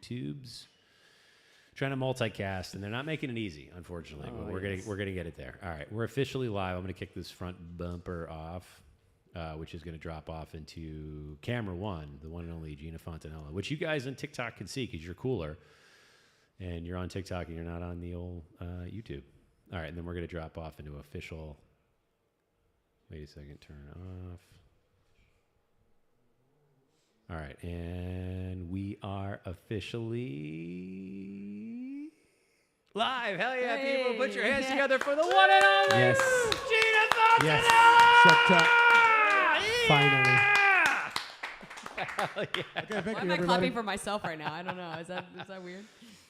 YouTubes. Trying to multicast, and they're not making it easy, unfortunately. But we're gonna get it there. All right, we're officially live. I'm gonna kick this front bumper off, which is gonna drop off into camera one, the one and only Geena Fontanella, which you guys on TikTok can see because you're cooler, and you're on TikTok and you're not on the old YouTube. All right, and then we're gonna drop off into official. Wait a second, turn off. All right, and we are officially live. Hell yeah, people. Put your hands together for the one and only Geena Fontanella! Yes. Finally. Hell yeah. Okay, thank Why you, am I everybody. clapping for myself right now? I don't know. Is that weird?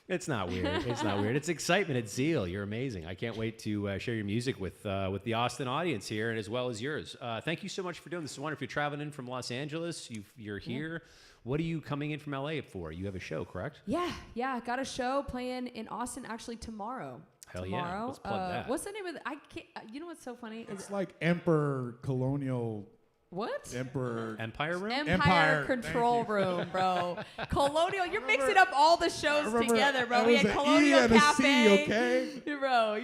It's not weird. It's not weird. It's excitement. It's zeal. You're amazing. I can't wait to share your music with the Austin audience here, and as well as yours. Thank you so much for doing this. It's wonderful. If you're traveling in from Los Angeles, you're here. What are you coming in from LA for? You have a show, correct? Yeah. Got a show playing in Austin actually tomorrow. Hell yeah. Let's plug that. What's the name of I can't. You know what's so funny? It's like Emperor Colonial. What? Emperor. Empire Room? Empire Control Room, bro. Colonial. You're mixing up all the shows together, bro. We had Colonial and Cafe. C, okay? Bro,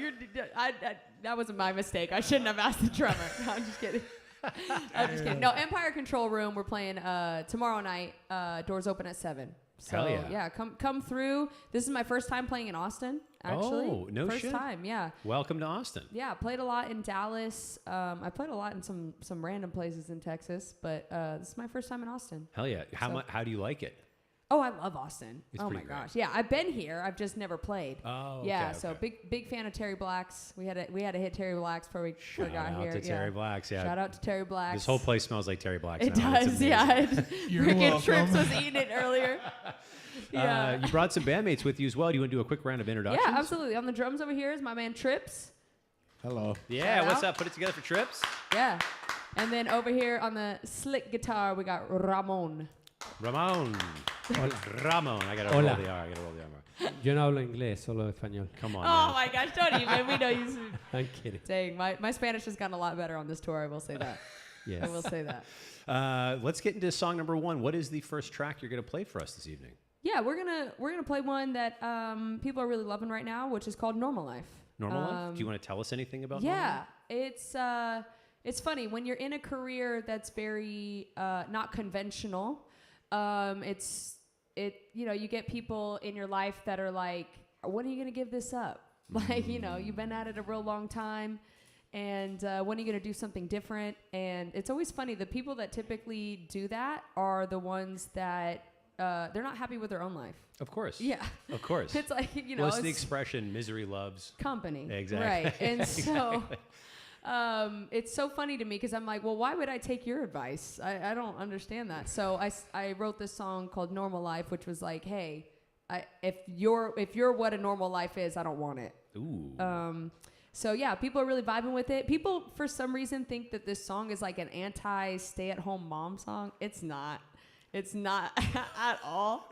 that wasn't my mistake. I shouldn't have asked the drummer. No, I'm just kidding. I'm just kidding. No, Empire Control Room. We're playing tomorrow night. Doors open at 7. So Hell yeah. Come through. This is my first time playing in Austin. Actually, Oh, no first shit. time. Yeah. Welcome to Austin. Yeah, played a lot in Dallas. I played a lot in some random places in Texas, but this is my first time in Austin. Hell yeah. How do you like it? Oh, I love Austin. It's oh my pretty great. gosh. Yeah, I've been here. I've just never played. Oh, yeah. okay, So okay. big fan of Terry Black's. We had to hit Terry Black's before we Shout got out here. to Terry Black's. Yeah. Shout out to Terry Black's. This whole place smells like Terry Black's. It now. It's does. amazing. Yeah. You're Freaking welcome. Trips was eating it earlier. Yeah. You brought some bandmates with you as well. Do you want to do a quick round of introductions? Yeah, absolutely. On the drums over here is my man Trips. Hello. Yeah, Shout what's out. up? Put it together for Trips. Yeah. And then over here on the slick guitar, we got Ramon. Ramon. Ramon. I got to Hola. roll the R. Yo no hablo inglés, solo español. Come on, Oh man. my gosh, don't even. We know you. I'm kidding. Dang, my Spanish has gotten a lot better on this tour. I will say that. Yes. I will say that. Let's get into song number one. What is the first track you're going to play for us this evening? Yeah, we're gonna play one that people are really loving right now, which is called Normal Life. Normal Life? Do you want to tell us anything about Normal Yeah, Life? it's funny when you're in a career that's very not conventional. You get people in your life that are like, when are you gonna give this up? Like, you've been at it a real long time, and when are you gonna do something different? And it's always funny. The people that typically do that are the ones that they're not happy with their own life. Of course. Yeah. Of course. It's like, Well, it's the expression, misery loves. company. Exactly. Right. And so Exactly. it's so funny to me because I'm like, well, why would I take your advice? I don't understand that. So I wrote this song called Normal Life, which was like, hey, if you're what a normal life is, I don't want it. Ooh. So yeah, people are really vibing with it. People, for some reason, think that this song is like an anti-stay-at-home mom song. It's not. It's not at all.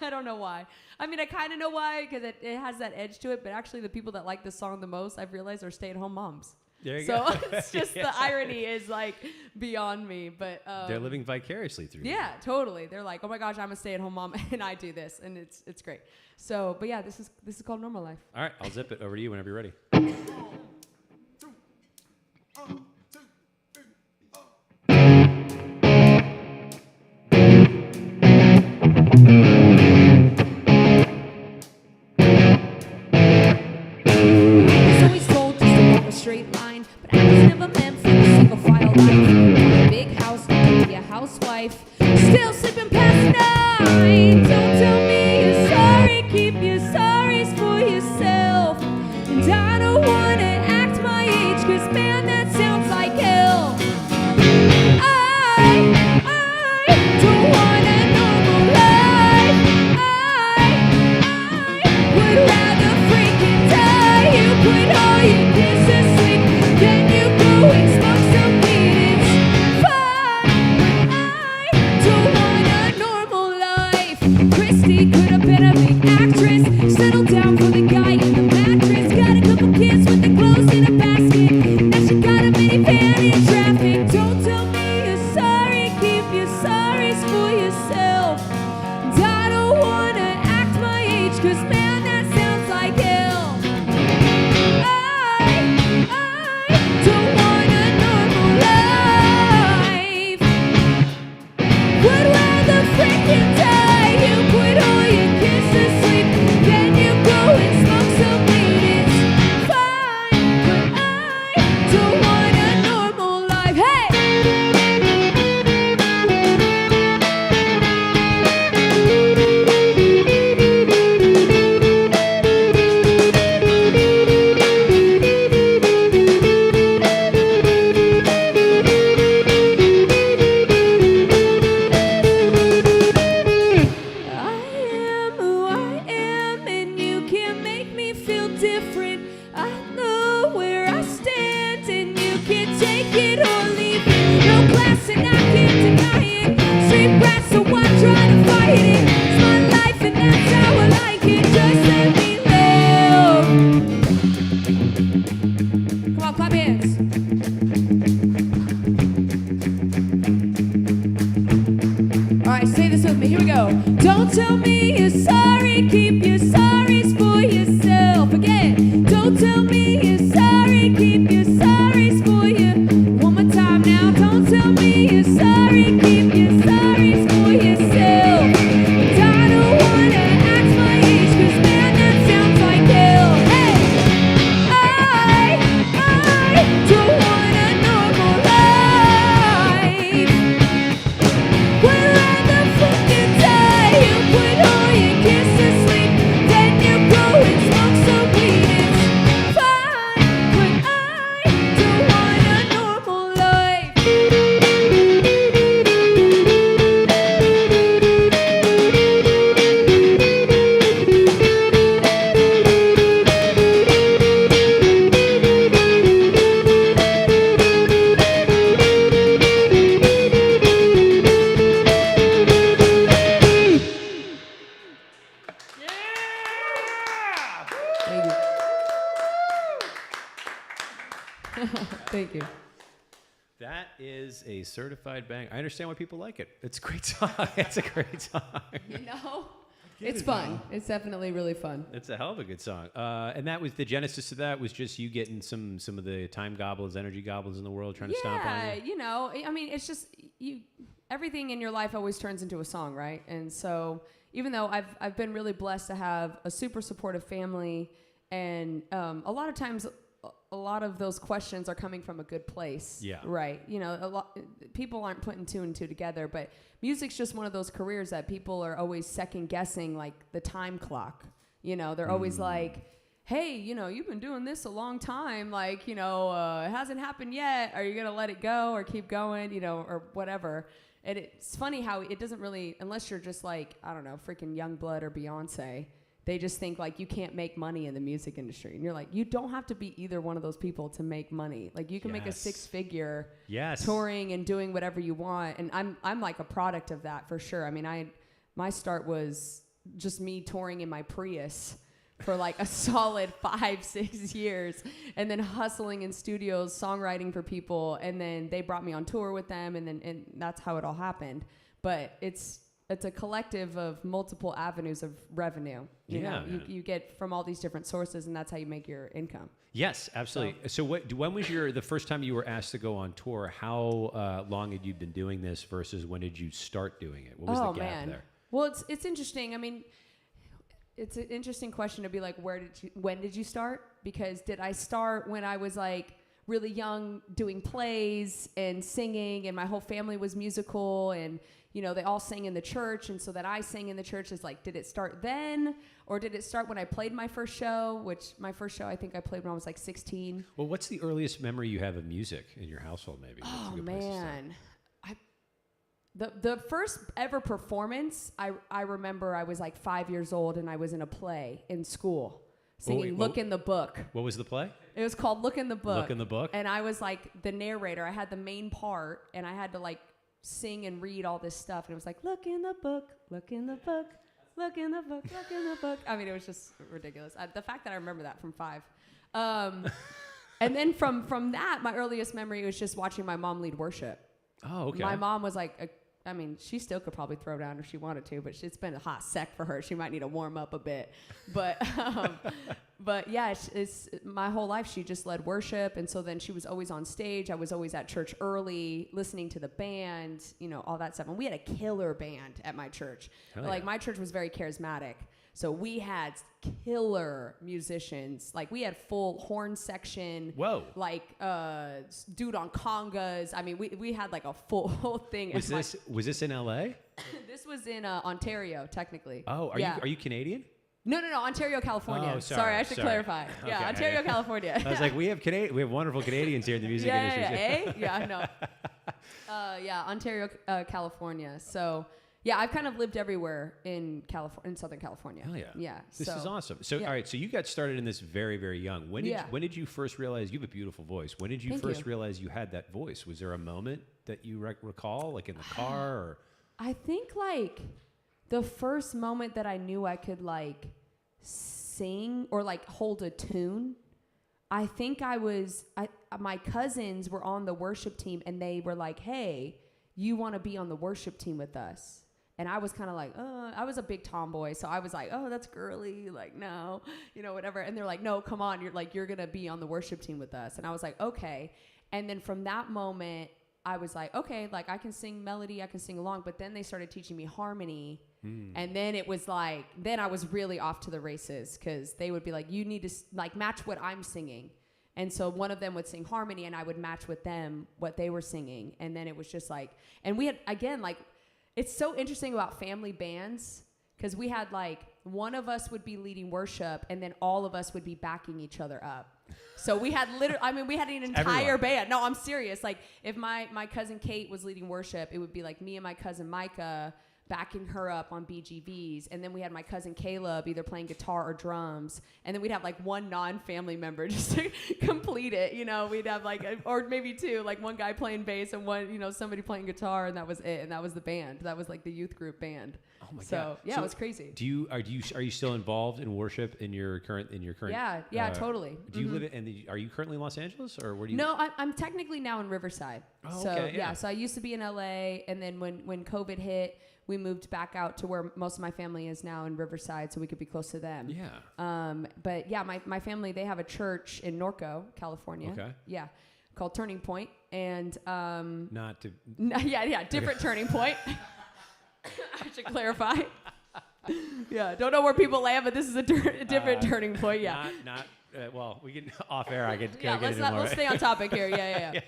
I don't know why. I mean, I kind of know why because it has that edge to it. But actually, the people that like this song the most, I've realized, are stay-at-home moms. There you So go. it's just the irony is like beyond me. But They're living vicariously through you. yeah, totally. They're like, oh my gosh, I'm a stay-at-home mom and I do this, and it's great. So, but yeah, this is called Normal Life. All right, I'll zip it over to you whenever you're ready. It's always told just to walk a straight line, but I was never meant for the single file life. Want a big house, not to be a housewife. Still sleeping past 9. Don't tell me you're sorry, keep your sorries for yourself. And I don't wanna act my age, 'cause man, that sounds like hell. I don't want a normal life. I would rather freaking die. You put all your kids to sleep, then you go and smoke some weed. It's fine. I don't want a normal life. Christy could have been a big actress. Settle down for the guy in the mattress. Got a couple kids with their clothes in a basket. Now she got a minivan in traffic. Don't tell me you're sorry, keep your sorries for yourself. 'cause man, that sounds like hell. I don't want a normal life. Would rather freaking die. You put all your kids to sleep, then you go and smoke some weed. It's fine, but I don't want a normal life. Hey! I am who I am, and you can't make me feel different. I know where I stand, and you can't take it or leave it. No glass, and I can't deny it. Street brass, so why try to fight it? It's my life, and that's how I like it. Just let me live. Come on, clap hands. All right, say this with me. Here we go. Don't tell me you're sorry. Keep your sorries for yourself. Again. Don't tell me you're sorry. Keep your sorries for you. One more time now. Don't tell me you're sorry. Keep your sorries for yourself. But I don't wanna act my age, 'cause man, that sounds like hell. Hey, I don't want a normal life. Would rather fucking die. You put all your kids to sleep, then you go and smoke some weed. It's fine, but I don't want a normal life. Thank you. Thank you. That is a certified bang. I understand why people like it. It's a great song. It's a great song. You know, it's fun. It's definitely really fun. It's a hell of a good song. And that was the genesis of that was just you getting some of the time goblins, energy goblins in the world trying to stomp on Yeah, you. you know, I mean, it's just you. Everything in your life always turns into a song, right? And so, even though I've been really blessed to have a super supportive family, and a lot of times, a lot of those questions are coming from a good place. Yeah. Right. You know, a lot people aren't putting two and two together, but music's just one of those careers that people are always second guessing, like the time clock. You know, they're always like, hey, you know, you've been doing this a long time. Like, you know, it hasn't happened yet. Are you going to let it go or keep going, you know, or whatever? And it's funny how it doesn't really, unless you're just like, I don't know, freaking Youngblood or Beyonce, they just think like you can't make money in the music industry. And you're like, you don't have to be either one of those people to make money. Like you can make a Yes. 6-figure Yes. touring and doing whatever you want. And I'm like a product of that for sure. I mean, my start was just me touring in my Prius for like a solid 5-6 years, and then hustling in studios, songwriting for people, and then they brought me on tour with them, and that's how it all happened. But it's a collective of multiple avenues of revenue. You know, you get from all these different sources, and that's how you make your income. Yes, absolutely. So when was the first time you were asked to go on tour? How long had you been doing this versus when did you start doing it? What was the gap there? Well, it's interesting. I mean, it's an interesting question to be like, when did you start? Because did I start when I was like really young doing plays and singing, and my whole family was musical, and you know, they all sang in the church, and so that I sang in the church is like, did it start then? Or did it start when I played my first show, which my first show I think I played when I was like 16. Well, what's the earliest memory you have of music in your household, maybe? That's a Oh, good place to start. man. The first ever performance, I remember I was like 5 years old, and I was in a play in school singing Look in the Book. What was the play? It was called Look in the Book. Look in the Book? And I was like the narrator. I had the main part, and I had to like sing and read all this stuff. And it was like, look in the book, look in the book, look in the book, look in the book. I mean, it was just ridiculous. The fact that I remember that from 5. And then from that, my earliest memory was just watching my mom lead worship. Oh, okay. My mom was like I mean, she still could probably throw down if she wanted to, but it's been a hot sec for her. She might need to warm up a bit. But yeah, it's my whole life she just led worship, and so then she was always on stage. I was always at church early, listening to the band, all that stuff. And we had a killer band at my church. Like my church was very charismatic. So we had killer musicians. Like we had full horn section. Whoa. Like dude on congas. I mean, we had like a full whole thing. Was this in LA? This was in Ontario, technically. Oh, are you Canadian? No, Ontario, California. Oh, sorry, I should clarify. Okay, Yeah, Ontario, California. I was like, we have wonderful Canadians here in the music industry. Yeah, no. Ontario, California. So, yeah, I've kind of lived everywhere in Southern California. Hell yeah. Yeah. This is awesome. So, all right, so you got started in this very, very young. When did you first realize you have a beautiful voice? When did you first realize you had that voice? Was there a moment that you recall, like in the car or? I think like the first moment that I knew I could like sing or like hold a tune, I think my cousins were on the worship team and they were like, hey, you want to be on the worship team with us? And I was kind of like, I was a big tomboy. So I was like, oh, that's girly. Like, no, whatever. And they're like, no, come on. You're going to be on the worship team with us. And I was like, okay. And then from that moment, I was like, okay, like I can sing melody, I can sing along. But then they started teaching me harmony. And then it was like, then I was really off to the races because they would be like, you need to like match what I'm singing. And so one of them would sing harmony and I would match with them what they were singing. And then it was just like, and we had, again, like, it's so interesting about family bands because we had like, one of us would be leading worship and then all of us would be backing each other up. So we had we had an entire band. No, I'm serious. Like if my cousin Kate was leading worship, it would be like me and my cousin Micah backing her up on BGVs. And then we had my cousin Caleb either playing guitar or drums. And then we'd have like one non-family member just to complete it. We'd have like, or maybe two, like one guy playing bass and one, somebody playing guitar, and that was it. And that was the band. That was like the youth group band. Oh my God. Yeah, it was crazy. Are you still involved in worship in your current? Yeah, totally. Do you live are you currently in Los Angeles or where do you? No, I'm technically now in Riverside. Oh, so okay, yeah. So I used to be in LA, and then when COVID hit, we moved back out to where most of my family is now in Riverside, so we could be close to them. Yeah. But yeah, my family, they have a church in Norco, California. Okay. Yeah, called Turning Point, and different Turning Point. I should clarify. Yeah, don't know where people land, but this is a different Turning Point. Yeah. Well, we can off air. I get let's stay on topic here. Yeah.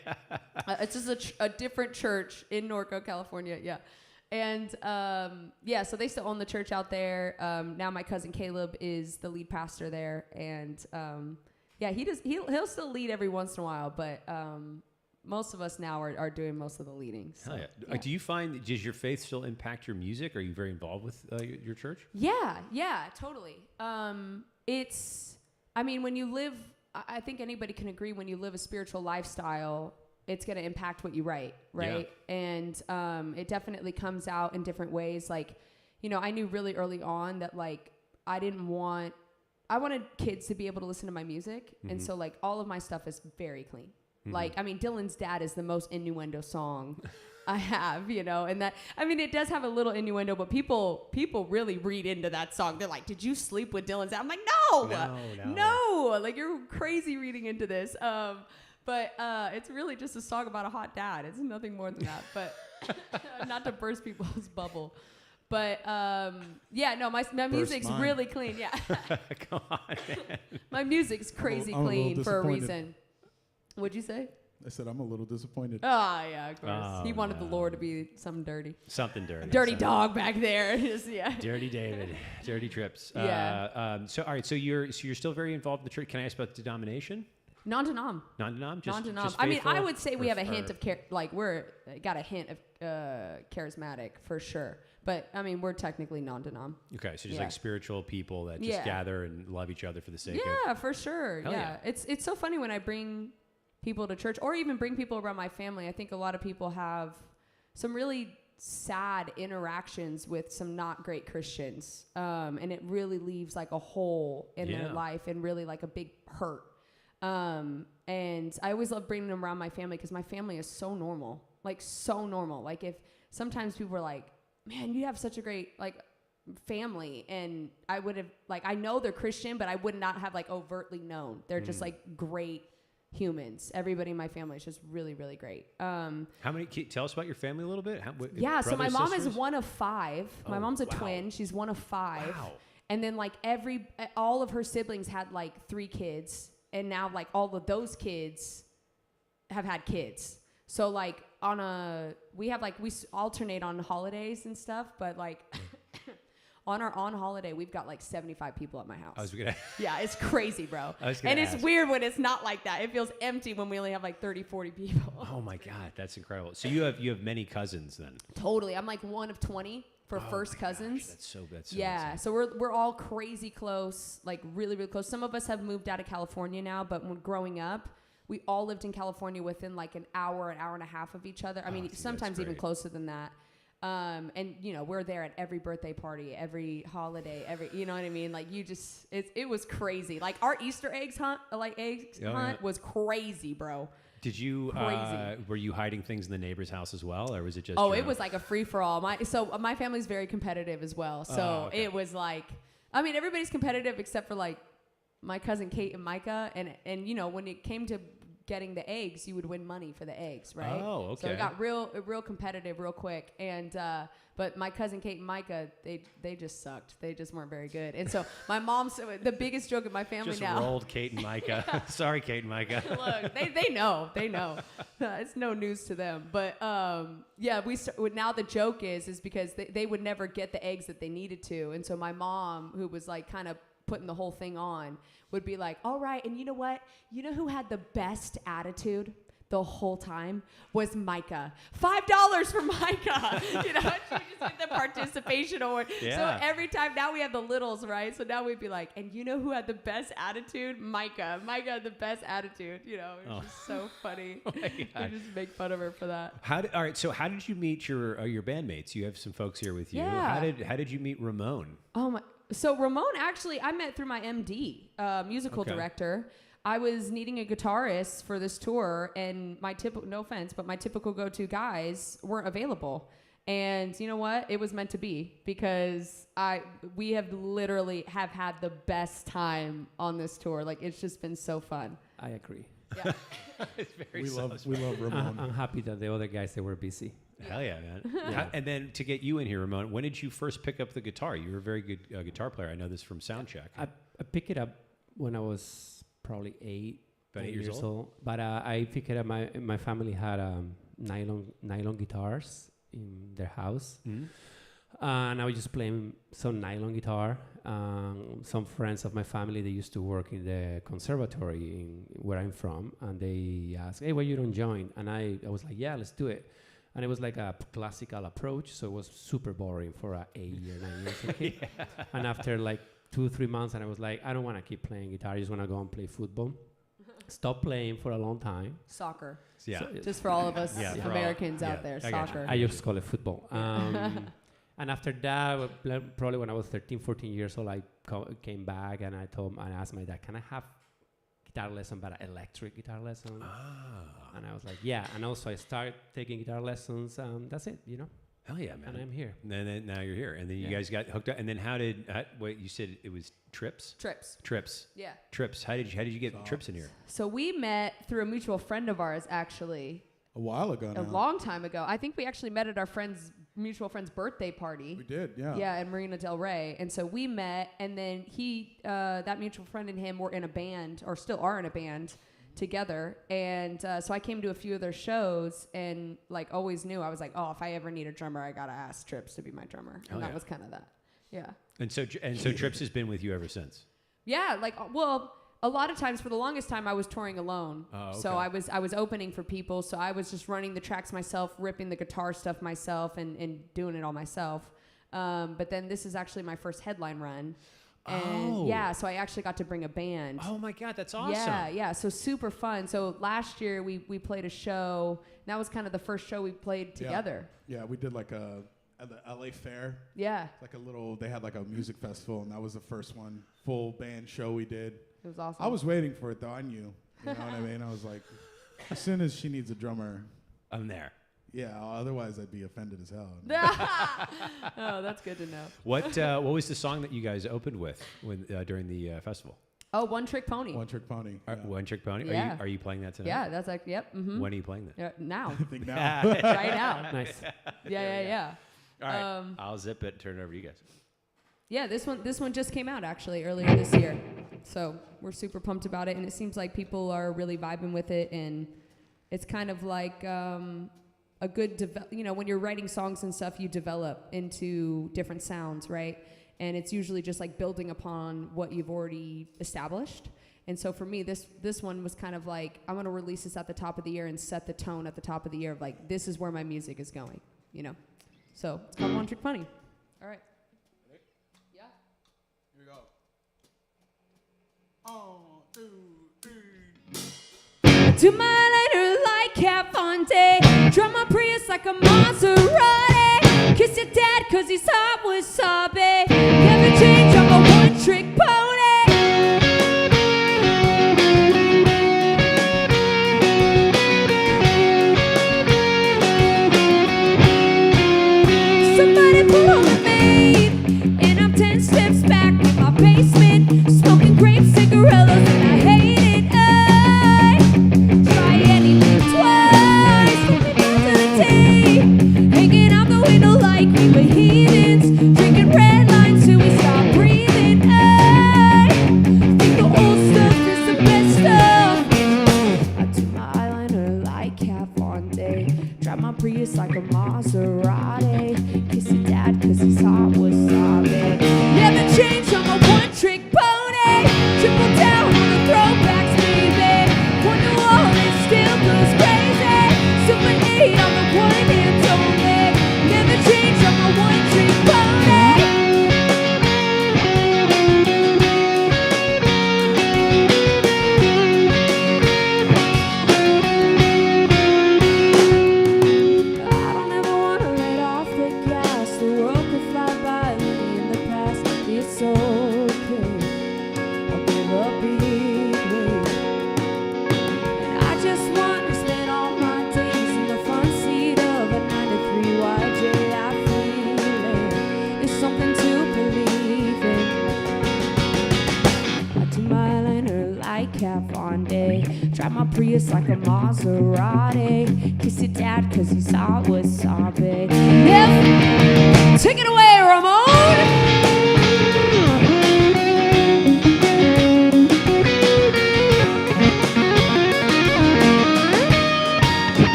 It's just a different church in Norco, California. Yeah. And so they still own the church out there. Now my cousin Caleb is the lead pastor there, and he'll still lead every once in a while, but most of us now are doing most of the leading. So, hell yeah. Do you find, does your faith still impact your music? Are you very involved with your church? Yeah, totally. When you live, I think anybody can agree, when you live a spiritual lifestyle, it's going to impact what you write, right? Yeah. And it definitely comes out in different ways. Like, I knew really early on that, like, I wanted kids to be able to listen to my music. Mm-hmm. And so, like, all of my stuff is very clean. Mm-hmm. Like, Dylan's Dad is the most innuendo song I have, and that, it does have a little innuendo, but people really read into that song. They're like, did you sleep with Dylan's Dad? I'm like, no, like, you're crazy reading into this. But it's really just a song about a hot dad. It's nothing more than that. But not to burst people's bubble. But my music's really clean. Yeah. Come on, man. My music's crazy clean for a reason. What'd you say? I said I'm a little disappointed. Oh, yeah, of course. He wanted the Lord to be something dirty. Something dirty. Dirty dog back there. Dirty David. Dirty trips. Yeah. All right. So you're still very involved in the church. Can I ask about the denomination? Non-denom. Non-denom? Just I would say we have a hint of we're got a hint of charismatic for sure. But we're technically non-denom. Okay, so just like spiritual people that just gather and love each other for the sake of. Yeah, for sure. Yeah. It's so funny when I bring people to church or even bring people around my family. I think a lot of people have some really sad interactions with some not great Christians. And it really leaves like a hole in their life and really like a big hurt. And I always love bringing them around my family because my family is so normal. Like if sometimes people were like, man, you have such a great like family, and I would have like, I know they're Christian, but I would not have like overtly known. They're just like great humans. Everybody in my family is just really, really great. How many? Tell us about your family a little bit. Yeah, so my brothers, mom sisters? is one of 5. My Oh, mom's a wow. twin. She's one of 5. Wow. And then like all of her siblings had like 3 kids, and now like all of those kids have had kids. So like we alternate on holidays and stuff, but like on our holiday, we've got like 75 people at my house. I was gonna. Yeah, it's crazy, bro. I was gonna And it's ask. weird when it's not like that. It feels empty when we only have like 30, 40 people. Oh my God, that's incredible. So you have many cousins then. Totally. I'm like one of 20 for Oh first my gosh, cousins. that's so Yeah, insane. so we're all crazy close, like really, really close. Some of us have moved out of California now, but when growing up, we all lived in California within like an hour and a half of each other. I mean, dude, that's sometimes even great. closer than that. And you know, we're there at every birthday party, every holiday, you know what I mean? Like it was crazy. Like our Easter hunt yeah. was crazy, bro. Did you? Crazy. Were you hiding things in the neighbor's house as well, or was it just? Oh, your it own? was like a free for all. My family's very competitive as well. So okay. it was like, I mean, everybody's competitive except for like my cousin Kate and Micah, and you know, when it came to getting the eggs, you would win money for the eggs, right? Oh, okay. So it got real competitive real quick. And but my cousin Kate and Micah, they just sucked. They just weren't very good. And so my mom's the biggest joke in my family Just now. rolled Kate and Micah. Sorry, Kate and Micah. Look, they know. It's no news to them. But yeah, now the joke is because they would never get the eggs that they needed to. And so my mom, who was like kind of putting the whole thing on, would be like, all right, and you know what? You know who had the best attitude the whole time was Micah. $5 for Micah. You know, she just get the participation award. Yeah. So every time now we have the littles, right? So now we'd be like, and you know who had the best attitude? Micah. Micah had the best attitude. You know, it's just so funny. Oh my We God. just make fun of her for that. All right. So how did you meet your bandmates? You have some folks here with you. Yeah. How did you meet Ramon? Oh my! So Ramon actually, I met through my MD, musical Okay. director. I was needing a guitarist for this tour, and my no offense, but my typical go-to guys weren't available. And you know what? It was meant to be, because we have literally have had the best time on this tour. Like, it's just been so fun. I agree. Yeah. It's very We love Ramon. I'm happy that the other guys, they were busy. Hell yeah, man. And then to get you in here, Ramon, when did you first pick up the guitar? You were a very good guitar player. I know this from Soundcheck. I picked it up when I was probably 8 years old? But I picked it up. My family had nylon guitars in their house. Mhm. And I was just playing some nylon guitar. Some friends of my family, they used to work in the conservatory where I'm from, and they asked, "Hey, why you don't join?" And I was like, "Yeah, let's do it." And it was like a classical approach, so it was super boring for a 8 year, 9 years old kid. And after like 2-3 months, and I was like, I don't want to keep playing guitar. I just want to go and play football. Stop playing for a long time. Soccer. Yeah. So- Just for all of us Yeah, for all- Americans yeah, out there, I got you. soccer. I just call it football. And after that, probably when I was 13, 14 years old, I came back and I asked my dad, can I have guitar lesson, but electric guitar lesson? Ah. And I was like, yeah. And also I started taking guitar lessons. That's it, you know. Hell yeah, man. And I'm here. And then now you're here. And then you Yeah. guys got hooked up. And then wait, you said it was Trips? Trips. Trips. Yeah. Trips. How did you get Trips in here? So we met through a mutual friend of ours, actually, A while ago now. a long time ago. I think we actually met at our mutual friend's birthday party. We did, yeah. Yeah, in Marina Del Rey. And so we met, and then that mutual friend and him were in a band, or still are in a band, together. And so I came to a few of their shows, and like always knew, I was like, oh, if I ever need a drummer, I gotta ask Trips to be my drummer. Hell And that yeah. was kind of that. Yeah. And so Trips has been with you ever since. Yeah, like, well, a lot of times, for the longest time, I was touring alone. Oh, okay. So I was opening for people. So I was just running the tracks myself, ripping the guitar stuff myself, and doing it all myself. But then this is actually my first headline run. And Oh. yeah, so I actually got to bring a band. Oh my God, that's awesome. Yeah. So super fun. So last year we played a show. That was kind of the first show we played together. Yeah, we did like at the LA Fair. Yeah. Like they had like a music festival, and that was the first one, full band show we did. It was awesome. I was waiting for it though, I knew. You know what I mean? I was like, as soon as she needs a drummer, I'm there. Yeah, otherwise I'd be offended as hell. Oh, that's good to know. What was the song that you guys opened with when during the festival? Oh, One Trick Pony. One Trick pony. Yeah. One Trick Pony. Yeah. Are you playing that tonight? Yeah, that's like, yep. Mm-hmm. When are you playing that? Yeah, now. I think now. Right now. Nice. Yeah. All right, I'll zip it and turn it over to you guys. Yeah, this one just came out actually earlier this year. So we're super pumped about it, and it seems like people are really vibing with it, and it's kind of like a good, when you're writing songs and stuff, you develop into different sounds, right? And it's usually just like building upon what you've already established. And so for me, this one was kind of like, I'm going to release this at the top of the year and set the tone at the top of the year of like, this is where my music is going, So it's called One Trick Pony. All right. Yeah. Here we go. Do my eyeliner like Kat Von D. Drive my Prius like a Maserati. Kiss your dad cause he's hot wasabi. Never change, I'm a one-trick pony. Somebody pull on the maid, and I'm 10 steps back in my basement, smoking grape cigarillos, and I hate it. I try anything twice, looking down to the tea, hanging out the window like we were heathens, drinking red lines till we stop breathing. I think the old stuff is the best stuff. I do my eyeliner like Kat Von D, drive my Prius like a Maserati. Kiss your dad cause he's hot wasabi. Never change, I'm a one-trick pony. Triple down on the throwbacks, baby. One to all, it still goes crazy. Super 8 on the one hit only. Never change, I'm a one-trick pony. I don't ever wanna let off the gas. The world could fly by, leave me in the past. It's okay, I'll give a big wave. And I just want to spend all my days in the front seat of a 93 YJ. I feel it, it's something to believe in. I do my eyeliner like Kat Von D, drive my Prius like a Maserati. Kiss your dad cause he's hot wasabi. Yep. Take it away, Ramon!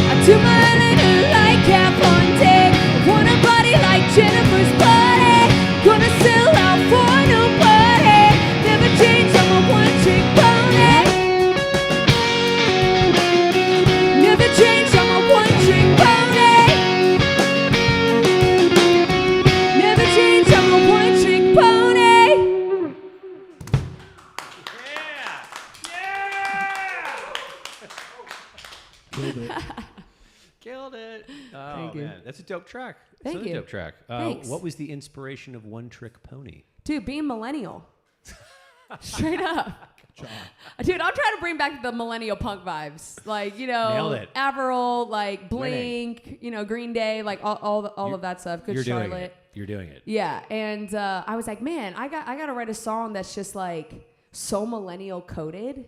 I do my eyeliner like Kat Von D, want a body like Jennifer's body. Gonna sell out for nobody. Never change, I'm a one-trick pony. Never change, I'm a one-trick pony. Never change, I'm a one-trick pony. Killed it. Killed it. Oh, Thank you. man. That's a dope track. Thank That's you. a dope track. Thanks. What was the inspiration of One Trick Pony? Dude, being millennial. Straight up. John. Dude, I'm trying to bring back the millennial punk vibes. Like, Nailed it. Avril, like Winning. Blink, Green Day, like all of that stuff. Good You're Charlotte. doing it. You're doing it. Yeah, and I was like, man, I got to write a song that's just like so millennial coded,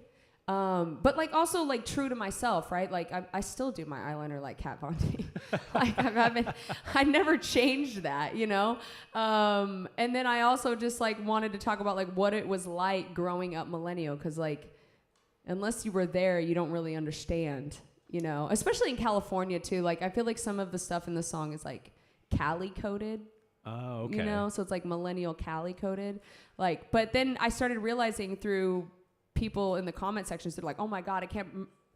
but like also like true to myself, right? Like I still do my eyeliner like Kat Von D. Like I never changed that, And then I also just like wanted to talk about like what it was like growing up millennial, because like unless you were there, you don't really understand, Especially in California too. Like I feel like some of the stuff in the song is like Cali coded. Oh, okay. So it's like millennial Cali coded. Like, but then I started realizing through people in the comment sections, they're like, "Oh my God, I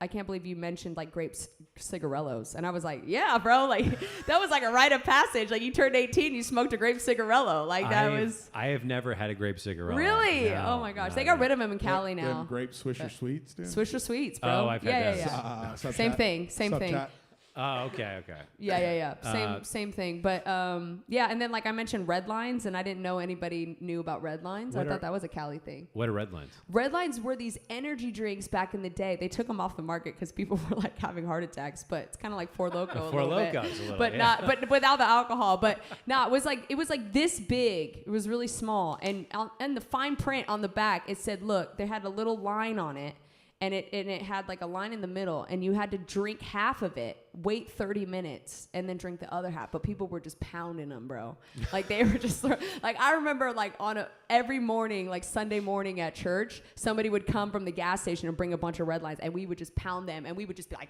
can't believe you mentioned like grape cigarillos." And I was like, "Yeah, bro, like that was like a rite of passage. Like you turned 18, you smoked a grape cigarillo. Like that was." I have never had a grape cigarette. Really? No, oh my gosh, no, they got no. rid of them in Cali Them now. grape Swisher Sweets, dude. Swisher Sweets, bro. Oh, I've had those. Yeah. Sup, Same chat? thing. Same Sup, thing. chat? Oh, okay. Yeah. Same thing. But yeah, and then like I mentioned red lines, and I didn't know anybody knew about red lines. I thought that was a Cali thing. What are red lines? Red lines were these energy drinks back in the day. They took them off the market because people were like having heart attacks. But it's kind of like Four Loko. Four Lokos, a little, but not, but without the alcohol. But no, it was like this big. It was really small, and the fine print on the back it said, look, they had a little line on it. And it had like a line in the middle, and you had to drink half of it, wait 30 minutes, and then drink the other half. But people were just pounding them, bro. Like they were just like, I remember like every morning, like Sunday morning at church, somebody would come from the gas station and bring a bunch of red lines, and we would just pound them, and we would just be like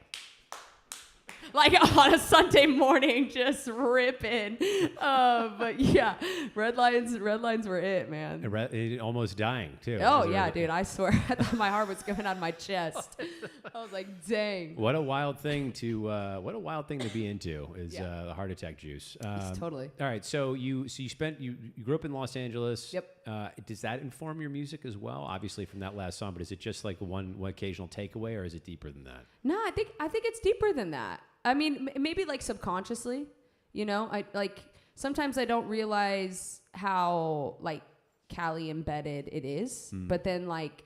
on a Sunday morning, just ripping. But yeah, red lines were it, man. Almost dying too. Oh yeah, dude! I swear, I thought my heart was coming out of my chest. I was like, dang. What a wild thing to be into is the heart attack juice. Totally. All right, so you grew up in Los Angeles. Yep. Does that inform your music as well? Obviously from that last song, but is it just like one occasional takeaway, or is it deeper than that? No, I think it's deeper than that. I mean, maybe like subconsciously, you know, I like sometimes I don't realize how like Cali embedded it is, but then like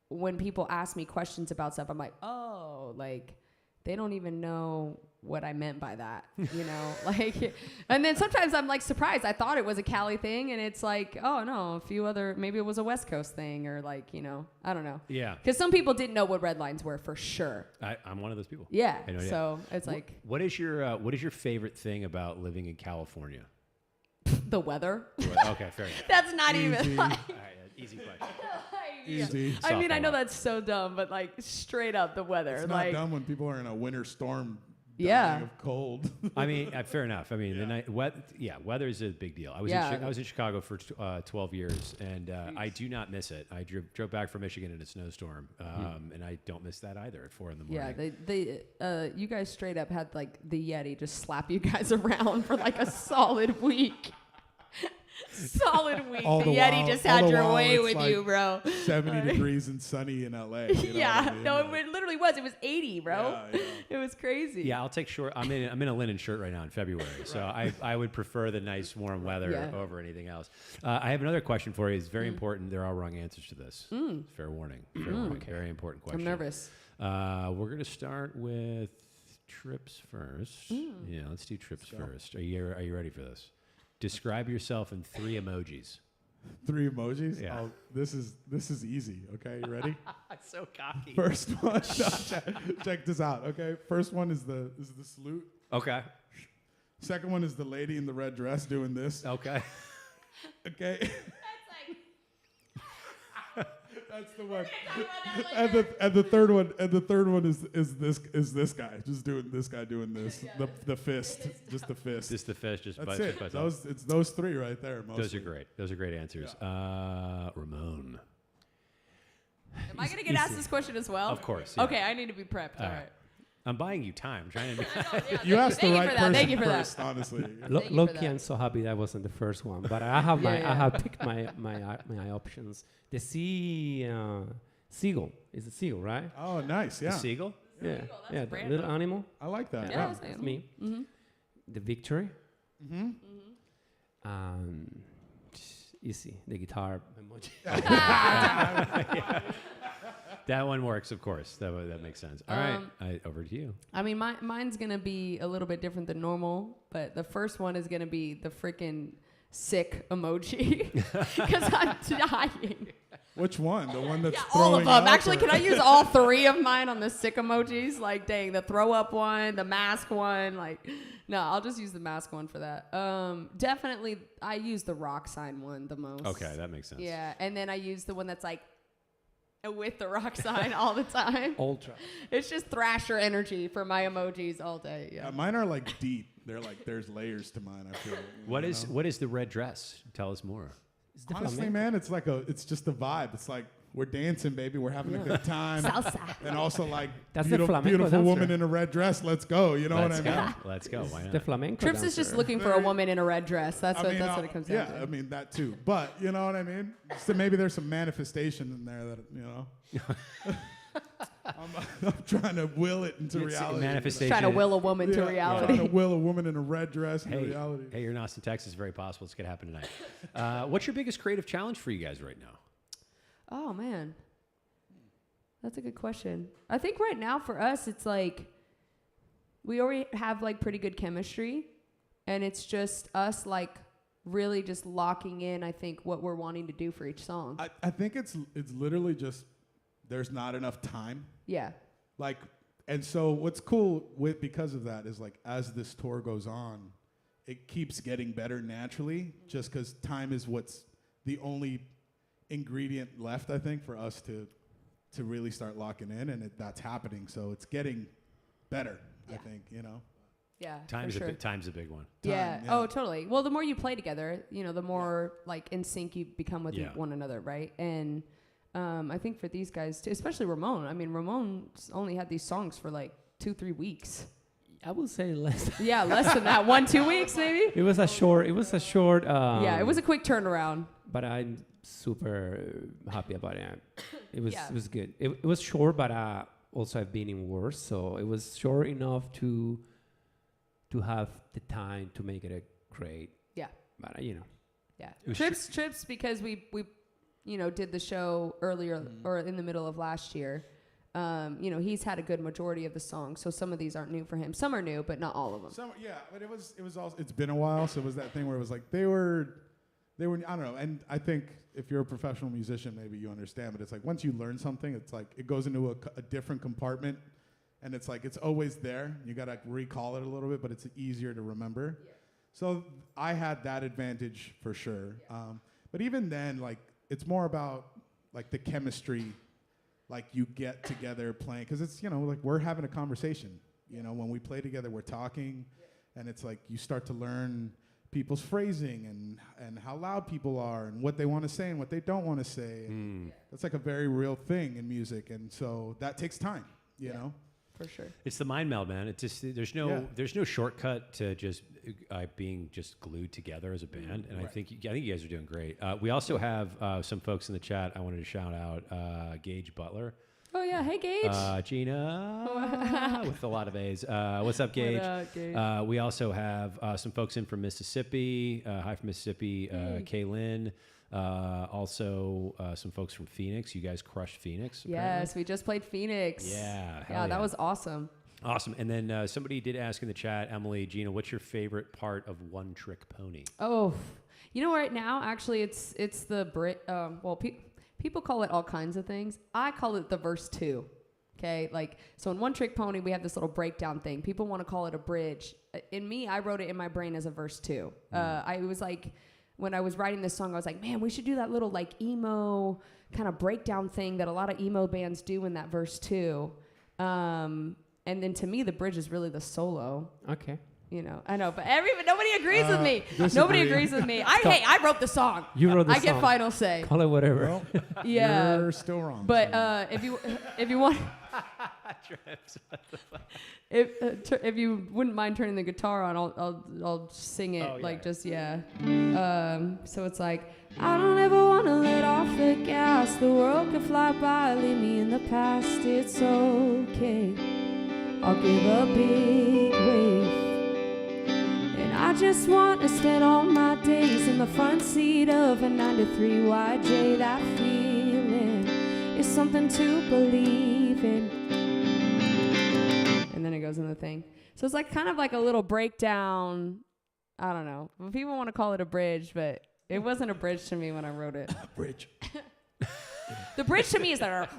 when people ask me questions about stuff, I'm like, oh, like they don't even know what I meant by that, you know, like, and then sometimes I'm like surprised. I thought it was a Cali thing, and it's like, oh no, maybe it was a West Coast thing, or like, you know, I don't know. Yeah. Because some people didn't know what red lines were for sure. I'm one of those people. Yeah. So it's like, what is your favorite thing about living in California? the weather. Okay, fair enough. That's not even like. All right, easy question. Easy. I mean, I know that's so dumb, but like straight up the weather. It's like, not dumb when people are in a winter storm. Yeah. Dying of cold. I mean, fair enough. I mean, the night, weather is a big deal. I was in Chicago for 12 years, and I do not miss it. I drove back from Michigan in a snowstorm, and I don't miss that either at 4 a.m. Yeah, you guys straight up had like the Yeti just slap you guys around for like a solid week. Solid week. All the the Yeti while- just all had the your while way it's with like you, bro. 70 degrees and sunny in LA. You know what I mean? No, Like, it literally was. It was 80, bro. Yeah. It was crazy. Yeah, I'll take short. I'm in a linen shirt right now in February, so I would prefer the nice warm weather over anything else. I have another question for you. It's very important. There are wrong answers to this. Fair warning. Very important question. I'm nervous. We're gonna start with trips first. Yeah, let's do trips first. Are you ready for this? Describe yourself in 3 emojis. 3 emojis? Yeah. Oh, this is easy. Okay, you ready? So cocky. First one, check this out. Okay, first one is the salute. Okay. Second one is the lady in the red dress doing this. Okay. Okay. That's the one. And the third one is this guy just doing this guy doing this. The fist, just the fist. Just the fist. Just That's by, it. Just by It's those 3 right there. Mostly. Those are great. Those are great answers. Ramon. Am I going to get asked this question as well? Of course. Yeah. Okay, I need to be prepped. All right. I'm buying you time. I'm trying to. You asked the right person Thank you for first, honestly. Loki, I'm so happy that wasn't the first one, but I have I have picked my options. The seagull is a seagull, right? Oh, nice. Yeah. The seagull. Yeah, That's the random. little animal. I like that. Yeah, Yeah. that's That's me. Mm-hmm. The victory. Mm-hmm. Easy. The guitar emoji. That one works, of course. That makes sense. All right, over to you. I mean, mine's going to be a little bit different than normal, but the first one is going to be the freaking sick emoji because I'm dying. Which one? The one that's All of throwing them. up, Actually, or- can I use all 3 of mine on the sick emojis? Like, dang, the throw up one, the mask one. Like, no, I'll just use the mask one for that. Definitely, I use the rock sign one the most. Okay, that makes sense. Yeah, and then I use the one that's like with the rock sign all the time. Ultra. It's just Thrasher energy for my emojis all day. Yeah. Mine are like deep. They're like there's layers to mine. I feel. What is the red dress? Tell us more. It's the Honestly, flamenco. man, it's just a vibe. It's like we're dancing, baby. We're having a good time. Salsa. And also like That's the flamenco beautiful dancer. woman in a red dress. Let's go. You know Let's what I mean? go. Let's go. Why The not? flamenco. Trips is just dancer. looking for a woman in a red dress. That's what it comes down Yeah, to. I mean that too. But you know what I mean? So maybe there's some manifestation in there that you know. I'm trying to will it into It's reality. manifestation. Trying to will a woman to Yeah, reality. trying to will a woman in a red dress into reality. Hey, you're in Austin, Texas. Very possible. It's going to happen tonight. What's your biggest creative challenge for you guys right now? Oh man, that's a good question. I think right now for us, it's like we already have like pretty good chemistry, and it's just us like really just locking in. I think what we're wanting to do for each song. I think it's literally just there's not enough time. Yeah. Like, and so what's cool with because of that is like as this tour goes on, it keeps getting better naturally, just because time is what's the only ingredient left, I think, for us to really start locking in, and that's happening. So it's getting better, I think, you know. Yeah, Time's for sure. time's a big one. Yeah. yeah. Oh, totally. Well, the more you play together, you know, the more like in sync you become with one another, right? And I think for these guys too, especially Ramon. I mean, Ramon's only had these songs for like 2-3 weeks. I would say less. Yeah, less than that. 1-2 weeks maybe. It was a short. Yeah, it was a quick turnaround. But I'm super happy about it. It was Yeah. it was good. It was short, but also I've been in worse, so it was short enough to have the time to make it a great. Yeah. But you know. Yeah. It was Trips because we you know did the show earlier or in the middle of last year. You know, he's had a good majority of the songs, so some of these aren't new for him. Some are new, but not all of them. But it was also, it's been a while, so it was that thing where it was like they were I don't know, and I think if you're a professional musician, maybe you understand, but it's like once you learn something, it's like it goes into a different compartment, and it's like it's always there. You gotta recall it a little bit, but it's easier to remember. Yeah. So I had that advantage for sure. Yeah. But even then, like it's more about like the chemistry, like you get together playing, because it's, you know, like we're having a conversation. You know, when we play together, we're talking, and it's like you start to learn people's phrasing and how loud people are and what they want to say and what they don't want to say. That's like a very real thing in music, and so that takes time, you know. For sure. It's the mind meld, man. It's just there's no shortcut to just being just glued together as a band, and I think you guys are doing great. We also have some folks in the chat I wanted to shout out. Gage Butler. Oh yeah, hey Gage. Geena with a lot of A's. What's up, Gage? What up, Gage? We also have some folks in from Mississippi. Hi from Mississippi. Kaylin. Also, some folks from Phoenix. You guys crushed Phoenix. Apparently. Yes, we just played Phoenix. Yeah, that was awesome. Awesome. And then somebody did ask in the chat, Emily, Geena, what's your favorite part of One Trick Pony? Oh, you know, right now, actually, it's the people call it all kinds of things. I call it the verse 2. Okay, like, so in One Trick Pony, we have this little breakdown thing. People want to call it a bridge. In me, I wrote it in my brain as a verse 2. I was like, when I was writing this song, I was like, man, we should do that little like email kind of breakdown thing that a lot of emo bands do in that verse 2. And then to me, the bridge is really the solo. Okay. You know, I know, but nobody agrees with me. Disagree. Nobody agrees with me. I wrote the song. You wrote the I song. get final say. Call it whatever. Well, Yeah. you're still wrong. But so. if you want, if you wouldn't mind turning the guitar on, I'll sing it So it's like, I don't ever wanna let off the gas. The world could fly by, leave me in the past. It's okay. I'll give a big wave. And I just want to spend all my days in the front seat of a 9-to-3 YJ. That feeling is something to believe in. And then it goes in the thing. So it's like kind of like a little breakdown. I don't know. People want to call it a bridge, but it wasn't a bridge to me when I wrote it. Bridge. The bridge to me is that.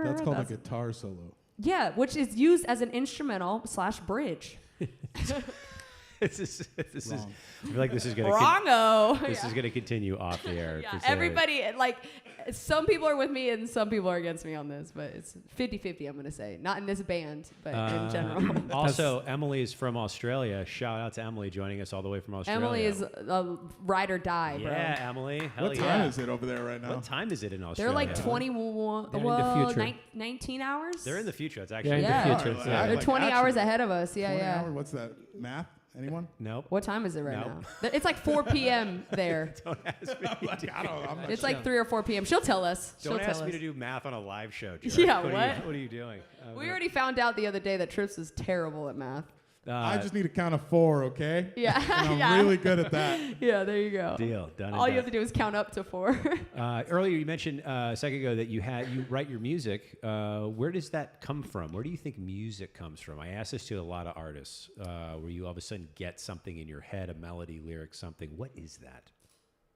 That's called a guitar solo. Yeah, which is used as an instrumental / bridge. This is I feel like this is gonna Wrongo. is gonna continue off the air. Yeah, for sure. everybody, like, some people are with me and some people are against me on this, but it's 50-50, I'm going to say. Not in this band, but in general. Also, Emily is from Australia. Shout out to Emily joining us all the way from Australia. Emily is a ride or die, bro. Yeah, Emily. Hell What yeah. time is it over there right now? What time is it in Australia? They're like 21, They're in the future. 19 hours? They're in the future. It's Yeah, actually in Yeah. the future. Oh, Yeah. They're Like 20 actually, hours ahead of us. Yeah, 20 yeah. hours? What's that? Math? Anyone? Nope. What time is it right Nope. now? It's like 4 p.m. there. Don't ask me. I'm not It's like 3 or 4 p.m. She'll tell us. Don't She'll ask tell me us. to do math on a live show. Jared. Yeah, What? what? Are you doing? We already found out the other day that Trips is terrible at math. I just need to count to 4, okay? Yeah. And I'm yeah. really good at that. Yeah, there you go. Deal. Done and All you done. have to do is count up to 4. Earlier, you mentioned a second ago that you write your music. Where does that come from? Where do you think music comes from? I ask this to a lot of artists, where you all of a sudden get something in your head, a melody, lyric, something. What is that?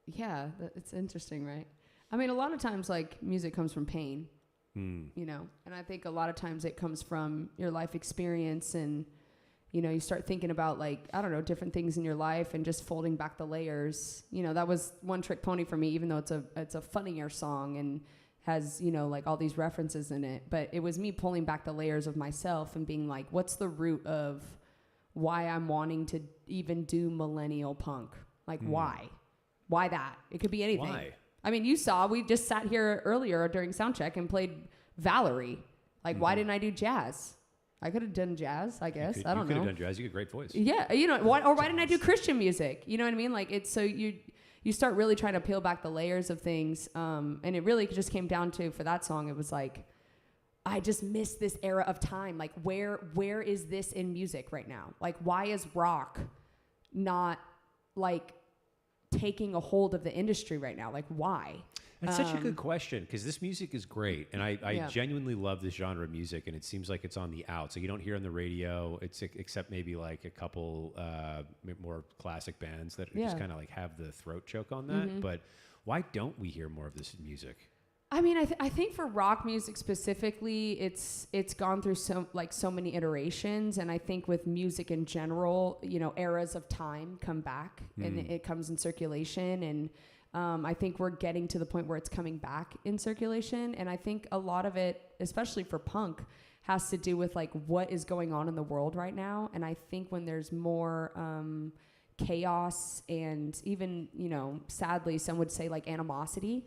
Yeah, it's interesting, right? I mean, a lot of times, like, music comes from pain, you know? And I think a lot of times it comes from your life experience and, you know, you start thinking about, like, I don't know, different things in your life and just folding back the layers. You know, that was One Trick Pony for me, even though it's a funnier song and has, you know, like all these references in it. But it was me pulling back the layers of myself and being like, what's the root of why I'm wanting to even do millennial punk? Like, why? Why that? It could be anything. Why? I mean, you saw, we just sat here earlier during soundcheck and played Valerie. Like, why didn't I do jazz? I could have done jazz, I guess. I don't You could know. have done jazz. You got a great voice. Yeah, you know, why didn't I do Christian music? You know what I mean? Like, it's so you start really trying to peel back the layers of things. And it really just came down to, for that song, it was like, I just miss this era of time. Like, where is this in music right now? Like, why is rock not, like, taking a hold of the industry right now? Like, why? That's such a good question, because this music is great, and I Yeah. genuinely love this genre of music, and it seems like it's on the out. So you don't hear it on the radio, except maybe like a couple more classic bands that just Yeah. kind of like have the throat choke on that. But why don't we hear more of this music? I mean, I think for rock music specifically, it's gone through so many iterations, and I think with music in general, you know, eras of time come back and it comes in circulation, and I think we're getting to the point where it's coming back in circulation, and I think a lot of it, especially for punk, has to do with like what is going on in the world right now, and I think when there's more chaos and even, you know, sadly, some would say like animosity,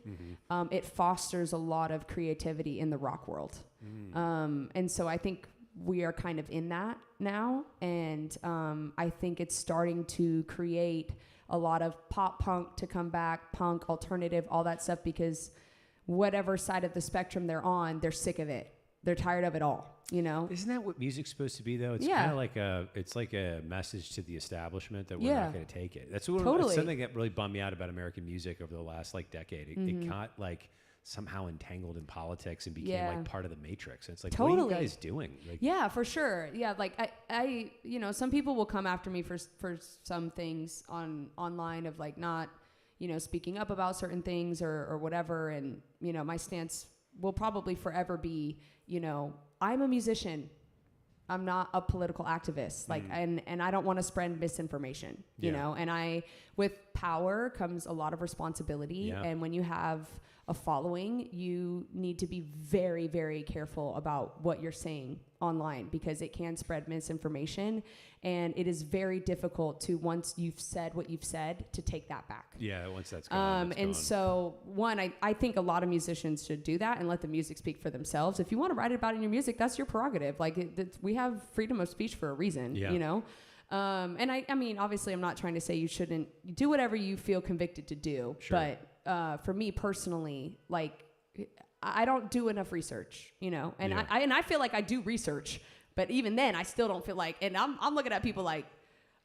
it fosters a lot of creativity in the rock world. And so I think we are kind of in that now. And I think it's starting to create a lot of pop punk to come back, punk, alternative, all that stuff, because whatever side of the spectrum they're on, they're sick of it. They're tired of it all, you know? Isn't that what music's supposed to be, though? It's Yeah. kind of like it's like a message to the establishment that we're Yeah. not going to take it. That's what Totally. that's something that really bummed me out about American music over the last like decade. It got like somehow entangled in politics and became Yeah. like part of the matrix. And it's like, Totally. what are you guys doing? Like, Yeah, for sure. Yeah, like I you know, some people will come after me for some things online of like not, you know, speaking up about certain things or whatever, and you know, my stance will probably forever be, you know, I'm a musician. I'm not a political activist. Like, and I don't want to spread misinformation, you Yeah. know, and with power comes a lot of responsibility. Yeah. And when you have a following, you need to be very, very careful about what you're saying online, because it can spread misinformation, and it is very difficult to, once you've said what you've said, to take that back. yeah, once that's gone. And so, one, I think a lot of musicians should do that and let the music speak for themselves. If you want to write about it in your music, that's your prerogative. Like, we have freedom of speech for a reason, Yeah. you know? And I mean, obviously, I'm not trying to say you shouldn't do whatever you feel convicted to do. Sure. But for me personally, like, I don't do enough research, you know? And Yeah. I feel like I do research, but even then, I still don't feel like, and I'm looking at people like,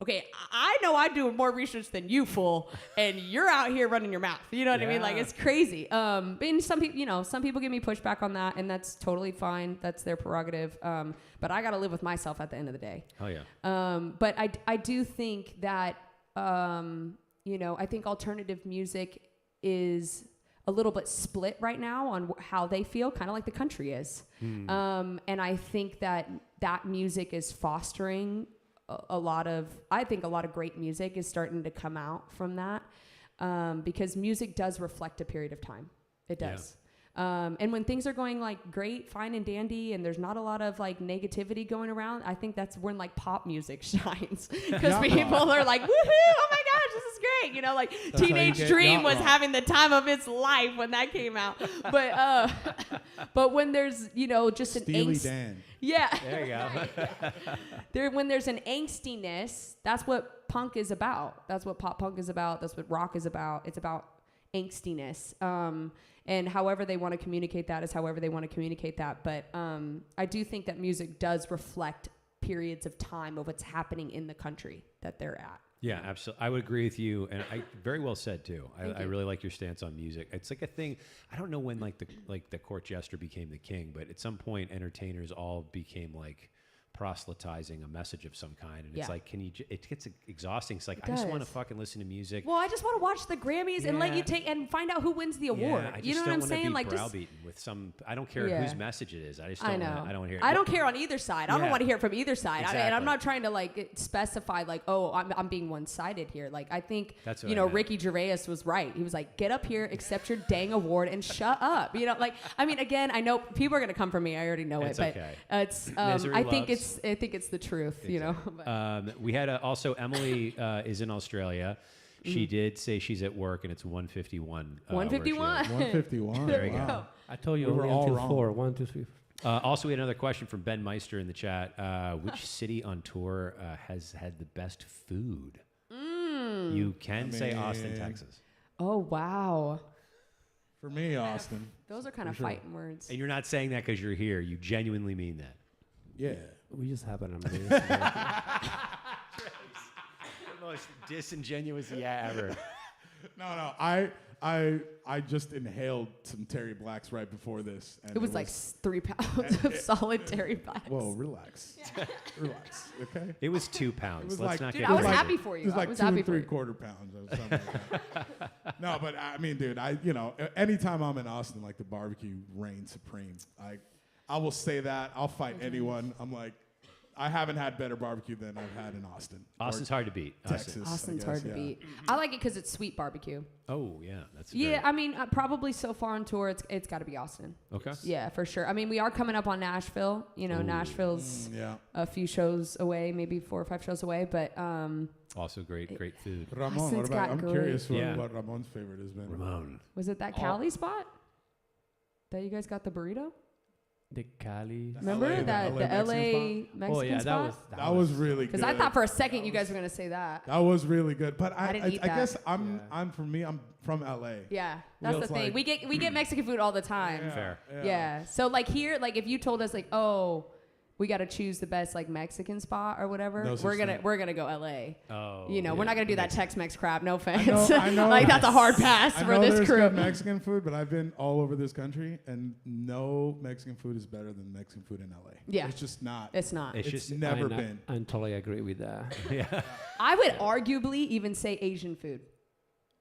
okay, I know I do more research than you, fool, and you're out here running your mouth. You know what I mean? Like, Yeah. it's crazy. And some people, you know, some people give me pushback on that, and that's totally fine. That's their prerogative. But I got to live with myself at the end of the day. Oh yeah. But I do think that, you know, I think alternative music is a little bit split right now on how they feel, kind of like the country is. And I think that music is fostering a lot of great music is starting to come out from that, because music does reflect a period of time. It does. And when things are going like great, fine and dandy, and there's not a lot of like negativity going around, I think that's when like pop music shines, because people are like, woohoo, oh my gosh, this is great. You know, like That's how you Teenage get Dream yacht was rock. having the time of its life when that came out. But when there's, you know, just an Steely angst. Dan. Yeah. There you go. When there's an angstiness, that's what punk is about. That's what pop punk is about. That's what rock is about. It's about angstiness. And however they want to communicate that is however they want to communicate that. But I do think that music does reflect periods of time of what's happening in the country that they're at. Yeah, absolutely. I would agree with you, and I very well said too. Thank I you. really like your stance on music. It's like a thing. I don't know when like the court jester became the king, but at some point, entertainers all became like proselytizing a message of some kind, and it's Yeah. like, it gets exhausting. It's like, It I just want to does. fucking listen to music. Well, I just want to watch the Grammys and let Yeah. you take and find out who wins the award. Yeah, I just you know what don't I'm wanna saying? be Like just browbeaten with some. I don't care Yeah. whose message it is. I just I don't. know. I don't want to hear it. I don't care on either side. I don't Yeah. want to hear it from either side. I mean, and I'm Exactly. not trying to like specify like, oh, I'm being one-sided here. Like I think That's what you I know meant. Ricky Gervais was right. He was like, get up here, accept your dang award, and shut up. You know, like I mean, again, I know people are gonna come for me. I already know It's it, but okay. it's Misery I think loves. it's the truth. You know. But- We had also Emily is in Australia. She did say she's at work, and it's 1:51. 1:51. 151. There we wow. go. I told you We were only all until wrong. 4. 1, 2, 3. Also, we had another question from Ben Meister in the chat. Which city on tour has had the best food? You can say Austin, mean- Texas. Oh wow, For me, Austin. those are kind of For sure. fighting words. And you're not saying that because you're here. You genuinely mean that. Yeah. We just have an amazing. The most disingenuous yeah ever. No. I just inhaled some Terry Blacks right before this. And It was like 3 pounds of solid Terry Blacks. Whoa, relax. Relax. Okay. It was 2 pounds. It was Let's like- not Dude, get I was crazy. happy for you. It was I like was 2 happy and for you. 3/4 pounds or something like that. No, but I mean, dude, anytime I'm in Austin, like the barbecue reigns supreme. I will say that. I'll fight anyone. I'm like, I haven't had better barbecue than I've had in Austin. Or Austin's hard to beat. Texas. I Austin's guess, hard to yeah. beat. I like it because it's sweet barbecue. Oh yeah, that's Yeah, very- I mean, probably so far on tour, it's got to be Austin. okay. Yeah, for sure. I mean, we are coming up on Nashville. You know, Ooh. Nashville's Yeah. a few shows away, maybe 4 or 5 shows away. But Also great food. Ramon, Austin's what about? got I'm great- curious Yeah. what Ramon's favorite has been. Ramon. was it that Cali spot that you guys got the burrito? The Cali. Remember LA, that the the LA LA Mexican Oh yeah, spot? That was really good. Because I thought for a second you guys were gonna say that. that was really good. But I I didn't eat that. guess I'm from LA. Yeah, that's the Feels thing. like- We get Mexican food all the time. Fair. Yeah. So like here, like if you told us like, oh, we got to choose the best like Mexican spot or whatever, No such we're thing. gonna go LA. Oh. You know, we're yeah. not gonna do that Makes- Tex-Mex crap. No offense. I know. Like that's a hard pass I for know this there's crew. good Mexican food, but I've been all over this country, and no Mexican food is better than Mexican food in LA. Yeah. It's just not. It's not. It's It's just never been. I totally agree with that. yeah. I would arguably even say Asian food.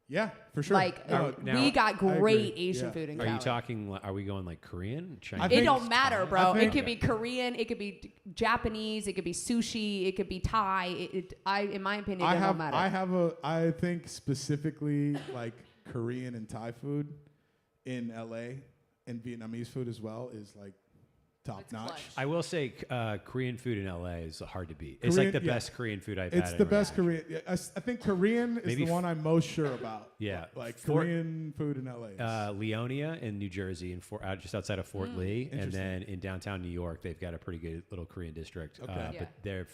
Yeah, for sure. Like Now- we got I agree. great Asian Yeah. food in Are Cali. you talking? Are we going like Korean, Chinese? I It think- don't matter, bro. I It think- could be Korean, it could be Japanese, it could be sushi, it could be Thai. In my opinion, it don't matter. I think specifically like Korean and Thai food in LA and Vietnamese food as well is like top It's notch. clutch. I will say Korean food in LA is hard to beat. It's like the Korean- yeah. best Korean food I've had. It's the anywhere. best Korean. Yeah, I think Korean is Maybe the one I'm most sure about. Yeah. Like For- Korean food in LA. Leonia in New Jersey, just outside of Fort Lee, and Interesting. then in downtown New York, they've got a pretty good little Korean district. Okay. Yeah. But they're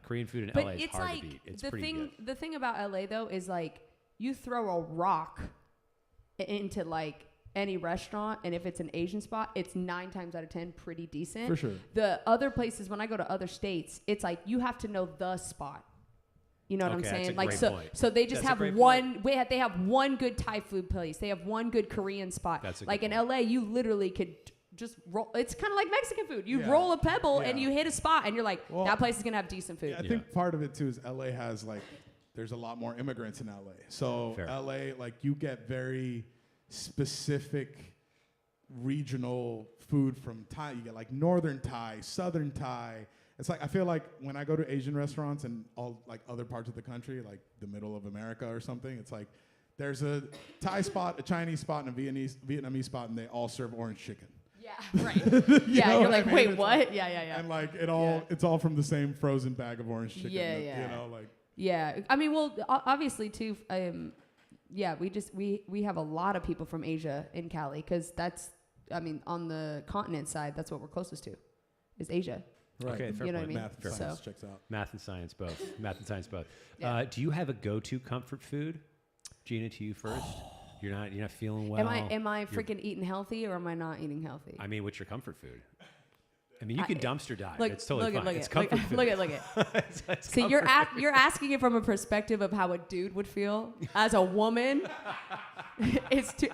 Korean food in But LA is it's hard like to beat. It's the pretty thing. good. The thing about LA though is like you throw a rock into like any restaurant, and if it's an Asian spot, it's 9 times out of 10 pretty decent. For sure. The other places, when I go to other states, it's like you have to know the spot. You know what Okay, I'm that's saying? a Like great so, point. so they just That's a have great one. They have one good Thai food place. They have one good Korean spot. That's a like good in LA, you literally could just roll. It's kind of like Mexican food. You Yeah. roll a pebble and Yeah. you hit a spot, and you're like, Well, that place is gonna have decent food. Yeah, I think part of it too is LA has like there's a lot more immigrants in LA. So Fair. LA, like you get very specific regional food from Thai. You get like northern Thai, southern Thai. It's like I feel like when I go to Asian restaurants and all like other parts of the country, like the middle of America or something, it's like there's a Thai spot, a Chinese spot, and a Vietnamese spot, and they all serve orange chicken. Yeah, right. You Yeah, know you're what I like, mean? wait, It's what? like- Yeah. And like Yeah. it's all from the same frozen bag of orange chicken. Yeah, that, yeah. You know, like Yeah, I mean, well, obviously too. Yeah, we have a lot of people from Asia in Cali because that's, I mean, on the continent side, that's what we're closest to, is Asia. right. Okay, fair You know what I point. mean? Math and Fair science So- checks out. Math and science both. Math and science both. Yeah. Do you have a go-to comfort food? Gina, to you first. You're not feeling well. Am I freaking eating healthy or am I not eating healthy? I mean, what's your comfort food? I mean, you can dumpster dive. Look, It's totally look fine. At, It's look, comfort at, food. look at. It's So you're comfort you're asking it from a perspective of how a dude would feel as a woman.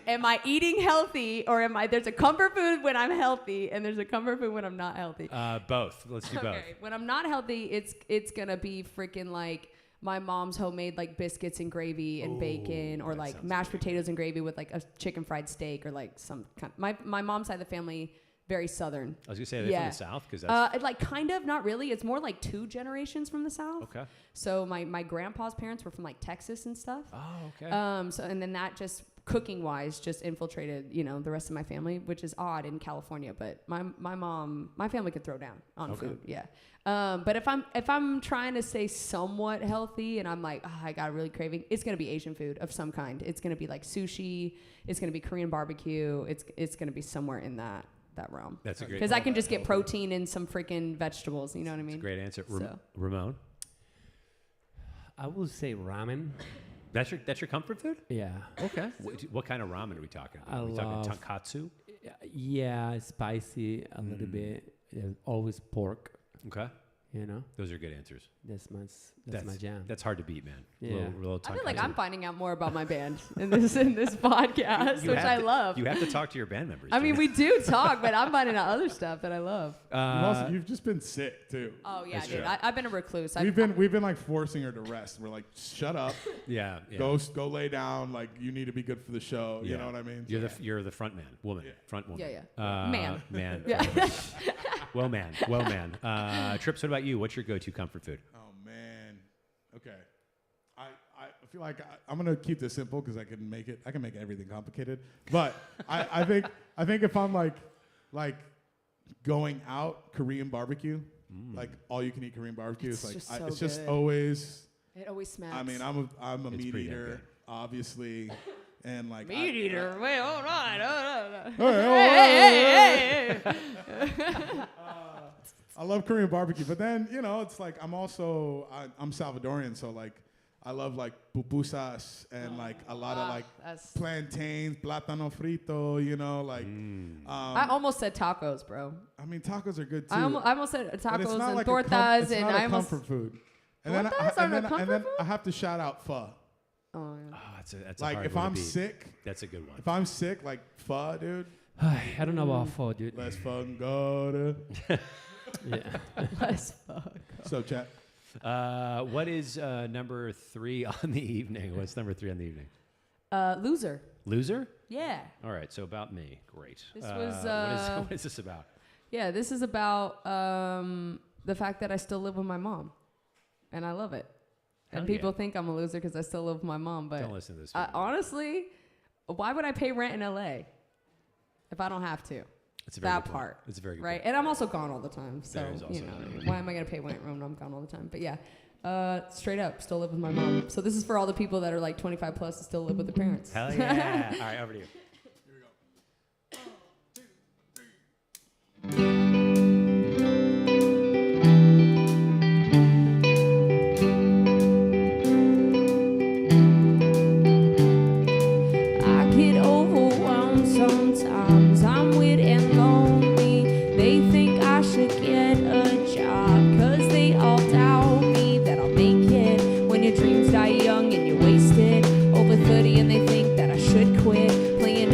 Am I eating healthy or am I? There's a comfort food when I'm healthy and there's a comfort food when I'm not healthy. Both. Let's do both. Okay, when I'm not healthy, it's gonna be freaking like my mom's homemade like biscuits and gravy and bacon, or that like sounds mashed potatoes and gravy with like a chicken fried steak, or like some kind. My mom's side of the family, very southern. I was gonna say they're from Yeah. the south because that's Like kind of, not really. It's more like 2 generations from the south. okay. So my grandpa's parents were from like Texas and stuff. Oh, okay. So and then that just cooking wise just infiltrated, the rest of my family, which is odd in California. But my family could throw down on Okay. food. Yeah. But if I'm trying to stay somewhat healthy and I'm like, I got a really craving, it's gonna be Asian food of some kind. It's gonna be like sushi. It's gonna be Korean barbecue. It's gonna be somewhere in that realm. That's a great. Because I can just get protein and some freaking vegetables. You know what I That's a mean? great answer. So. Ramon, I would say ramen. that's your comfort food? Yeah. Okay. What kind of ramen are we talking about? I Are we talking love- tonkatsu? Yeah, spicy a little bit. Always pork. Okay. Those are good answers. That's my jam. That's hard to beat, man. Yeah. Little I feel like tonkatsu. I'm finding out more about my band in this podcast, You which have I to- love. You have to talk to your band members. I mean, Gina. we do talk, but I'm finding out other stuff that I love. You've just been sick too. Oh yeah, That's dude. true. I've been a recluse. We've been like forcing her to rest. We're like, shut up, yeah. go lay down. Like you need to be good for the show. You Yeah. know what I mean? You're the front man, woman, Yeah. front woman. Yeah. Man. Man. Yeah. Well, man. Trips, what about you? What's your go-to comfort food? Oh man. Okay. I feel like I'm gonna keep this simple because I can make everything complicated. But I think if I'm like going out, Korean barbecue, like all you can eat Korean barbecue, It's it's like just so it's just good. always. It always smacks. I mean, I'm a It's meat pretty damn eater, good. obviously, and like meat eater. Wait, hold on. Hey, Hey. I love Korean barbecue, but then it's like I'm Salvadorian, so like I love like pupusas and like a lot of like That's. plantains, plátano frito, I almost said tacos, bro. I mean tacos are good too. I almost said but it's tacos not and like tortas, it's and not I a almost. comfort food. Tortas aren't a comfort then food? I have to shout out pho. Oh, yeah. Oh, that's a Like hard if one to I'm beat. sick, That's a good one. if I'm sick, like pho, dude, I don't know about food, dude. let's fucking go to. Yeah. Let's fuck. So chat. What is number 3 on the evening? What's number 3 on the evening? Loser. Loser? Yeah. All right, so about me. Great. This was, what is this about? Yeah, this is about the fact that I still live with my mom, and I love it. And Hell people yeah. think I'm a loser because I still live with my mom, but Don't listen to this. honestly, why would I pay rent in LA if I don't have to? It's a very That good point. part, It's a very good right? point. And I'm also gone all the time, so There is also that. why am I gonna pay rent when I'm gone all the time? But yeah, straight up, still live with my mom. So this is for all the people that are like 25 plus and still live with their parents. Hell yeah. All right, over to you. I get overwhelmed sometimes. I'm weird and lonely. They think I should get a job, 'cause they all doubt me that I'll make it. When your dreams die young and you're wasted, over 30 and they think that I should quit. Playing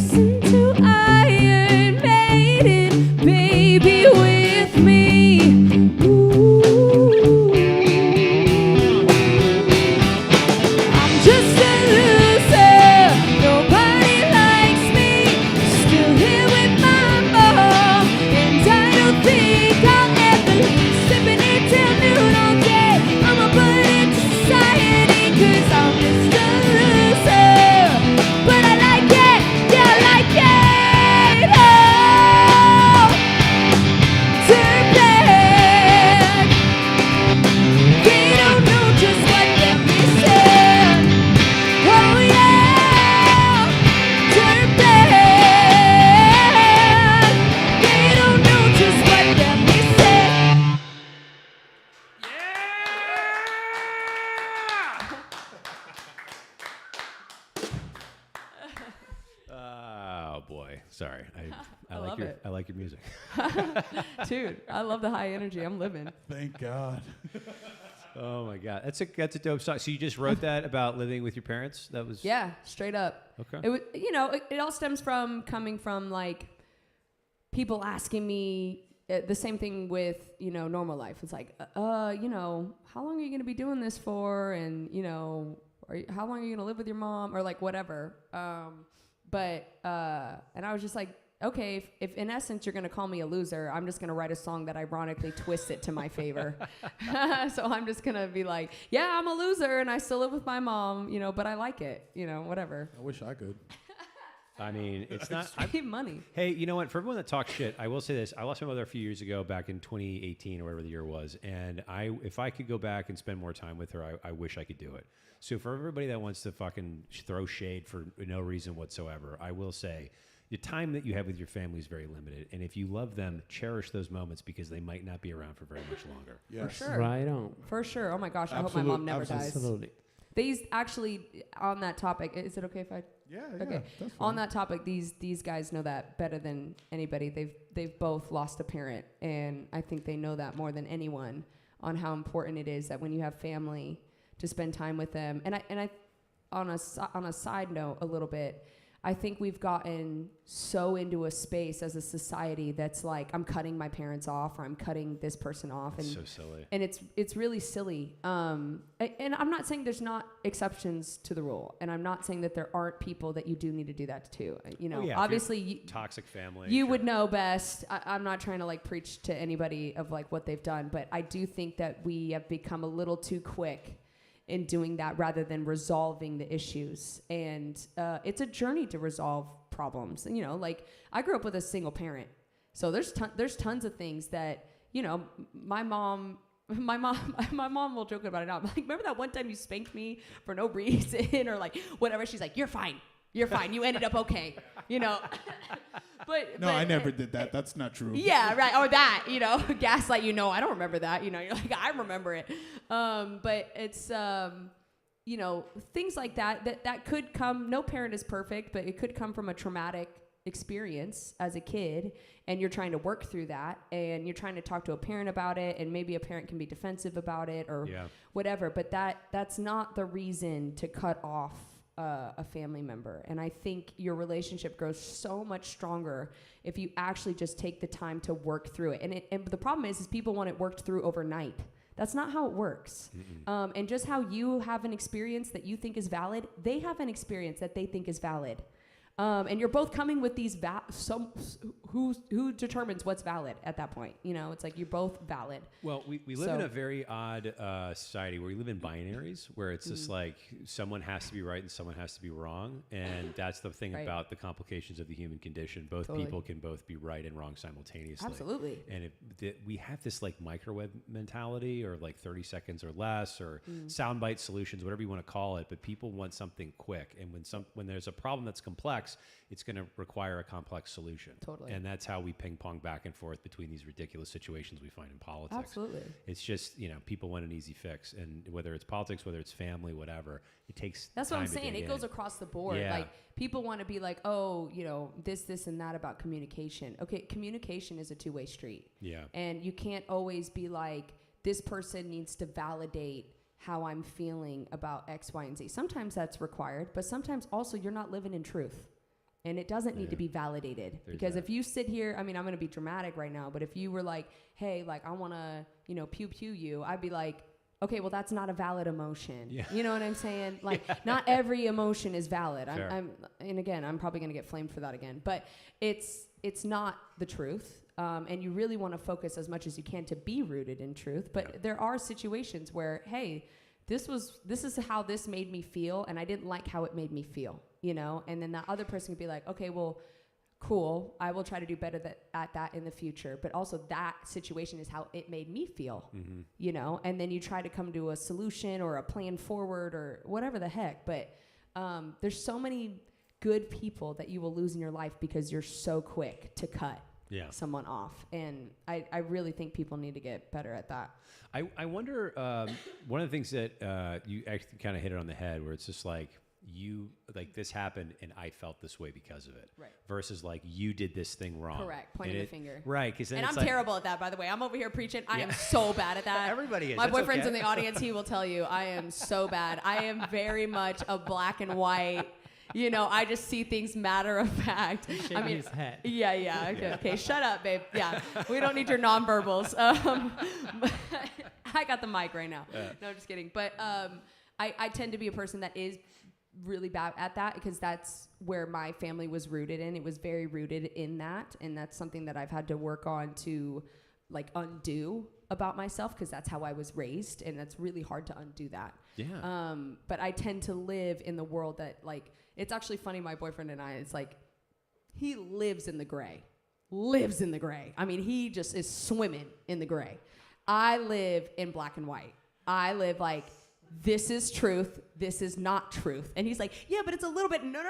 listen to Iron Maiden, baby, with me. Ooh. I'm just a loser, nobody likes me. Still here with my mom, and I don't think I'll ever leave. Sipping it till noon all day, I'ma put it to society, 'cause I'm just a loser. But I like it, yeah, I like it. Oh, turn back. They don't know just what they're missing. Oh yeah, turn back. They don't know just what they're missing. Oh boy, sorry. I like love your it. I like your music. Dude, I love the high energy. I'm living. Thank God. Oh my god, that's a dope song. So you just wrote that about living with your parents? That was Yeah, straight up. Okay. It was, it all stems from coming from like people asking me the same thing with, normal life. It's like, how long are you going to be doing this for? And, how long are you going to live with your mom or like whatever. And I was just like, okay, if in essence you're going to call me a loser, I'm just going to write a song that ironically twists it to my favor. So I'm just going to be like, yeah, I'm a loser and I still live with my mom, but I like it, whatever. I wish I could. I mean, it's not. Save money. Hey, you know what? For everyone that talks shit, I will say this. I lost my mother a few years ago, back in 2018 or whatever the year was. And if I could go back and spend more time with her, I wish I could do it. So for everybody that wants to fucking throw shade for no reason whatsoever, I will say the time that you have with your family is very limited. And if you love them, cherish those moments because they might not be around for very much longer. Yes. For sure. Right on. For sure. Oh my gosh, I hope Absolute- my mom never dies. Absolutely. These actually, on that topic, is it okay if I? Yeah, Okay. that's fine. On that topic, these guys know that better than anybody. They've both lost a parent, and I think they know that more than anyone on how important it is that when you have family to spend time with them. And I on a side note a little bit, I think we've gotten so into a space as a society that's like, I'm cutting my parents off or I'm cutting this person off. And So silly. And it's really silly. And I'm not saying there's not exceptions to the rule. And I'm not saying that there aren't people that you do need to do that to. Oh, yeah, if you're Obviously, toxic family. you sure. would know best. I'm not trying to like preach to anybody of like what they've done. But I do think that we have become a little too quick in doing that rather than resolving the issues. And it's a journey to resolve problems. And, like I grew up with a single parent. So there's tons of things that, my mom will joke about it now. I'm like, remember that one time you spanked me for no reason or like whatever? She's like, you're fine. You ended up okay, But I never did that. That's not true. Yeah, right. Or that, gaslight. I don't remember that. You're like, I remember it. But it's things like that could come. No parent is perfect, but it could come from a traumatic experience as a kid, and you're trying to work through that, and you're trying to talk to a parent about it, and maybe a parent can be defensive about it or whatever. But that's not the reason to cut off a family member. And I think your relationship grows so much stronger if you actually just take the time to work through it. And the problem is people want it worked through overnight. That's not how it works. And just how you have an experience that you think is valid, they have an experience that they think is valid. And you're both coming with these who determines what's valid at that point? It's like you're both valid. Well, we live in a very odd society where we live in binaries, where it's just like someone has to be right and someone has to be wrong, and that's the thing about the complications of the human condition. Both people can both be right and wrong simultaneously. Absolutely. And we have this like microwave mentality, or like 30 seconds or less, or soundbite solutions, whatever you want to call it. But people want something quick, and when there's a problem that's complex, it's going to require a complex solution. Totally. And that's how we ping pong back and forth between these ridiculous situations we find in politics. Absolutely. It's just, people want an easy fix. And whether it's politics, whether it's family, whatever, it takes That's time what I'm to saying. dig It goes in. across the board. Yeah. Like people want to be like, oh, this and that about communication. Okay, communication is a two-way street. Yeah. And you can't always be like, this person needs to validate how I'm feeling about X, Y, and Z. Sometimes that's required, but sometimes also you're not living in truth. And it doesn't need to be validated. Because if you sit here, I mean, I'm going to be dramatic right now, but if you were like, hey, like, I want to, you know, pew you, I'd be like, okay, well, that's not a valid emotion. Yeah. You know what I'm saying? Like, not every emotion is valid. And again, I'm probably going to get flamed for that again. But it's not the truth. And you really want to focus as much as you can to be rooted in truth. But there are situations where, hey, this is how this made me feel, and I didn't like how it made me feel, you know? And then the other person could be like, okay, well, cool, I will try to do better at that in the future. But also that situation is how it made me feel, you know? And then you try to come to a solution or a plan forward or whatever the heck. But there's so many good people that you will lose in your life because you're so quick to cut someone off. And I really think people need to get better at that. I wonder, one of the things that you actually kind of hit it on the head, where it's just like, this happened and I felt this way because of it. Right. Versus like, you did this thing wrong. Correct. Pointing the finger. Right. And I'm terrible at that, by the way. I'm over here preaching. I am so bad at that. Everybody is. My boyfriend's in the audience. He will tell you I am so bad. I am very much a black and white. You know, I just see things matter of fact. I mean, his head. Yeah. Okay, shut up, babe. Yeah, we don't need your nonverbals. I got the mic right now. No, I'm just kidding. But I tend to be a person that is really bad at that because that's where my family was rooted in. It was very rooted in that, and that's something that I've had to work on to like undo about myself because that's how I was raised, and that's really hard to undo that. Yeah. But I tend to live in the world that like. It's actually funny, my boyfriend and I, it's like, he lives in the gray. I mean, he just is swimming in the gray. I live in black and white. I live like, this is truth, this is not truth. And he's like, yeah, but it's a little bit, no.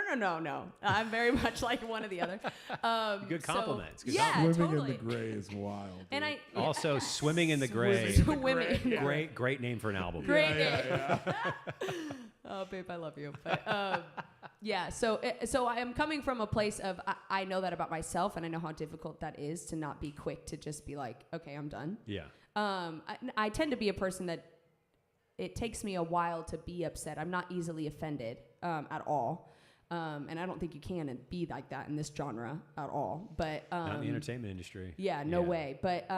I'm very much like one or the other. Good compliments. So, yeah, swimming totally. in the gray is wild. And also, Swimming in the Gray. Great name for an album. Great name. Oh, babe, I love you. But so I am coming from a place of I know that about myself, and I know how difficult that is to not be quick to just be like, okay, I'm done. Yeah. I tend to be a person that it takes me a while to be upset. I'm not easily offended at all. And I don't think you can be like that in this genre at all. But not in the entertainment industry. Yeah, no way. But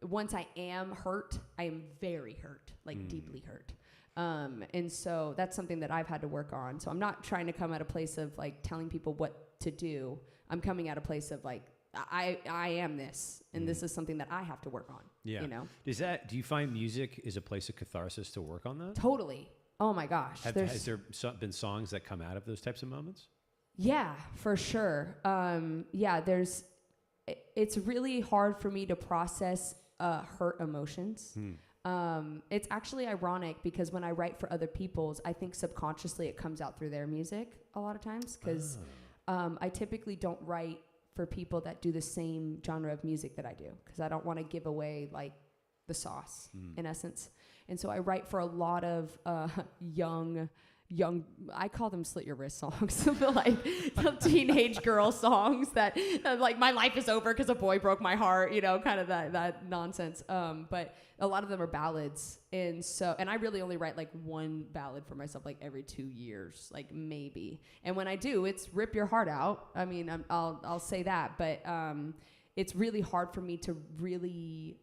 once I am hurt, I am very hurt, like deeply hurt. And so that's something that I've had to work on. So I'm not trying to come at a place of like telling people what to do. I'm coming at a place of like, I am this, and this is something that I have to work on. Yeah. You know? Do you find music is a place of catharsis to work on that? Totally. Oh my gosh. Has there been songs that come out of those types of moments? Yeah, for sure. It's really hard for me to process hurt emotions. It's actually ironic because when I write for other people's, I think subconsciously it comes out through their music a lot of times because I typically don't write for people that do the same genre of music that I do because I don't want to give away like the sauce in essence. And so I write for a lot of young, I call them slit your wrist songs, like teenage girl songs that like my life is over because a boy broke my heart, you know, kind of that nonsense. But a lot of them are ballads. And I really only write like one ballad for myself like every 2 years, like maybe. And when I do, it's rip your heart out. I mean, I'll say that, but it's really hard for me to really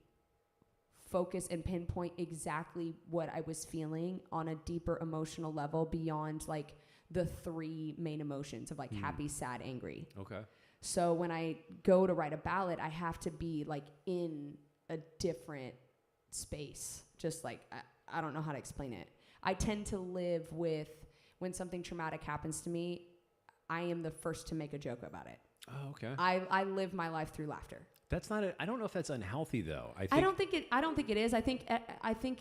focus and pinpoint exactly what I was feeling on a deeper emotional level beyond like the 3 main emotions of like happy, sad, angry. Okay. So when I go to write a ballad, I have to be like in a different space. Just like, I don't know how to explain it. I tend to live with when something traumatic happens to me, I am the first to make a joke about it. Oh, okay. I live my life through laughter. That's not. I don't know if that's unhealthy though. I don't think it is. I think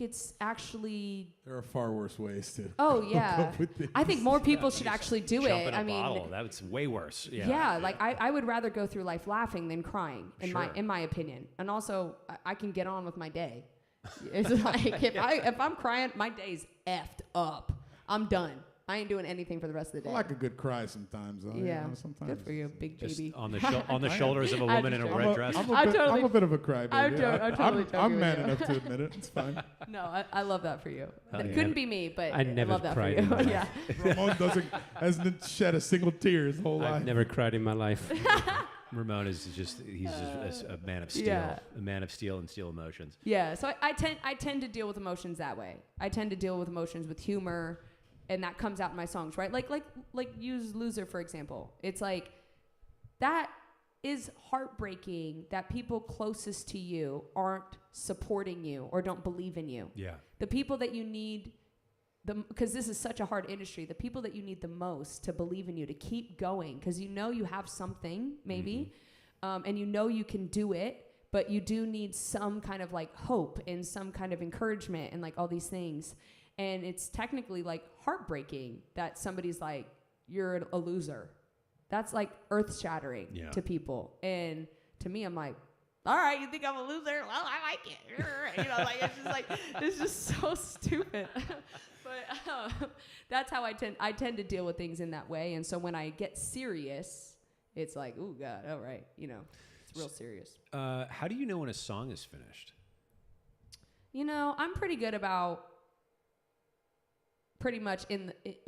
it's actually. There are far worse ways to. Oh yeah. I think more people should actually do jump it. In a bottle. That's way worse. Yeah. Yeah. Like I would rather go through life laughing than crying. In my opinion. And also I can get on with my day. It's like if I'm crying, my day's effed up. I'm done. I ain't doing anything for the rest of the I day. like a good cry sometimes, though. Yeah. You know, sometimes Good for you, big Just baby. on the shoulders of a woman in a I'm red dress. I'm a bit of a crybaby. I'm totally joking I'm with man you. enough to admit it. It's fine. No, I love that for you. Hell That yeah. couldn't be me, but I never love that for cried you. in my life. Yeah. Ramon hasn't shed a single tear his whole I've life. never cried in my life. Ramon is he's just a man of steel, Yeah. a man of steel and steel emotions. Yeah, so I tend to deal with emotions that way. I tend to deal with emotions with humor, and that comes out in my songs, right? Like use Loser, for example. It's like, that is heartbreaking that people closest to you aren't supporting you or don't believe in you. Yeah. The people that you need, because this is such a hard industry, the people that you need the most to believe in you, to keep going, because you know you have something, maybe, and you know you can do it, but you do need some kind of like hope and some kind of encouragement and like all these things. And it's technically like heartbreaking that somebody's like, you're a loser. That's like earth-shattering to people. And to me, I'm like, all right, you think I'm a loser? Well, I like it. You know, like it's just so stupid. But that's how I tend to deal with things in that way. And so when I get serious, it's like, oh God, all right, you know, it's real serious. How do you know when a song is finished? You know, I'm pretty good about pretty much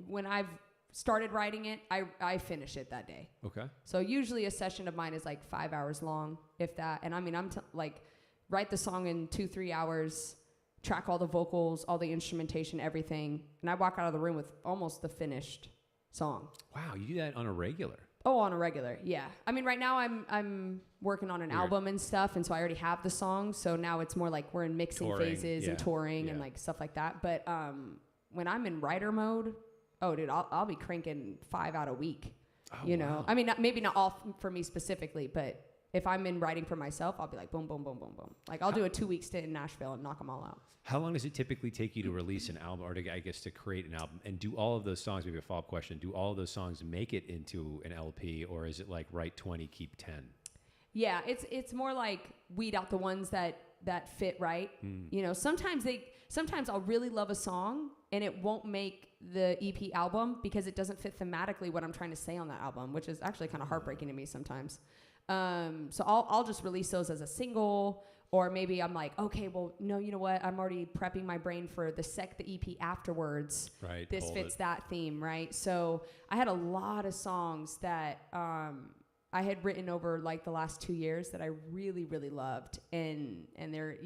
when I've started writing it, I finish it that day. Okay. So usually a session of mine is like 5 hours long, if that. And I mean, like, write the song in 2-3 hours, track all the vocals, all the instrumentation, everything. And I walk out of the room with almost the finished song. Wow, you do that on a regular. Oh, on a regular, yeah. I mean, right now I'm working on an album and stuff, and so I already have the songs. So now it's more like we're in mixing phases and touring and like stuff like that. But when I'm in writer mode, oh, dude, I'll be cranking 5 out a week. Oh, you know, wow. I mean, maybe not all for me specifically, but if I'm in writing for myself, I'll be like, boom, boom, boom, boom, boom. Like, I'll do a 2-week stint in Nashville and knock them all out. How long does it typically take you to release an album, or to create an album? And do all of those songs, maybe a follow-up question, do all of those songs make it into an LP, or is it like write 20, keep 10? Yeah, it's more like weed out the ones that fit right. You know, sometimes I'll really love a song and it won't make the EP album because it doesn't fit thematically what I'm trying to say on that album, which is actually kind of heartbreaking to me sometimes. So I'll just release those as a single, or maybe I'm like, okay, well, no, you know what? I'm already prepping my brain for the EP afterwards. Right. This fits that theme, right? So I had a lot of songs that I had written over like the last 2 years that I really, really loved, and they're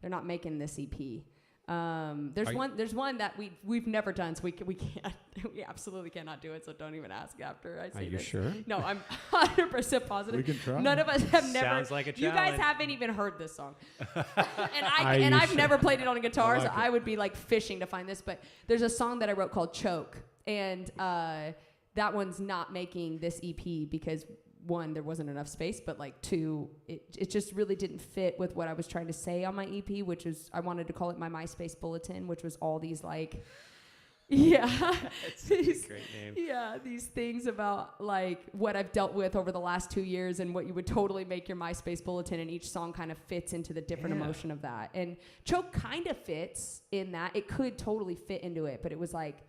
not making this EP. There's one that we've never done, so we absolutely cannot do it. So don't even ask after I say Are you this. sure? No, I'm 100% positive. We can try. None of us have never. Sounds like a You guys challenge. haven't even heard this song, Are you I've sure? never played it on a guitar, so like it. I would be like fishing to find this. But there's a song that I wrote called "Choke," and that one's not making this EP because, one, there wasn't enough space, but like two, it just really didn't fit with what I was trying to say on my EP, which is I wanted to call it my MySpace bulletin, which was all these like, That's a great name. yeah, these things about like what I've dealt with over the last 2 years and what you would totally make your MySpace bulletin, and each song kind of fits into the different emotion of that. And Choke kind of fits in that. It could totally fit into it, but it was like,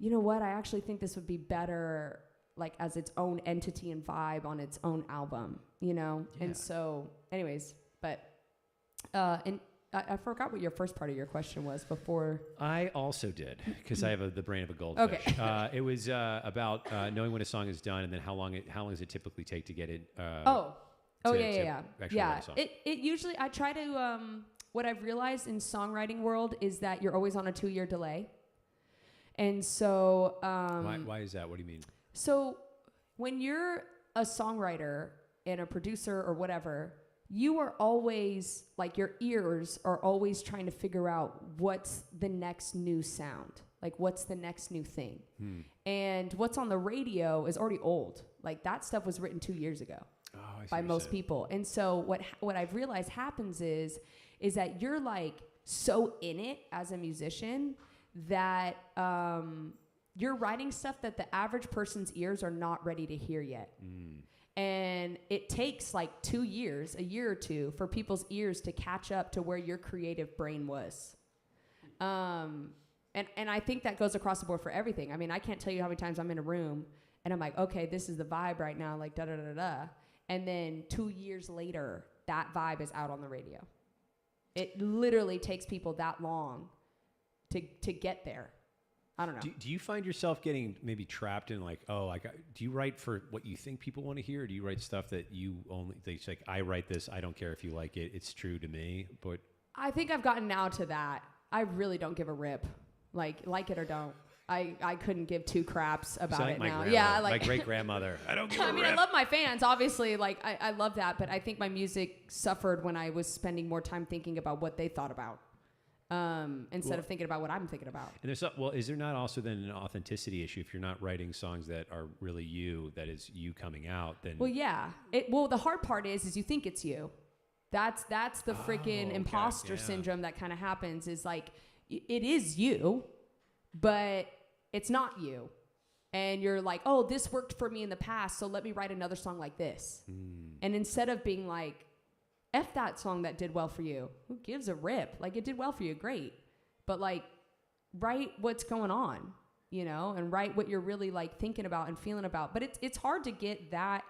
you know what? I actually think this would be better like as its own entity and vibe on its own album, you know? Yeah. And so anyways, but and I forgot what your first part of your question was before. I also did, because I have the brain of a goldfish. Okay. It was about knowing when a song is done, and then how long does it typically take to get it? Yeah. actually write a song. It usually, I try to, what I've realized in songwriting world is that you're always on a 2-year delay. And so, why is that? What do you mean? So when you're a songwriter and a producer or whatever, you are always, like, your ears are always trying to figure out what's the next new sound. Like, what's the next new thing? And what's on the radio is already old. Like, that stuff was written 2 years ago by most people. And so what I've realized happens is that you're, like, so in it as a musician that you're writing stuff that the average person's ears are not ready to hear yet. And it takes like 2 years, a year or two, for people's ears to catch up to where your creative brain was. And And I think that goes across the board for everything. I mean, I can't tell you how many times I'm in a room and I'm like, okay, this is the vibe right now, like da-da-da-da. And then 2 years later, that vibe is out on the radio. It literally takes people that long to get there. I don't know. Do you find yourself getting maybe trapped in like, do you write for what you think people want to hear? Or do you write stuff that you only, it's like, I write this, I don't care if you like it, it's true to me, but. I think I've gotten now to that. I really don't give a rip. Like it or don't. I couldn't give two craps about like it my now. grandma, Yeah, like my great grandmother. I don't give a I mean, rip. I love my fans, obviously. Like I love that, but I think my music suffered when I was spending more time thinking about what they thought about. Instead of thinking about what I'm thinking about. And is there not also then an authenticity issue if you're not writing songs that are really you, that is you coming out? Then well, yeah. The hard part is you think it's you. That's the freaking imposter syndrome that kind of happens. Is like it is you, but it's not you, and you're like, oh, this worked for me in the past, so let me write another song like this. And instead of being like, F that song that did well for you. Who gives a rip? Like, it did well for you, great. But, like, write what's going on, you know, and write what you're really, like, thinking about and feeling about. But it's hard to get that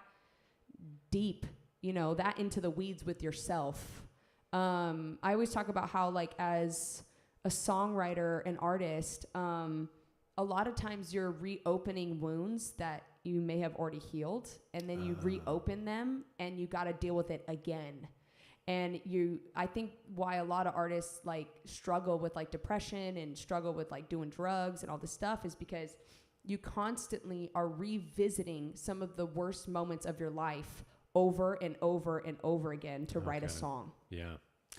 deep, you know, that into the weeds with yourself. I always talk about how, like, as a songwriter and artist, a lot of times you're reopening wounds that you may have already healed, and then you reopen them, and you got to deal with it again. And I think why a lot of artists like struggle with like depression and struggle with like doing drugs and all this stuff is because you constantly are revisiting some of the worst moments of your life over and over and over again to write a song. Yeah.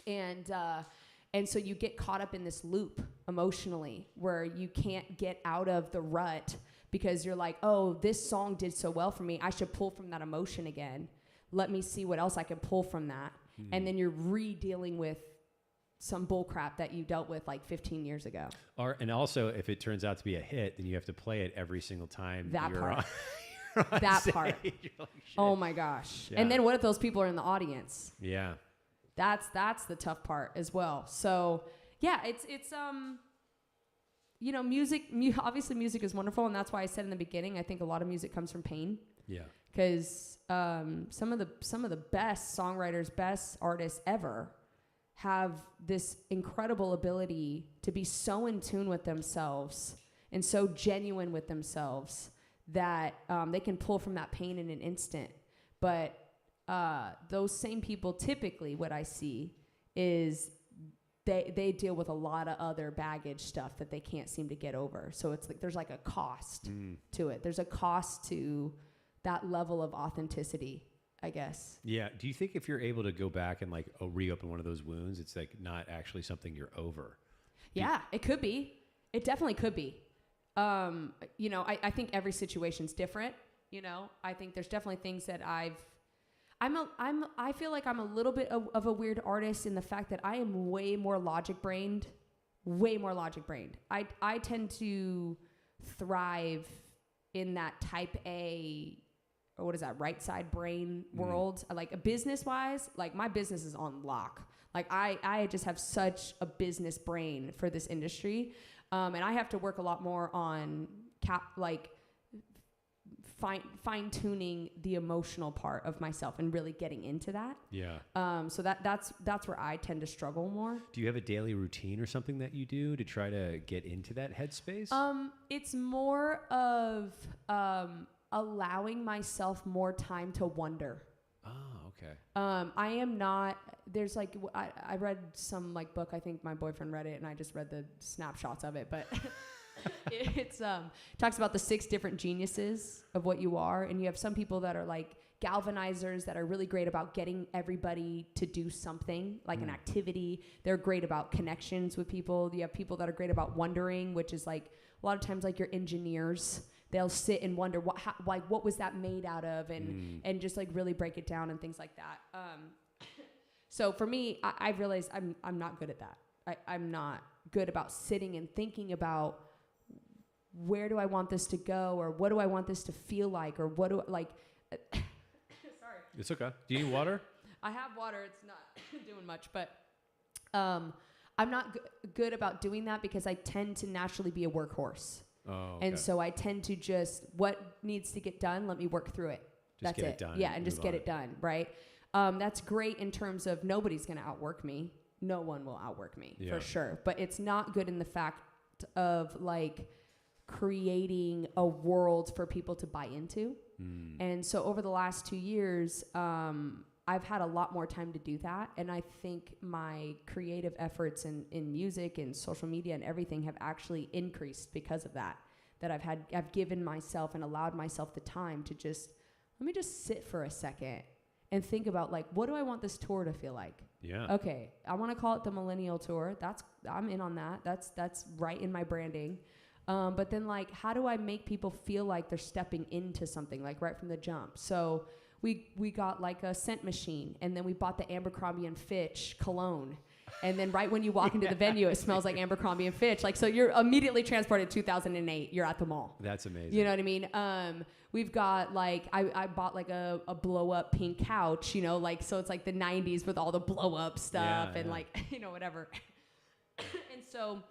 And so you get caught up in this loop emotionally where you can't get out of the rut because you're like, oh, this song did so well for me. I should pull from that emotion again. Let me see what else I can pull from that. And then you're re-dealing with some bull crap that you dealt with like 15 years ago. And also, if it turns out to be a hit, then you have to play it every single time that you're part. on That stage. part. Like, oh my gosh. Yeah. And then what if those people are in the audience? Yeah. That's the tough part as well. So yeah, it's you know, obviously music is wonderful, and that's why I said in the beginning, I think a lot of music comes from pain. Yeah. Because some of the best songwriters, best artists ever have this incredible ability to be so in tune with themselves and so genuine with themselves that they can pull from that pain in an instant. But those same people, typically what I see is they deal with a lot of other baggage stuff that they can't seem to get over. So it's like there's like a cost to it. There's a cost to that level of authenticity, I guess. Yeah. Do you think if you're able to go back and like reopen one of those wounds, it's like not actually something you're over? Yeah, it could be. It definitely could be. You know, I think every situation's different. You know, I think there's definitely things that I feel like I'm a little bit of a weird artist in the fact that I am way more logic brained. I tend to thrive in that type A, or what is that, right side brain world. Like business wise, like my business is on lock. Like I just have such a business brain for this industry. And I have to work a lot more on fine tuning the emotional part of myself and really getting into that. Yeah. So that's where I tend to struggle more. Do you have a daily routine or something that you do to try to get into that headspace? It's more of allowing myself more time to wonder. Oh, okay. I am not. There's like I read some like book. I think my boyfriend read it, and I just read the snapshots of it, but. It's talks about the 6 different geniuses of what you are, and you have some people that are like galvanizers that are really great about getting everybody to do something like an activity. They're great about connections with people. You have people that are great about wondering, which is like a lot of times like your engineers. They'll sit and wonder what was that made out of, and just like really break it down and things like that. So for me, I've realized I'm not good at that. I'm not good about sitting and thinking about where do I want this to go, or what do I want this to feel like, or what do I like. Sorry. It's okay. Do you need water? I have water. It's not doing much, but I I'm not good about doing that because I tend to naturally be a workhorse. Oh, okay. And so I tend to just, what needs to get done, let me work through it. Just That's get it. it done Yeah, and and just move get on. it done, right? That's great in terms of nobody's going to outwork me. No one will outwork me, Yeah. for sure. But it's not good in the fact of, like, creating a world for people to buy into. And so over the last 2 years, I've had a lot more time to do that. And I think my creative efforts in music and social media and everything have actually increased because of that. That I've given myself and allowed myself the time to let me just sit for a second and think about, like, what do I want this tour to feel like? Yeah. Okay, I want to call it the Millennial Tour. I'm in on that. That's right in my branding. But then, like, how do I make people feel like they're stepping into something, like, right from the jump? So we got, like, a scent machine, and then we bought the Abercrombie & Fitch cologne. And then right when you walk into the venue, it smells like Abercrombie & Fitch. Like, so you're immediately transported to 2008. You're at the mall. That's amazing. You know what I mean? We've got, like, I bought, like, a blow-up pink couch, you know, like, so it's like the 90s with all the blow-up stuff and, like, you know, whatever. And so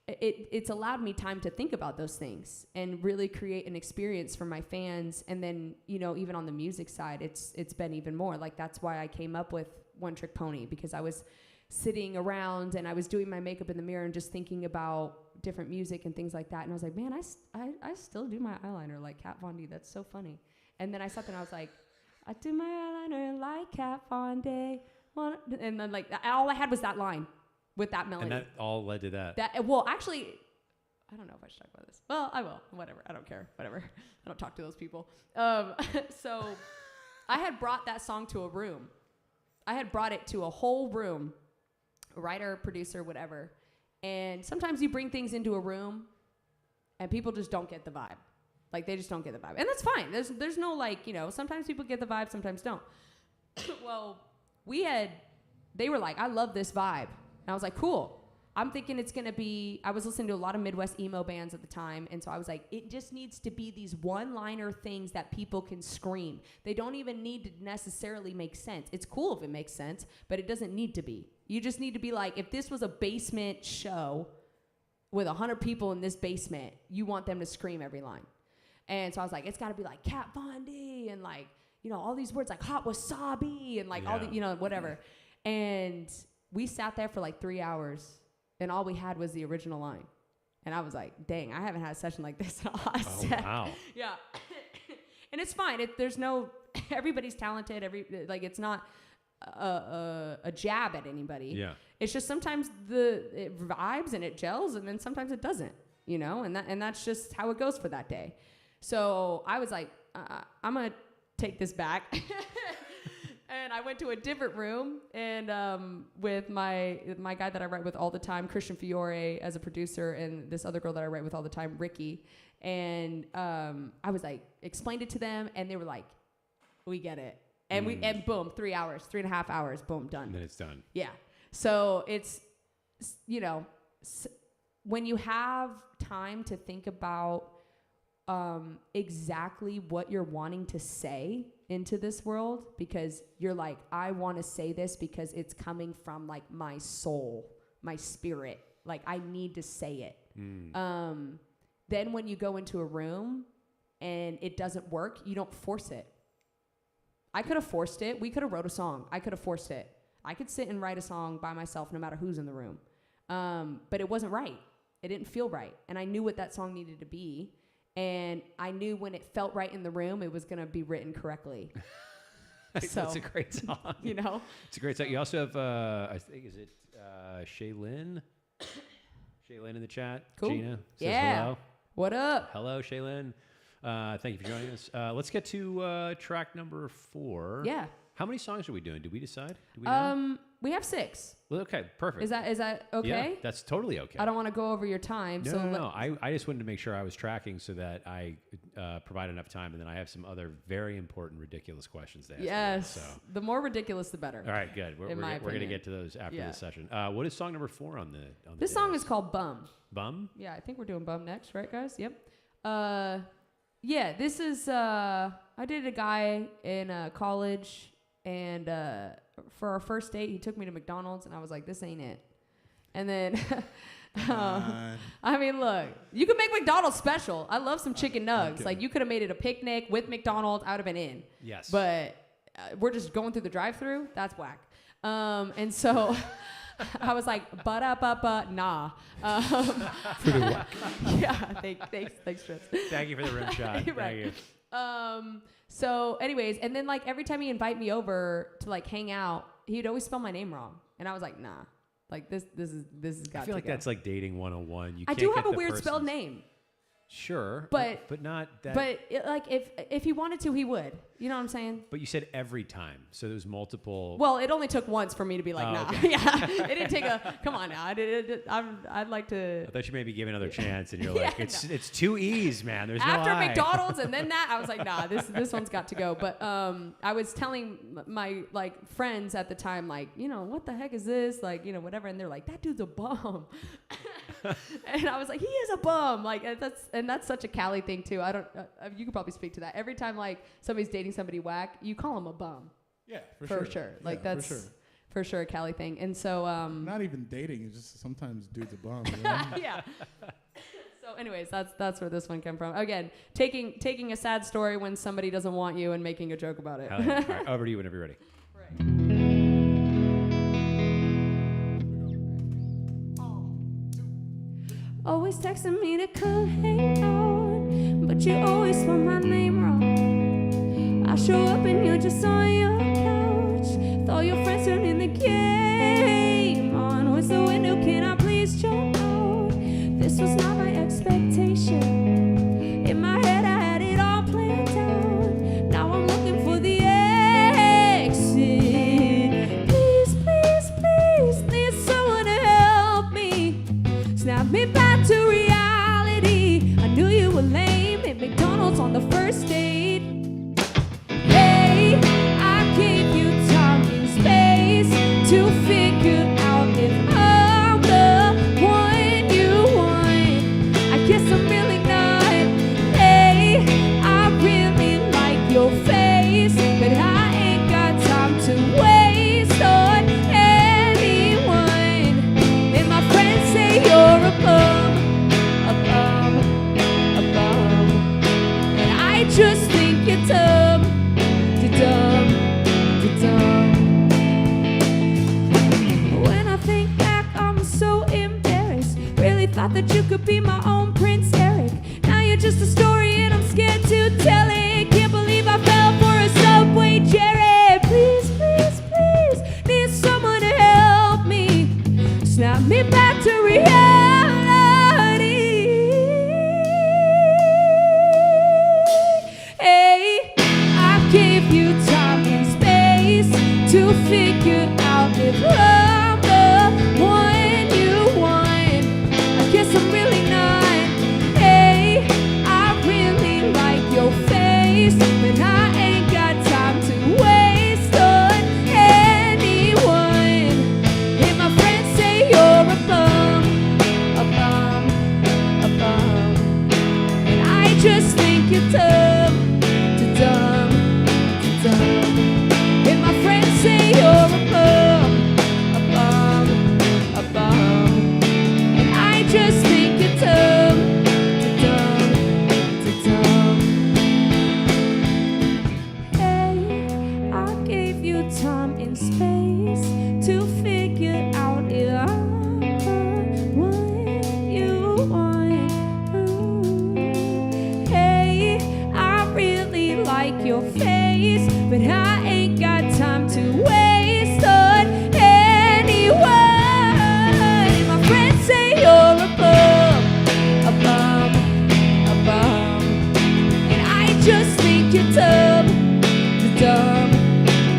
it's allowed me time to think about those things and really create an experience for my fans. And then, you know, even on the music side, it's been even more. Like, that's why I came up with One Trick Pony, because I was sitting around and I was doing my makeup in the mirror and just thinking about different music and things like that. And I was like, man, I still do my eyeliner like Kat Von D. That's so funny. And then I sat there and I was like, I do my eyeliner like Kat Von D. And then, like, all I had was that line with that melody. And that all led to that. Well, actually, I don't know if I should talk about this. Well, I will. Whatever. I don't care. Whatever. I don't talk to those people. So I had brought that song to a room. I had brought it to a whole room, writer, producer, whatever. And sometimes you bring things into a room and people just don't get the vibe. Like, they just don't get the vibe. And that's fine. There's no, like, you know, sometimes people get the vibe, sometimes don't. Well, they were like, I love this vibe. And I was like, cool. I'm thinking it's going to be, I was listening to a lot of Midwest emo bands at the time. And so I was like, it just needs to be these one-liner things that people can scream. They don't even need to necessarily make sense. It's cool if it makes sense, but it doesn't need to be. You just need to be like, if this was a basement show with 100 people in this basement, you want them to scream every line. And so I was like, it's got to be like Kat Von D and, like, you know, all these words like hot wasabi and, like, all the, you know, whatever. And we sat there for like 3 hours and all we had was the original line. And I was like, dang, I haven't had a session like this in a hot set. Wow. Yeah. And it's fine. There's no, everybody's talented. It's not a jab at anybody. Yeah. It's just sometimes it vibes and it gels, and then sometimes it doesn't, you know, and that's just how it goes for that day. So I was like, I'm going to take this back. And I went to a different room and with my guy that I write with all the time, Christian Fiore, as a producer, and this other girl that I write with all the time, Ricky. And I was like, explained it to them, and they were like, we get it. And and boom, 3 hours, 3.5 hours, boom, done. And then it's done. Yeah. So it's, you know, when you have time to think about exactly what you're wanting to say into this world, because you're like, I want to say this because it's coming from, like, my soul, my spirit. Like, I need to say it. Then when you go into a room and it doesn't work, you don't force it. I could have forced it. We could have wrote a song. I could have forced it. I could sit and write a song by myself no matter who's in the room. But it wasn't right. It didn't feel right. And I knew what that song needed to be. And I knew when it felt right in the room, it was going to be written correctly. So, that's a great song. You know? It's a great song. You also have, I think, is it Shaylin? Shaylin in the chat. Cool. Geena says hello. What up? Hello, Shaylin. Thank you for joining us. Let's get to track number 4. Yeah. How many songs are we doing? Did we decide? Do we know? We have 6. Well, okay, perfect. Is that okay? Yeah, that's totally okay. I don't want to go over your time. No. I just wanted to make sure I was tracking so that I provide enough time, and then I have some other very important, ridiculous questions to ask. Yes. You, so. The more ridiculous, the better. All right, good. We're going to get to those after this session. What is song number 4 on the This song is called Bum. Bum? Yeah, I think we're doing Bum next, right, guys? Yep. Yeah, this is, I dated a guy in college, and for our first date, he took me to McDonald's, and I was like, this ain't it. And then, on. I mean, look, you could make McDonald's special. I love some chicken nugs. Okay. Like, you could have made it a picnic with McDonald's. I would have been in. Yes. But we're just going through the drive-through. That's whack. And so I was like, ba-da-ba-ba, nah. Yeah, thanks, Trips. Thank you for the rim shot. Right. Thank you. So anyways, and then like every time he invite me over to like hang out, he'd always spell my name wrong. And I was like, nah. Like this is got to I feel like go. that's like dating 101. You I can't do get have a the weird spelled person's- name. Sure. But not that. But like if he wanted to, he would. You know what I'm saying? But you said every time, so there's multiple. Well, it only took once for me to be like, Oh, nah. okay. Yeah, it didn't take a. Come on now. I'd like to. I thought you maybe give another chance, and you're Yeah, like, it's two E's, man. There's After no I. McDonald's and then that, I was like, nah, this one's got to go. But I was telling my like friends at the time, like, you know, what the heck is this? Like, you know, whatever. And they're like, that dude's a bum. And I was like, he is a bum. Like, that's such a Cali thing too. I don't. You could probably speak to that. Every time like somebody's dating somebody whack, you call them a bum. Yeah, For sure. Like Yeah, that's for sure a Cali thing. And so Not even dating. It's just sometimes dude's a bum. You know? yeah. So anyways, that's where this one came from. Again, taking a sad story when somebody doesn't want you and making a joke about it. Hell yeah. All right, over to you whenever you're ready. Right. Always texting me to come hang out, but you always spell my name wrong. I show up and you're just on your couch, with all your friends turning the game on. Where's the window? Can I please jump out? This was not my expectation. In my head, I had it all planned out. Now I'm looking for the exit. Please, please, please, need someone to help me. Snap me back to reality. I knew you were lame at McDonald's on the first date. Hey, I gave you time and space to figure out if I'm the one you want. I guess I'm really not. Hey, I really like your face, but I ain't got time to waste on anyone. And my friends say you're a bum, a bum, a bum. And I just think you're dumb, you're dumb, you're dumb. When I think back, I'm so embarrassed. Really thought that you could be my own Prince Eric. Now you're just a story and I'm scared to tell it. Can't believe I fell for a Subway Jerry. Please, please, please, need someone to help me. Snap me back to reality. Hey, I gave you time and space to figure out if I'm the one you want. I guess I'm really not. Hey, I really like your face, but I ain't got time to waste on anyone. And my friends say you're a bum, a bum, a bum. And I just think you're dumb, too dumb, too dumb. And my friends say you're a bum, a bum, a bum. And I just think you're dumb, too dumb, too dumb. Hey, I gave you time and space to figure out if I'm what you want. Hey, I really like your face, but I ain't got time to waste on anyone. And my friends say you're a bum, a bum, a bum. And I just think you're dumb, too dumb,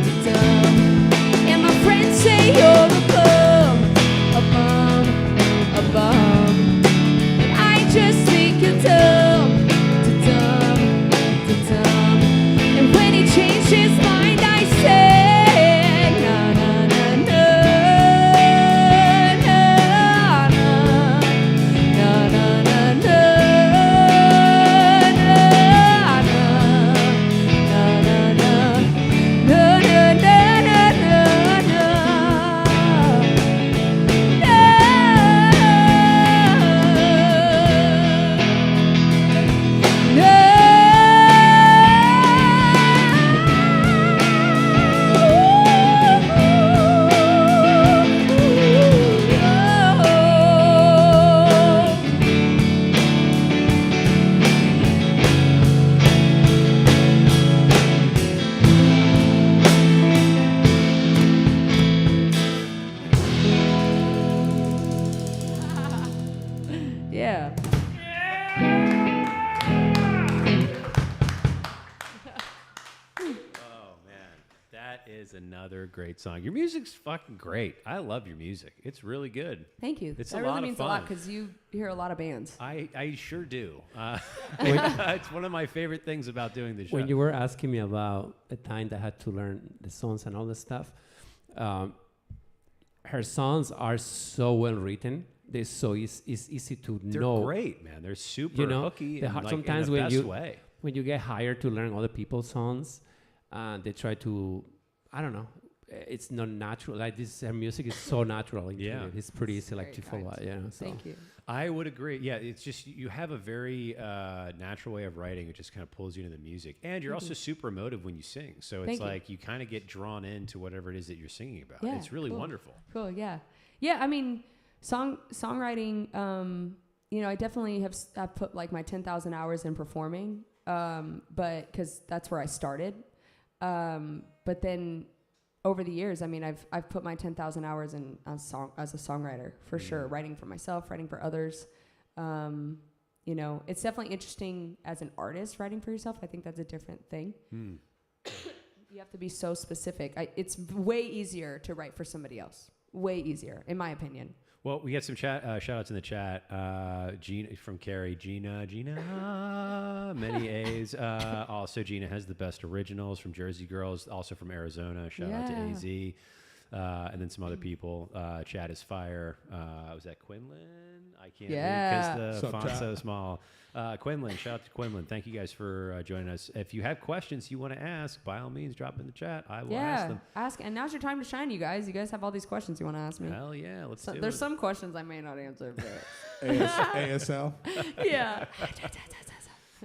too dumb. And my friends say That is another great song. Your music's fucking great. I love your music. It's really good. Thank you. It's that a really lot of means fun. a lot because you hear a lot of bands. I sure do. It's one of my favorite things about doing this show. When you were asking me about the time that I had to learn the songs and all this stuff, her songs are so well written. They're so it's easy to They're know. great, man. They're super You know, hooky the and har- like sometimes in the when best you- way. When you get hired to learn other people's songs, they try to, I don't know, it's not natural. Like this, her music is so natural. Yeah. It's pretty easy like Very to follow. kind. Yeah. So. Thank you. I would agree. Yeah, it's just you have a very natural way of writing. It just kind of pulls you into the music, and you're also super emotive when you sing. So it's Thank you. like you kind of get drawn into whatever it is that you're singing about. Yeah, It's really cool. wonderful. Cool. Yeah. Yeah. I mean, songwriting. You know, I definitely I've put like my 10,000 hours in performing, but because that's where I started. But then over the years, I mean, I've put my 10,000 hours in as a songwriter for sure, writing for myself, writing for others. You know, it's definitely interesting as an artist writing for yourself. I think that's a different thing. You have to be so specific. It's way easier to write for somebody else. Way easier, in my opinion. Well, we got some shout outs in the chat. Gina from Carrie. Gina, many A's. Also, Gina has the best originals from Jersey Girls, also from Arizona. Shout out to Yeah. AZ. And then some other people. Chat is fire. Was that Quinlan? I can't Yeah. because the Sup, font's chat? so small. Quinlan, shout out to Quinlan. Thank you guys for joining us. If you have questions you want to ask, by all means, drop in the chat. I will ask them. And now's your time to shine, you guys. You guys have all these questions you want to ask me. Hell yeah, let's do There's it. some questions I may not answer, but ASL. yeah.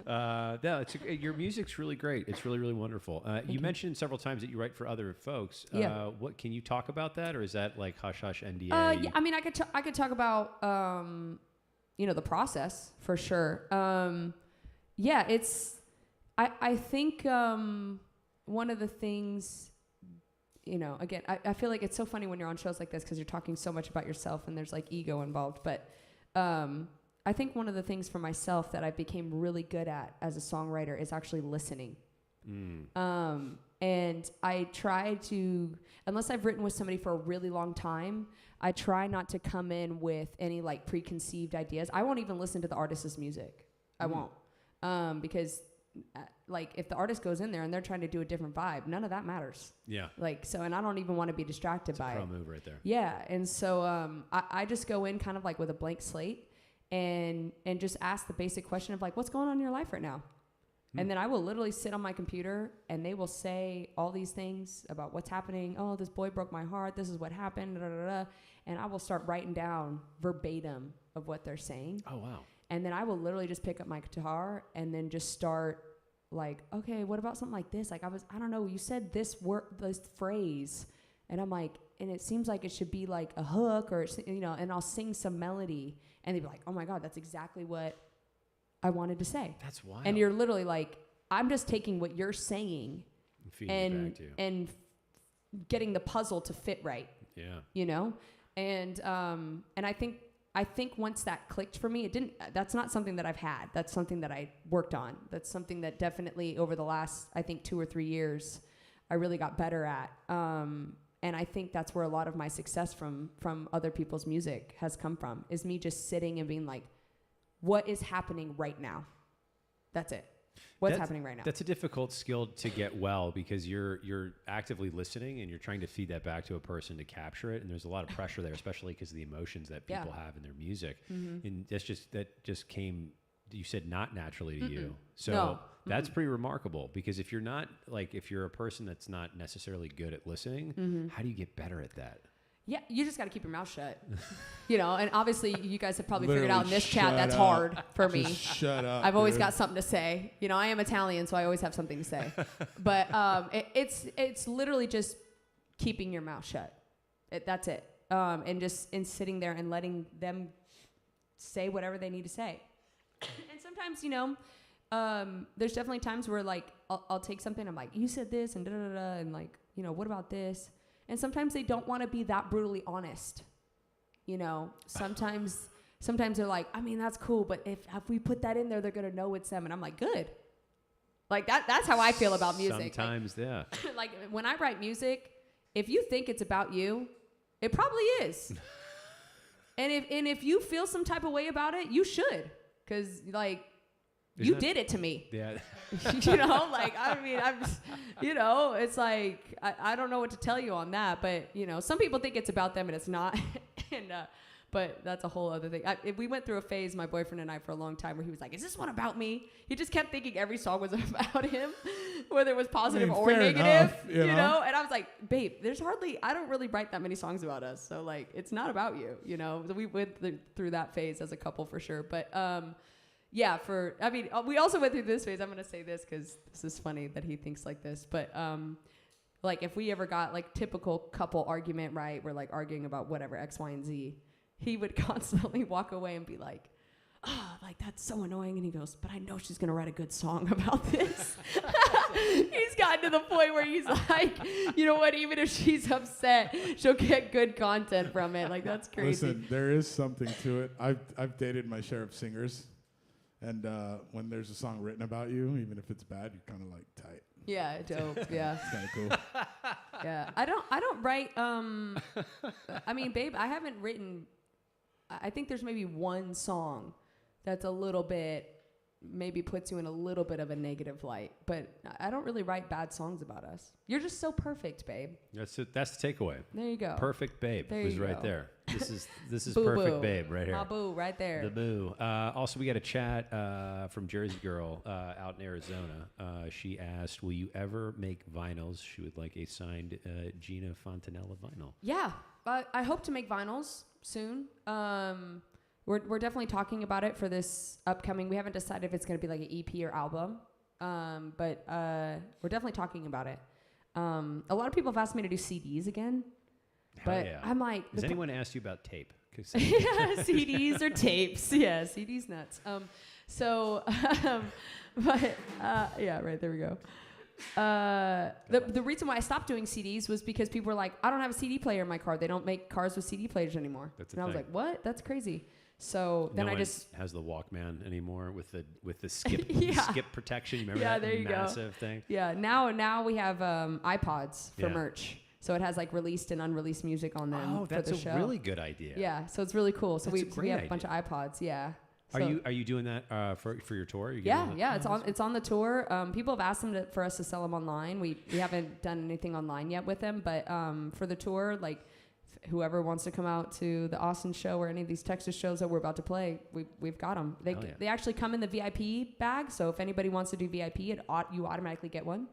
No, your music's really great. It's really, really wonderful. You mentioned several times that you write for other folks. Yeah. What can you talk about that, or is that like hush hush NDA? Yeah, I mean, I could talk about you know, the process for sure. Yeah, I think one of the things, you know, again, I feel like it's so funny when you're on shows like this because you're talking so much about yourself and there's like ego involved. But I think one of the things for myself that I became really good at as a songwriter is actually listening. And I try to, unless I've written with somebody for a really long time, I try not to come in with any like preconceived ideas. I won't even listen to the artist's music. I won't. Because like if the artist goes in there and they're trying to do a different vibe, none of that matters. Yeah. Like, so, and I don't even want to be distracted by Pro it. move right there. Yeah. And so I just go in kind of like with a blank slate and just ask the basic question of like, what's going on in your life right now? And then I will literally sit on my computer and they will say all these things about what's happening. Oh, this boy broke my heart. This is what happened. Da, da, da, da. And I will start writing down verbatim of what they're saying. Oh wow. And then I will literally just pick up my guitar and then just start like, okay, what about something like this? Like I don't know, you said this phrase. And I'm like, and it seems like it should be like a hook or, you know, and I'll sing some melody and they'd be like, oh my God, that's exactly what I wanted to say. That's wild. And you're literally like, I'm just taking what you're saying feeding it back to you. and getting the puzzle to fit right, Yeah. you know? And I think once that clicked for me, that's not something that I've had. That's something that I worked on. That's something that definitely over the last, I think 2 or 3 years, I really got better at. And I think that's where a lot of my success from other people's music has come from, is me just sitting and being like, what is happening right now? That's it. What's happening right now? That's a difficult skill to get well because you're actively listening and you're trying to feed that back to a person to capture it, and there's a lot of pressure there, especially because of the emotions that people have in their music. And that just came. You said not naturally to you, so that's pretty remarkable. Because if you're not if you're a person that's not necessarily good at listening, how do you get better at that? Yeah, you just got to keep your mouth shut, you know. And obviously, you guys have probably figured Literally out in this chat shut that's up. hard for me. Just shut up. I've always dude. got something to say. You know, I am Italian, so I always have something to say. But it's literally just keeping your mouth shut. That's it. And just sitting there and letting them say whatever they need to say. And sometimes, you know, there's definitely times where like I'll take something. I'm like, you said this and da da da, and like, you know, what about this? And sometimes they don't want to be that brutally honest. You know, sometimes they're like, I mean, that's cool, but if we put that in there, they're gonna know it's them. And I'm like, good. Like that's how I feel about music. Sometimes, yeah. Like when I write music, if you think it's about you, it probably is. and if you feel some type of way about it, you should, because like you did it to me. Yeah. You know, like I mean, I'm, you know, it's like I don't know what to tell you on that, but you know, some people think it's about them and it's not, and but that's a whole other thing. We went through a phase, my boyfriend and I, for a long time, where he was like, "Is this one about me?" He just kept thinking every song was about him, whether it was positive or fair negative, enough, you know. And I was like, "Babe, I don't really write that many songs about us, so like, it's not about you, you know." So we went through that phase as a couple for sure, but yeah, we also went through this phase. I'm gonna say this because this is funny that he thinks like this, but like if we ever got like typical couple argument, right, we're like arguing about whatever X, Y, and Z, he would constantly walk away and be like, "Oh, like that's so annoying," and he goes, "But I know she's gonna write a good song about this." He's gotten to the point where he's like, you know what, even if she's upset, she'll get good content from it. Like that's crazy. Listen, there is something to it. I've dated my share of singers. And when there's a song written about you, even if it's bad, you're kind of like tight. Yeah, dope. Yeah. It's kind of cool. Yeah. I don't write, I mean, babe, I haven't written, I think there's maybe one song that's a little bit, maybe puts you in a little bit of a negative light, but I don't really write bad songs about us. You're just so perfect, babe. That's it. That's the takeaway. There you go. Perfect babe There was you right go. there. This is Boo perfect boo. babe right here. My boo, right there. The boo. Also, we got a chat from Jersey Girl out in Arizona. She asked, "Will you ever make vinyls?" She would like a signed Geena Fontanella vinyl. Yeah, I hope to make vinyls soon. We're definitely talking about it for this upcoming. We haven't decided if it's going to be like an EP or album, but we're definitely talking about it. A lot of people have asked me to do CDs again, but yeah. I'm like, Has anyone asked you about tape? CDs or tapes? Yeah, CDs nuts. But yeah, right there we go. The reason why I stopped doing CDs was because people were like, "I don't have a CD player in my car. They don't make cars with CD players anymore." That's a and I was thing. like, "What? That's crazy." So then no I one just has the Walkman anymore with the skip Yeah. skip protection. You remember Yeah, that there you go. massive thing? yeah. Now we have iPods for Yeah. merch, so it has like released and unreleased music on them. Oh, for that's the a show. really good idea. Yeah, so it's really cool. So That's a we great have a bunch of iPods. Yeah. Are So- you doing that for your tour? Yeah, it's on the tour. People have asked them for us to sell them online. We haven't done anything online yet with them, but for the tour, like whoever wants to come out to the Austin show or any of these Texas shows that we're about to play, we've got them. They actually come in the VIP bag, so if anybody wants to do VIP, you automatically get one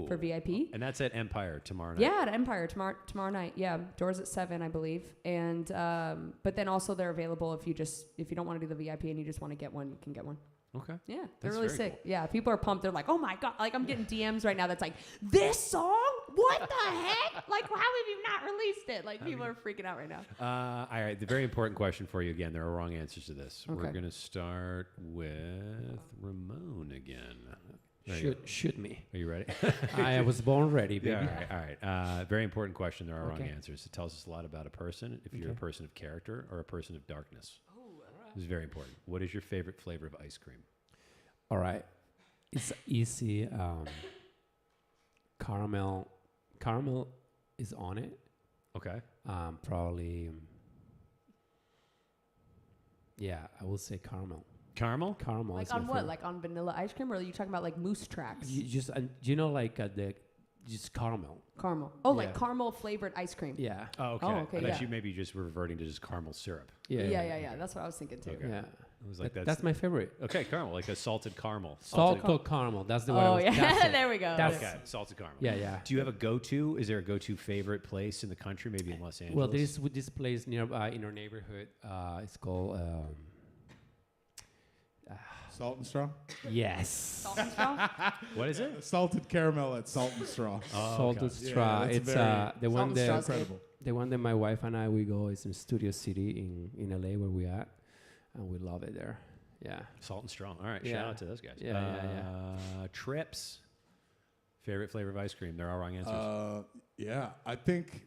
for VIP. And that's at Empire tomorrow night. Yeah, at Empire tomorrow night. Yeah, doors at 7, I believe. And but then also they're available if you don't want to do the VIP and you just want to get one, you can get one. Okay. Yeah, they're That's really very sick. cool. Yeah, people are pumped. They're like, "Oh my god!" Like I'm getting DMs right now. That's like, "This song? What the heck? Like, how have you not released it?" Like people are freaking out right now. All right. The very important question for you again. There are wrong answers to this. Okay. We're gonna start with Ramon again. Shoot me. Are you ready? I was born ready, baby. Yeah, all right. Very important question. There are wrong Okay. answers. It tells us a lot about a person, if you're a Okay. person of character or a person of darkness. This is very important. What is your favorite flavor of ice cream? All right. It's easy. Caramel is on it. Okay. Probably. Yeah, I will say caramel. Caramel? Caramel. Like is on my what? favorite. Like on vanilla ice cream, or are you talking about like moose tracks? You just just caramel. Caramel. Oh, like Yeah. caramel flavored ice cream. Yeah. Oh, okay. Oh, okay, I thought yeah. you maybe just were reverting to just caramel syrup. Yeah. That's what I was thinking too. Okay. Yeah. I was like, That's my favorite. okay, caramel, like a salted caramel. Salted caramel. That's the one. I Oh was, yeah, that's it. there we go. That's- Okay, salted caramel. Yeah. Do you have a go-to? Is there a go-to favorite place in the country, maybe in Los Angeles? Well, there is this place nearby in our neighborhood. It's called. Salt and straw? Yes. Salt and straw? What is it? Salted caramel at Salt and Straw. Salted okay. straw. Yeah, that's It's very- the one and that straw's good. Incredible. the one that my wife and I we go is in Studio City in LA where we at, and we love it there. Yeah. Salt and straw. All right, Yeah. shout out to those guys. Yeah. Trips. Favorite flavor of ice cream. There are wrong answers. Yeah, I think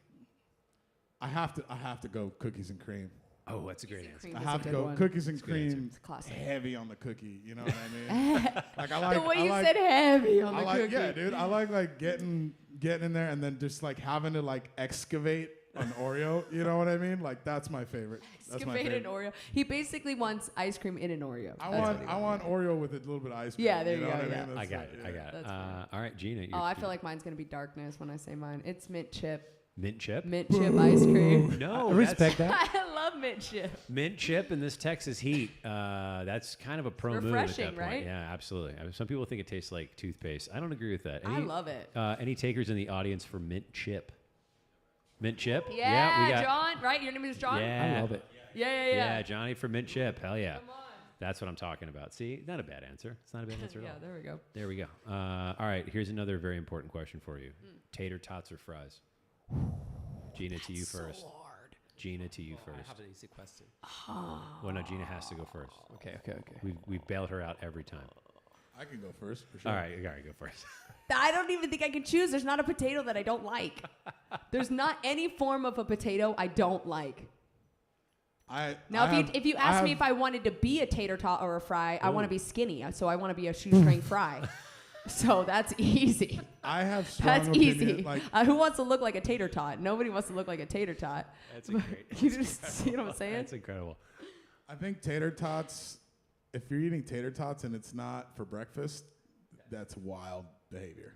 I have to go cookies and cream. Oh, that's a great answer. Cream I is a have to good go one. cookies and That's a good answer. cream. It's classic. Heavy on the cookie. You know what I mean? Like I like The way I you like, said heavy on I the like cookie. yeah, dude. I like getting in there and then just like having to like excavate an Oreo. You know what I mean? Like that's my favorite. That's my Excavated favorite. Oreo. He basically wants ice cream in an Oreo. I That's want what he I want Oreo with a little bit of ice cream. Yeah, there you know go, what I yeah. mean? I That's got like, it. I got it. That's fair. All right, Gina. Oh, I feel like mine's gonna be darkness when I say mine. It's mint chip. mint chip. Mint chip ice cream. No, I respect that. I love mint chip. Mint chip in this Texas heat. That's kind of a pro move at that refreshing, point. right? Yeah, absolutely. I mean, some people think it tastes like toothpaste. I don't agree with that. I love it. Any takers in the audience for mint chip? Mint chip? Yeah, we got. John, right? Your name is John? Yeah, I love it. Yeah. Yeah, Johnny for mint chip. Hell yeah. Come on. That's what I'm talking about. See, not a bad answer. It's not a bad answer at Yeah, all. there we go. There we go. All right, here's another very important question for you. Tater tots or fries? Gina, to you first. Hard. Gina, to you I first. have an easy question. Well, no, Gina has to go first. Okay. We've bailed her out every time. I can go first for sure. All right, go first. I don't even think I can choose. There's not a potato that I don't like. There's not any form of a potato I don't like. If you ask me if I wanted to be a tater tot or a fry, I want to be skinny. So I want to be a shoestring fry. So that's easy. I have strong That's opinion, easy. Like Who wants to look like a tater tot? Nobody wants to look like a tater tot. That's a great. You just see what I'm saying? That's incredible. I think tater tots. If you're eating tater tots and it's not for breakfast, that's wild behavior.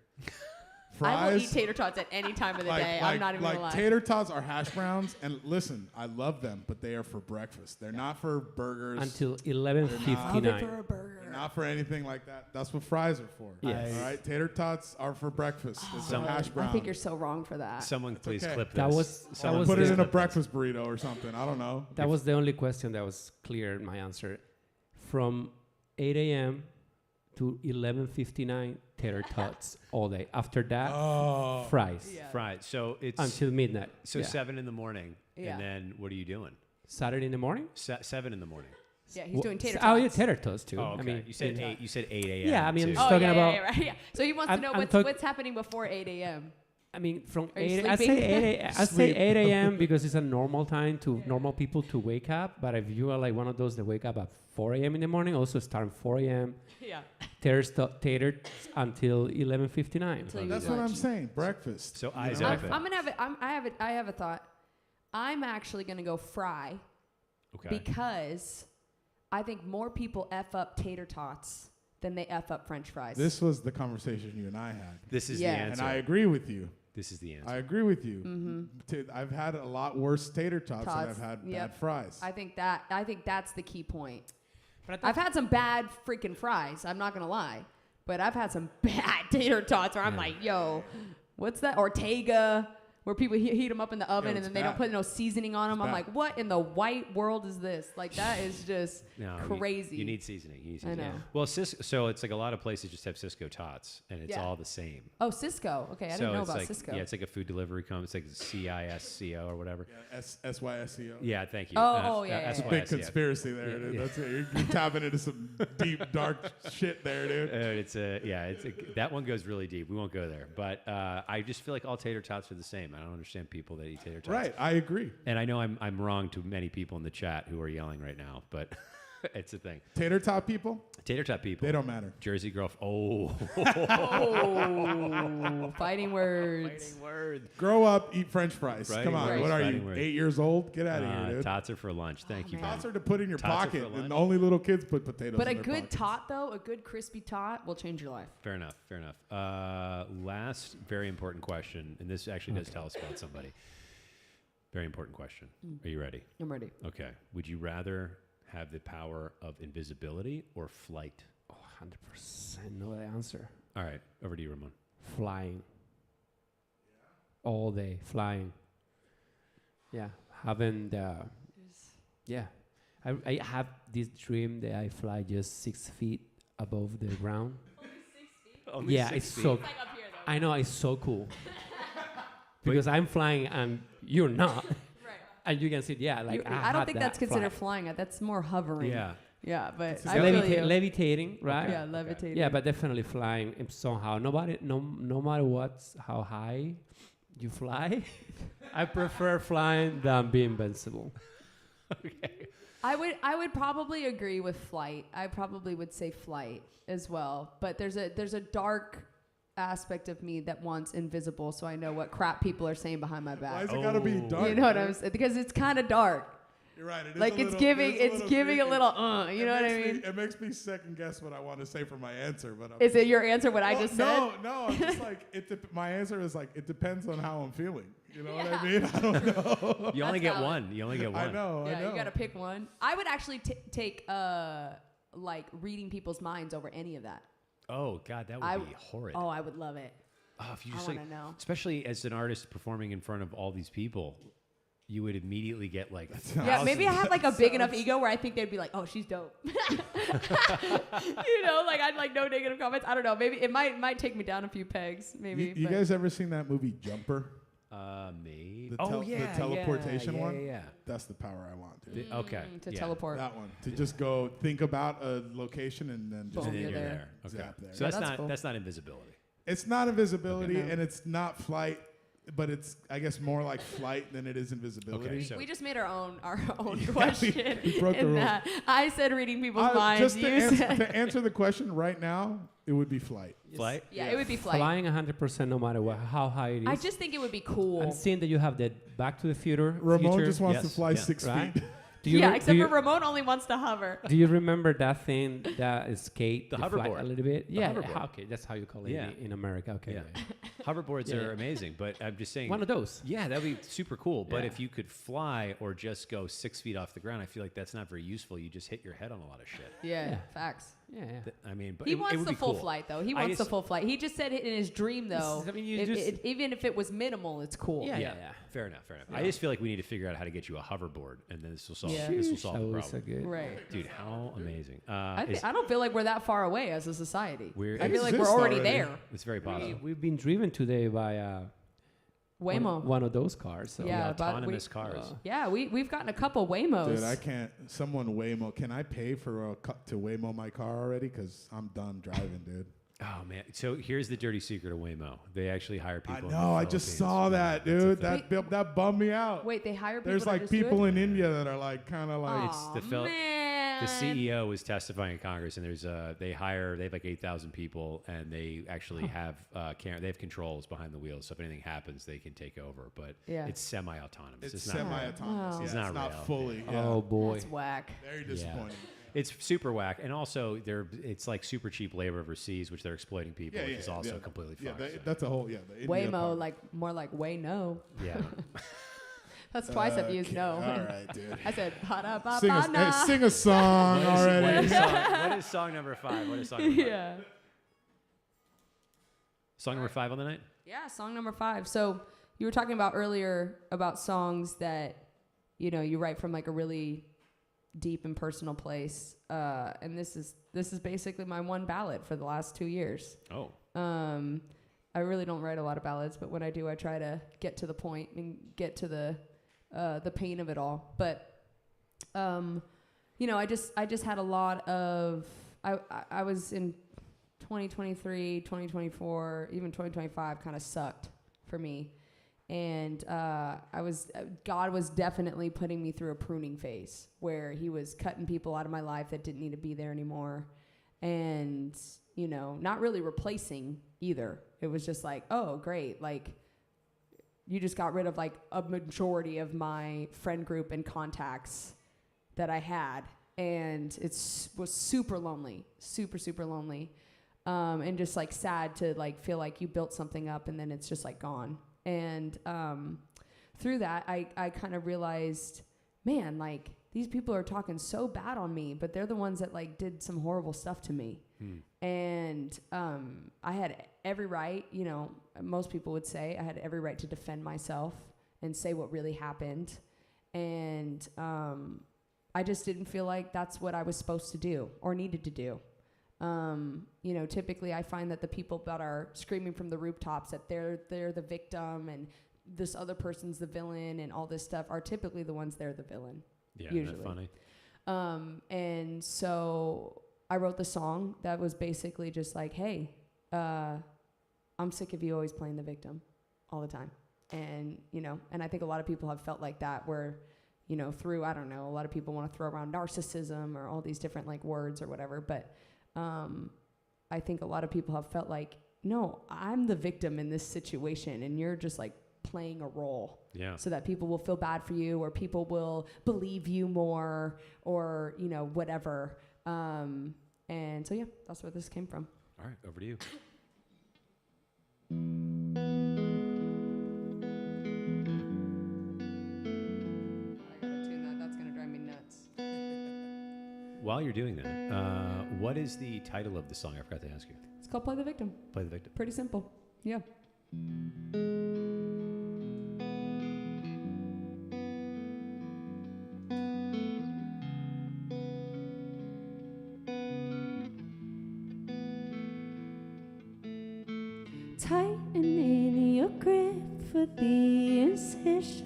I will eat tater tots at any time of the day. I'm not even gonna lie. Tater tots are hash browns, and listen, I love them, but they are for breakfast. They're not for burgers. Until Love it 11:59. for a burger. They're not for anything like that. That's what fries are for. Yes. All right. Tater tots are for breakfast. It's a Some- hash brown. I think you're so wrong for that. Someone please okay. clip this. That was Put it in a clip this. breakfast burrito or something. I don't know. That was the only question that was clear in my answer. From 8 a.m. to 11:59, tater tots all day. After that, fries Yeah. Fried. So it's until midnight. so Yeah. 7 in the morning, Yeah. and then what are you doing? Saturday in the morning. 7 in the morning. Yeah, he's doing tater Oh, yeah, tots. tater tots too. Oh, okay. I mean, you said 8. You said 8 a.m. Yeah, I mean, too. I'm Oh, talking yeah, about- right. Yeah. So he wants to I'm- know I'm what's happening before 8 a.m. I mean, from Are you 8. I say sleeping? 8. I say Sleep. 8 a.m. because it's a normal time to normal people to wake up. But if you are like one of those that wake up at 4 a.m. in the morning, also start 4 a.m. Yeah. Tater until 11:59. Until you That's eat what I'm lunch. saying. Breakfast. So you eyes know? open. I'm gonna have it. I have a thought. I'm actually gonna go fry Okay. because I think more people f up tater tots than they f up French fries. This was the conversation you and I had, This is Yeah. the and answer. I agree with you. This is the answer. I agree with you. Mm-hmm. I've had a lot worse tater tots than I've had Yep. bad fries. I think that's the key point. But I've had some bad freaking fries. I'm not gonna lie, but I've had some bad tater tots where I'm like, yo, what's that? Ortega, where people heat them up in the oven and it's then they don't bad. put no seasoning on them. I'm bad. like, what in the white world is this? Like that is just No, crazy. You need seasoning. You need I seasoning. know. Well, so it's like a lot of places just have Cisco tots, and it's Yeah. all the same. Oh, Cisco. Okay, I so didn't know it's about like, Cisco. Yeah, it's like a food delivery company. It's like CISCO or whatever. Yeah, SYSCO. Yeah, thank you. Yeah, It's a yeah. big conspiracy there, Yeah, dude. yeah. That's it. You're tapping into some deep, dark shit there, dude. That one goes really deep. We won't go there, but I just feel like all tater tots are the same. I don't understand people that eat tater tots. Right, I agree. And I know I'm wrong to many people in the chat who are yelling right now, but it's a thing. Tater tot people, Tater tot people. they don't matter. Jersey girl. Oh. Oh, fighting words. word. Grow up, eat French fries. Fighting Come on, words, what are fighting you, words. 8 years old? Get out of here, dude. Tots are for lunch. Thank you. man. Tots are to put in your Tots are pocket, for lunch? and only little kids put potatoes But in a their good pockets. tot, though, a good crispy tot will change your life. Fair enough. Fair enough. Last very important question, and this actually does tell us about somebody. Very important question. Are you ready? I'm ready. Okay. Would you rather have the power of invisibility or flight? Oh, 100% know the answer. All right. Over to you, Ramon. Flying. All day flying. Yeah, having the. Yeah, I have this dream that I fly just 6 feet above the ground. Only Yeah, 6 it's feet. so. I know it's so cool. Because I'm flying and you're not, Right. and you can see. Yeah, like I don't have think that that's considered fly. flying. That's more hovering. Yeah. Yeah, but It's I feel you. Levitating, right? Yeah, levitating. Yeah, but definitely flying somehow. No matter how high you fly, I prefer flying than being invincible. Okay. I would probably agree with flight. I probably would say flight as well. But there's a dark aspect of me that wants invisible, so I know what crap people are saying behind my Why back. is it gotta be dark? You know what man? I'm saying? Because it's kind of dark. You're right. It is Like a it's little- giving it is it's giving a creepy. little you know what I mean? It makes me second guess what I want to say for my answer, but I'm Is it your answer what I Well, just said? No, I'm just like my answer is like it depends on how I'm feeling. You know what Yeah. I mean? I don't know. You only That's get valid. one. You only get one. I know. Yeah, you got to pick one. I would actually take like reading people's minds over any of that. Oh God, that would I be horrid. Oh, I would love it. Oh, if you I just want like, to know. especially as an artist performing in front of all these people, you would immediately get like Yeah, maybe I have like a big enough sounds- ego where I think they'd be like, "Oh, she's dope." You know, like I'd like no negative comments. I don't know. Maybe it might take me down a few pegs. Maybe. You but- guys ever seen that movie Jumper? maybe. The Oh tel- the yeah, teleportation yeah, one? Yeah. That's the power I want, dude. Okay. to yeah. teleport. That one. To just go think about a location and then just Boom, And then you're you're there. there. Okay. Zap there. So Yeah, that's that's not cool. that's not invisibility. It's not invisibility Okay. and it's not flight, but it's I guess more like flight than it is invisibility. Okay, so We just made our own Yeah, question. we broke the in rules. that. I said reading people's minds. Just You to said to answer the question right now, it would be flight. flight. yeah, it would be flight. Flying 100% no matter what, how high it is. I just think it would be cool. and seeing that you have the Back to the Future. Ramon future, just wants to Yes, fly yeah. 6 Right? feet. Do you Yeah, re- except do you, for Ramon only wants to hover. do you remember that thing that escaped The flight hoverboard. a little bit? The Yeah, hoverboard. okay, that's how you call it Yeah. in America. Okay, Yeah. yeah. Hoverboards Yeah, are yeah. amazing, but I'm just saying. One of those. Yeah, that'd be super cool. But Yeah. if you could fly or just go 6 feet off the ground, I feel like that's not very useful. You just hit your head on a lot of shit. Yeah, Yeah. facts. Yeah, yeah. I mean, but He it wants would the be full cool. flight, though. He I wants the just- full flight. He just said it in his dream, though. I mean, you If- just- even if it was minimal, it's cool. Yeah. Yeah, fair enough. Fair enough. I just feel like we need to figure out how to get you a hoverboard, and then this will solve. Yeah. This will solve That the would be problem. so good. Right. Dude, how amazing! I don't feel like we're that far away as a society. We're- I feel like we're Exists already already. there. It's very possible. We've been driven today by Waymo. one of those cars. So Yeah, The but we- autonomous cars. Yeah, we've gotten a couple Waymos. Dude, I can't. Someone Waymo. Can I pay for to Waymo my car already? Because I'm done driving, dude. Oh man! So here's the dirty secret of Waymo. They actually hire people. I in the know. I just Philippines. saw that, That's a dude. thing. That bummed me out. Wait, they hire people. There's to like just do people it? in India that are like kind of like. It's the Aw, man. The CEO was testifying in Congress, and they have like 8,000 people, and they actually have they have controls behind the wheels. So if anything happens, they can take over. But Yeah. it's semi-autonomous. It's not real. semi-autonomous. Wow. Yeah, It's it's not not real. fully. Yeah. Oh boy. That's whack. Very disappointing. It's super whack, and also it's like super cheap labor overseas, which they're exploiting people, Yeah, which yeah, is also yeah. completely Yeah, fucked. so. that's a whole. Yeah, the India Waymo, part. like more like way no. Yeah. That's twice I've used Okay, no. All right, dude. I said ba da ba Sing ba na. a, sing a song What already. is song number 5? What is song number 5? Yeah. Song number 5 on the night? Yeah, song number 5. So you were talking about earlier about songs that, you know, you write from like a really deep and personal place. And this is basically my one ballad for the last 2 years. Oh. I really don't write a lot of ballads, but when I do, I try to get to the point and get to the pain of it all. But, you know, I just had a lot of, I was in 2023, 2024, even 2025 kind of sucked for me. And God was definitely putting me through a pruning phase where he was cutting people out of my life that didn't need to be there anymore. And, you know, not really replacing either. It was just like, oh, great. Like, you just got rid of like a majority of my friend group and contacts that I had. And was super lonely, super, super lonely. And just like sad to like feel like you built something up and then it's just like gone. And through that, I kind of realized, man, like these people are talking so bad on me, but they're the ones that like did some horrible stuff to me. And I had every right, you know, most people would say I had every right to defend myself and say what really happened. And I just didn't feel like that's what I was supposed to do or needed to do. You know, typically I find that the people that are screaming from the rooftops that they're the victim and this other person's the villain and all this stuff are typically the ones they're the villain. Yeah, Usually. isn't that funny? And so I wrote the song that was basically just like, hey, I'm sick of you always playing the victim all the time. And, you know, and I think a lot of people have felt like that where, you know, through, I don't know, a lot of people want to throw around narcissism or all these different like words or whatever, but I think a lot of people have felt like, no, I'm the victim in this situation and you're just like playing a role. Yeah. So that people will feel bad for you or people will believe you more or, you know, whatever. And so, yeah, that's where this came from. All right, over to you. I gotta tune that. That's gonna drive me nuts. While you're doing that, what is the title of the song? I forgot to ask you. It's called Play the Victim. Play the Victim. Pretty simple. Yeah. Tightening your grip for the incision,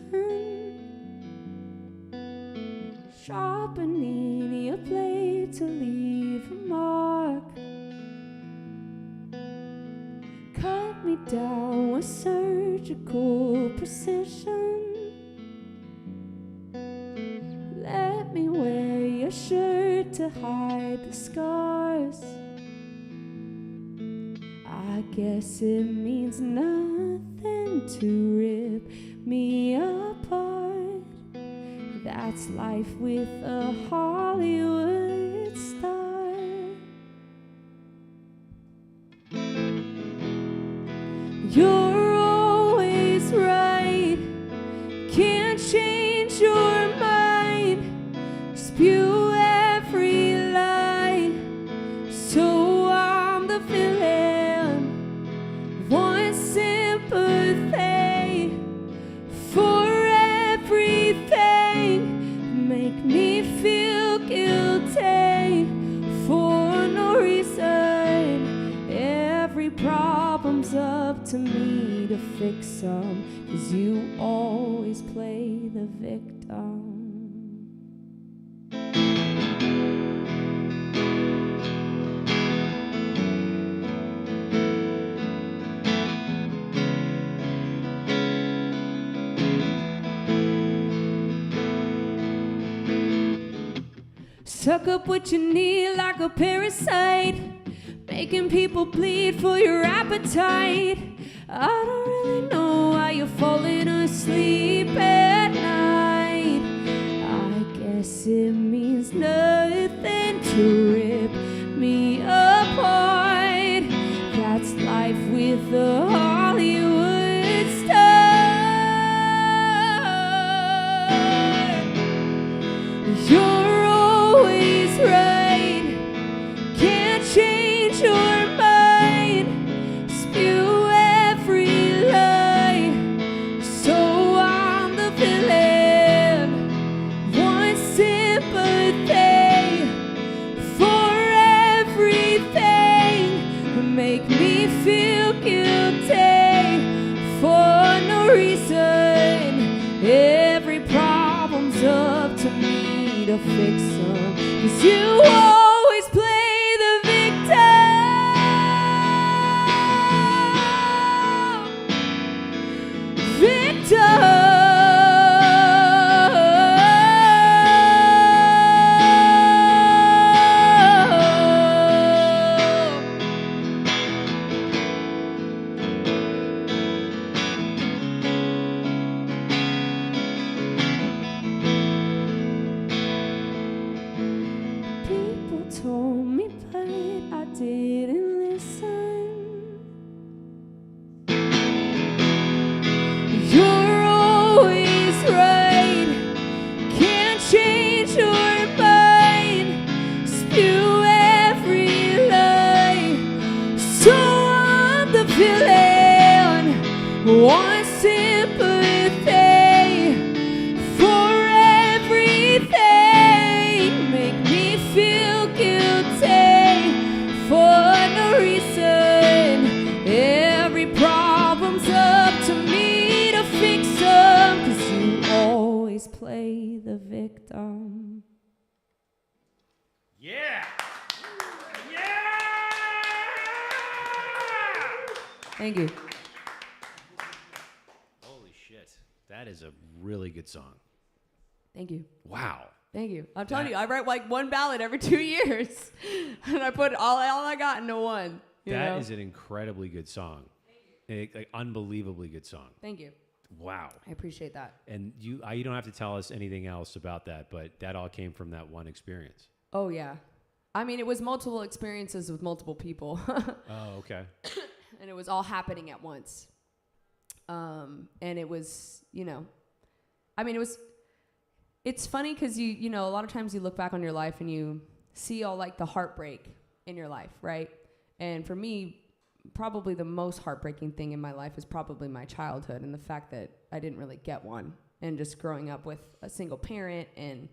sharpening your blade to leave a mark. Cut me down with surgical precision. Let me wear your shirt to hide the scars. I guess it means nothing to rip me apart. That's life with a Hollywood star. You're always right, can't change your mind. Spew every lie, so I'm the villain. Want sympathy for everything. Make me feel guilty for no reason. Every problem's up to me to fix 'em, 'cause you always play the victim. Suck up what you need like a parasite, making people bleed for your appetite. I don't really know why you're falling asleep at night. I guess it means nothing to rip me apart. That's life with a Hollywood star. You're always right, can't change your mind. Spew every lie, so I'm the villain. Want sympathy for everything. Make me feel guilty for no reason. Every problem's up to me to fix 'em, 'cause you always play the victim. Victim. People told me, but I didn't listen. You're always right, can't change your mind. Spew every lie, so I'm the villain. Want sympathy for everything. Make me feel guilty for no reason. Every problem's up to me to fix 'em, 'cause you always play the victim. Yeah! Thank you. Holy shit. That is a really good song. Thank you. Wow. Thank you. I'm telling you, I write like one ballad every 2 years, and I put all I got into one. That is an incredibly good song. Like unbelievably good song. Thank you. Wow. I appreciate that. And you don't have to tell us anything else about that, but that all came from that one experience. Oh yeah, I mean it was multiple experiences with multiple people. Oh, okay. And it was all happening at once. And it was, I mean it's funny because you know a lot of times you look back on your life and you see all like the heartbreak in your life, right? And for me, probably the most heartbreaking thing in my life is probably my childhood and the fact that I didn't really get one, and just growing up with a single parent and,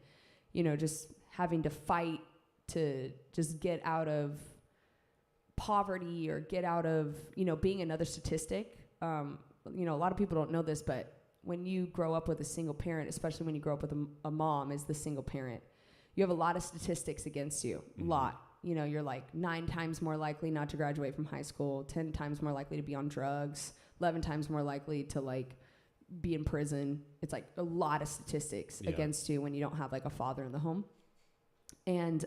just having to fight to just get out of poverty or get out of, being another statistic. A lot of people don't know this, but when you grow up with a single parent, especially when you grow up with a mom as the single parent, you have a lot of statistics against you, a lot. You're like 9 times more likely not to graduate from high school, 10 times more likely to be on drugs, 11 times more likely to like be in prison. It's like a lot of statistics against you when you don't have like a father in the home. And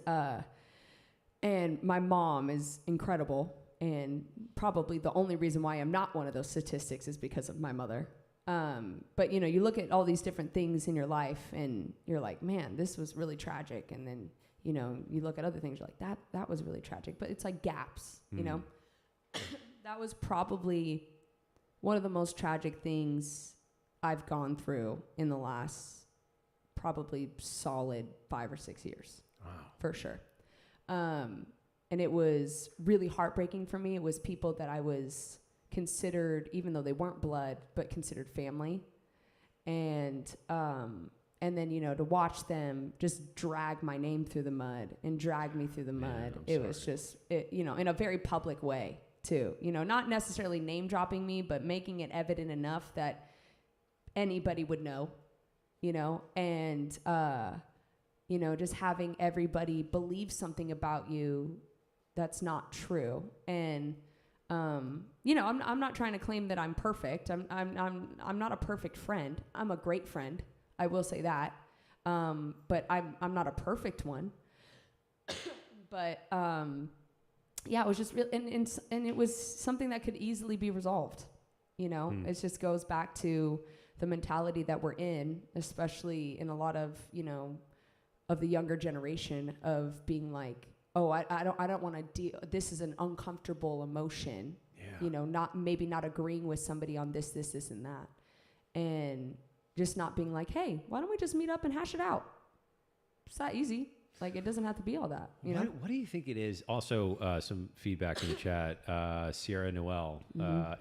my mom is incredible, and probably the only reason why I'm not one of those statistics is because of my mother. But you look at all these different things in your life and you're like, man, this was really tragic. And then, you look at other things, you're like, that was really tragic, but it's like gaps, that was probably one of the most tragic things I've gone through in the last probably solid 5 or 6 years. Wow. For sure. And it was really heartbreaking for me. It was people that I was considered, even though they weren't blood, but considered family. And then, to watch them just drag my name through the mud and drag me through the mud. It was just, in a very public way too, not necessarily name dropping me, but making it evident enough that anybody would know, and, just having everybody believe something about you that's not true. And, I'm not trying to claim that I'm perfect. I'm not a perfect friend. I'm a great friend. I will say that. But I'm not a perfect one. But, it was just real. And it was something that could easily be resolved. It just goes back to the mentality that we're in, especially in a lot of, of the younger generation, of being like, oh, I don't want to deal. This is an uncomfortable emotion. Yeah. Not agreeing with somebody on this, and that, and just not being like, hey, why don't we just meet up and hash it out? It's that easy. Like, it doesn't have to be all that. What do you think it is? Also, some feedback in the chat. Sierra Noel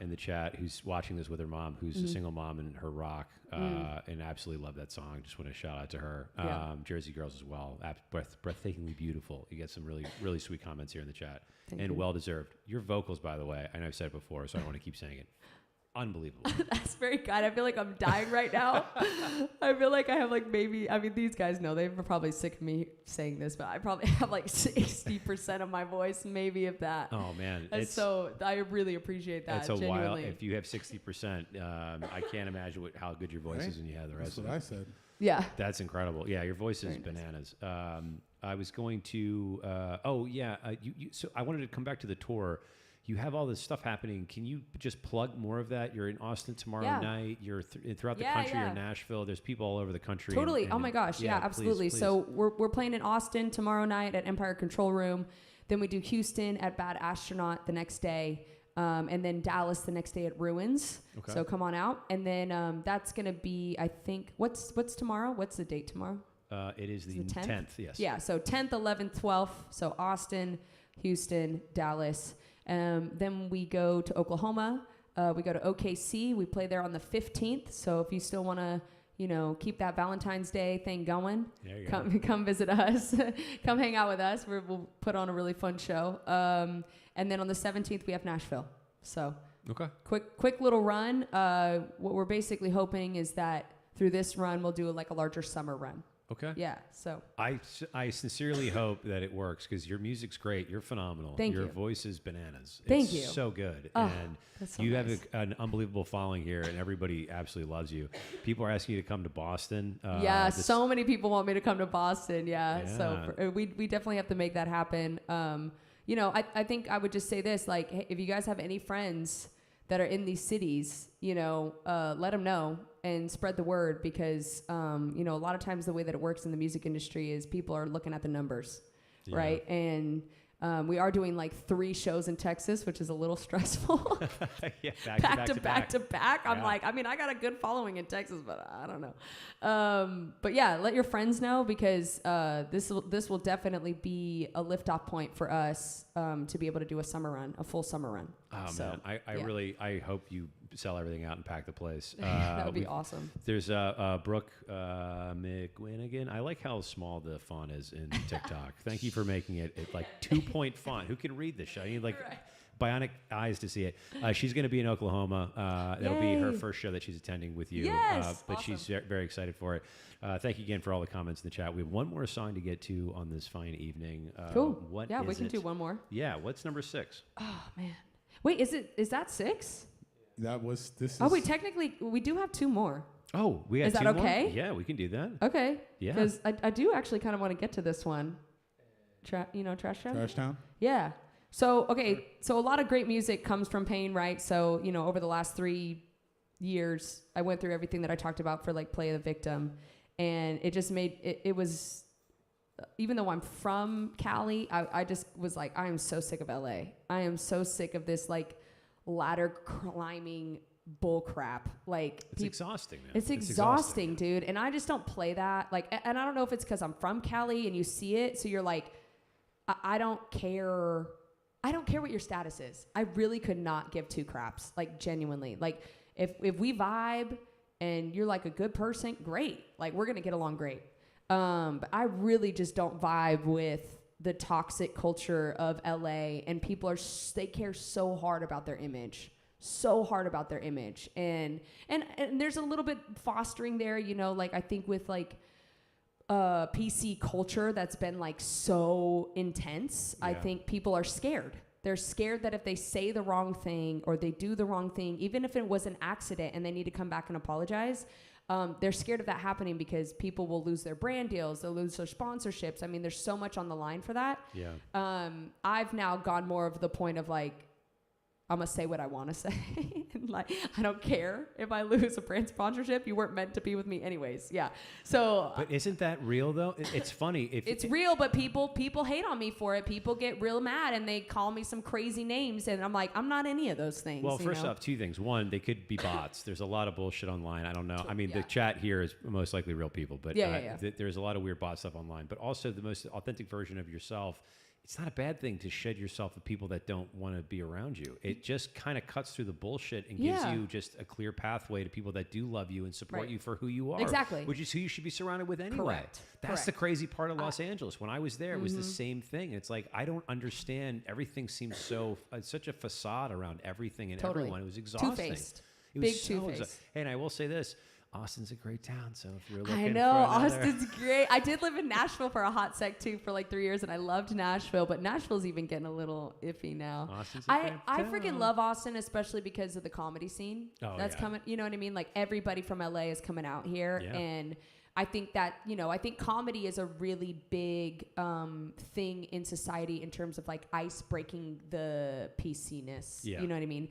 in the chat, who's watching this with her mom, who's a single mom in her rock, and absolutely love that song. Just want to shout out to her. Jersey Girls as well. Breathtakingly beautiful. You get some really, really sweet comments here in the chat. Thank and you. well deserved. Your vocals, by the way, I know I've said it before, so I don't want to keep saying it. Unbelievable. That's very kind. I feel like I'm dying right now. I feel like I have these guys know, they're probably sick of me saying this, but I probably have like 60% of my voice, maybe if that. Oh man. So I really appreciate that. That's a genuinely. while. If you have 60%, I can't imagine how good your voice is when you have the rest That's of what it. I said. Yeah. That's incredible. Yeah, your voice is Very nice. bananas. I was going to, so I wanted to come back to the tour. You have all this stuff happening. Can you just plug more of that? You're in Austin tomorrow night. You're throughout the country. You're in Nashville. There's people all over the country. Totally. Oh my gosh. Yeah, absolutely. Please. So we're playing in Austin tomorrow night at Empire Control Room. Then we do Houston at Bad Astronaut the next day. And then Dallas the next day at Ruins. Okay. So come on out. And then that's going to be, I think, what's tomorrow? What's the date tomorrow? It is the 10th. Yes. Yeah. So 10th, 11th, 12th. So Austin, Houston, Dallas. Then we go to Oklahoma. We go to OKC. We play there on the 15th. So if you still want to, keep that Valentine's Day thing going, come visit us. Come hang out with us. We'll put on a really fun show. And then on the 17th, we have Nashville. So quick little run. What we're basically hoping is that through this run, we'll do a larger summer run. Okay. Yeah. So I sincerely hope that it works because your music's great. You're phenomenal. Thank your you. voice is bananas. Thank it's you. So good. Oh, and that's so you nice. have an unbelievable following here, and everybody absolutely loves you. People are asking you to come to Boston. yeah, so many people want me to come to Boston. Yeah. Yeah. So we definitely have to make that happen. You know, I think I would just say this, like, hey, if you guys have any friends that are in these cities, you know, let them know and spread the word because, you know, a lot of times the way that it works in the music industry is people are looking at the numbers, right? And we are doing like 3 shows in Texas, which is a little stressful. yeah, back to back. I'm Yeah. like, I mean, I got a good following in Texas, but I don't know. But yeah, let your friends know because this will definitely be a liftoff point for us to be able to do a full summer run. Oh So, man, I yeah. really hope you sell everything out and pack the place. That would be awesome. There's Brooke McWinnigan. I like how small the font is in TikTok. Thank you for making it like 2-point font. Who can read this show? I need like bionic eyes to see it. She's going to be in Oklahoma. That'll be her Yay. first show that she's attending with you. Yes, But awesome. she's very excited for it. Thank you again for all the comments in the chat. We have one more song to get to on this fine evening. Cool. What Yeah, is we can it? do one more. Yeah, what's number 6? Oh man. Wait, is that 6? This Oh is wait, technically we do have 2 more. Oh, we got Is that 2 more? okay? Yeah, we can do that. Okay. Yeah. Because I do actually kind of want to get to this one. Trash Town? Trash Town. Yeah. So, okay. So a lot of great music comes from pain, right? So, you know, over the last 3 years, I went through everything that I talked about for like Play the Victim. And it just made, it was, even though I'm from Cali, I just was like, I am so sick of LA. I am so sick of this like ladder climbing bull crap. Like It's exhausting, man. It's exhausting, dude. And I just don't play that. Like, and I don't know if it's because I'm from Cali and you see it, so you're like, I don't care. I don't care what your status is. I really could not give 2 craps. Like, genuinely. Like, if we vibe and you're like a good person, great. Like, we're gonna get along great. But I really just don't vibe with the toxic culture of LA, and people they care so hard about their image. So hard about their image, and there's a little bit fostering there, you know, like I think with like PC culture that's been like so intense. I think people are scared. They're scared that if they say the wrong thing or they do the wrong thing, even if it was an accident and they need to come back and apologize, they're scared of that happening because people will lose their brand deals, they'll lose their sponsorships. I mean, there's so much on the line for that. Yeah. I've now gone more of the point of like, I'm gonna say what I want to say. And like, I don't care if I lose a brand sponsorship. You weren't meant to be with me anyways. Yeah. So. But isn't that real though? It's funny. It's real, but people hate on me for it. People get real mad and they call me some crazy names, and I'm like, I'm not any of those things. Well, first know? off, 2 things. One, they could be bots. There's a lot of bullshit online. I don't know. I mean, Yeah. the chat here is most likely real people, but there's a lot of weird bot stuff online. But also, the most authentic version of yourself. It's not a bad thing to shed yourself with people that don't want to be around you. It just kind of cuts through the bullshit and gives you just a clear pathway to people that do love you and support you for who you are. Exactly. Which is who you should be surrounded with anyway. Correct. That's the crazy part of Los Angeles. When I was there, it was the same thing. It's like, I don't understand. Everything seems such a facade around everything and everyone. It was exhausting. Two-faced. It was Big two-faced. Hey, and I will say this. Austin's a great town, so if you're looking I know, for another... Austin's great. I did live in Nashville for a hot sec too for like 3 years, and I loved Nashville, but Nashville's even getting a little iffy now. Austin's a great I town. freaking love Austin, especially because of the comedy scene that's yeah. coming. You know what I mean? Like everybody from LA is coming out here, and I think that, you know, I think comedy is a really big thing in society in terms of like ice breaking the PC-ness. Yeah. You know what I mean?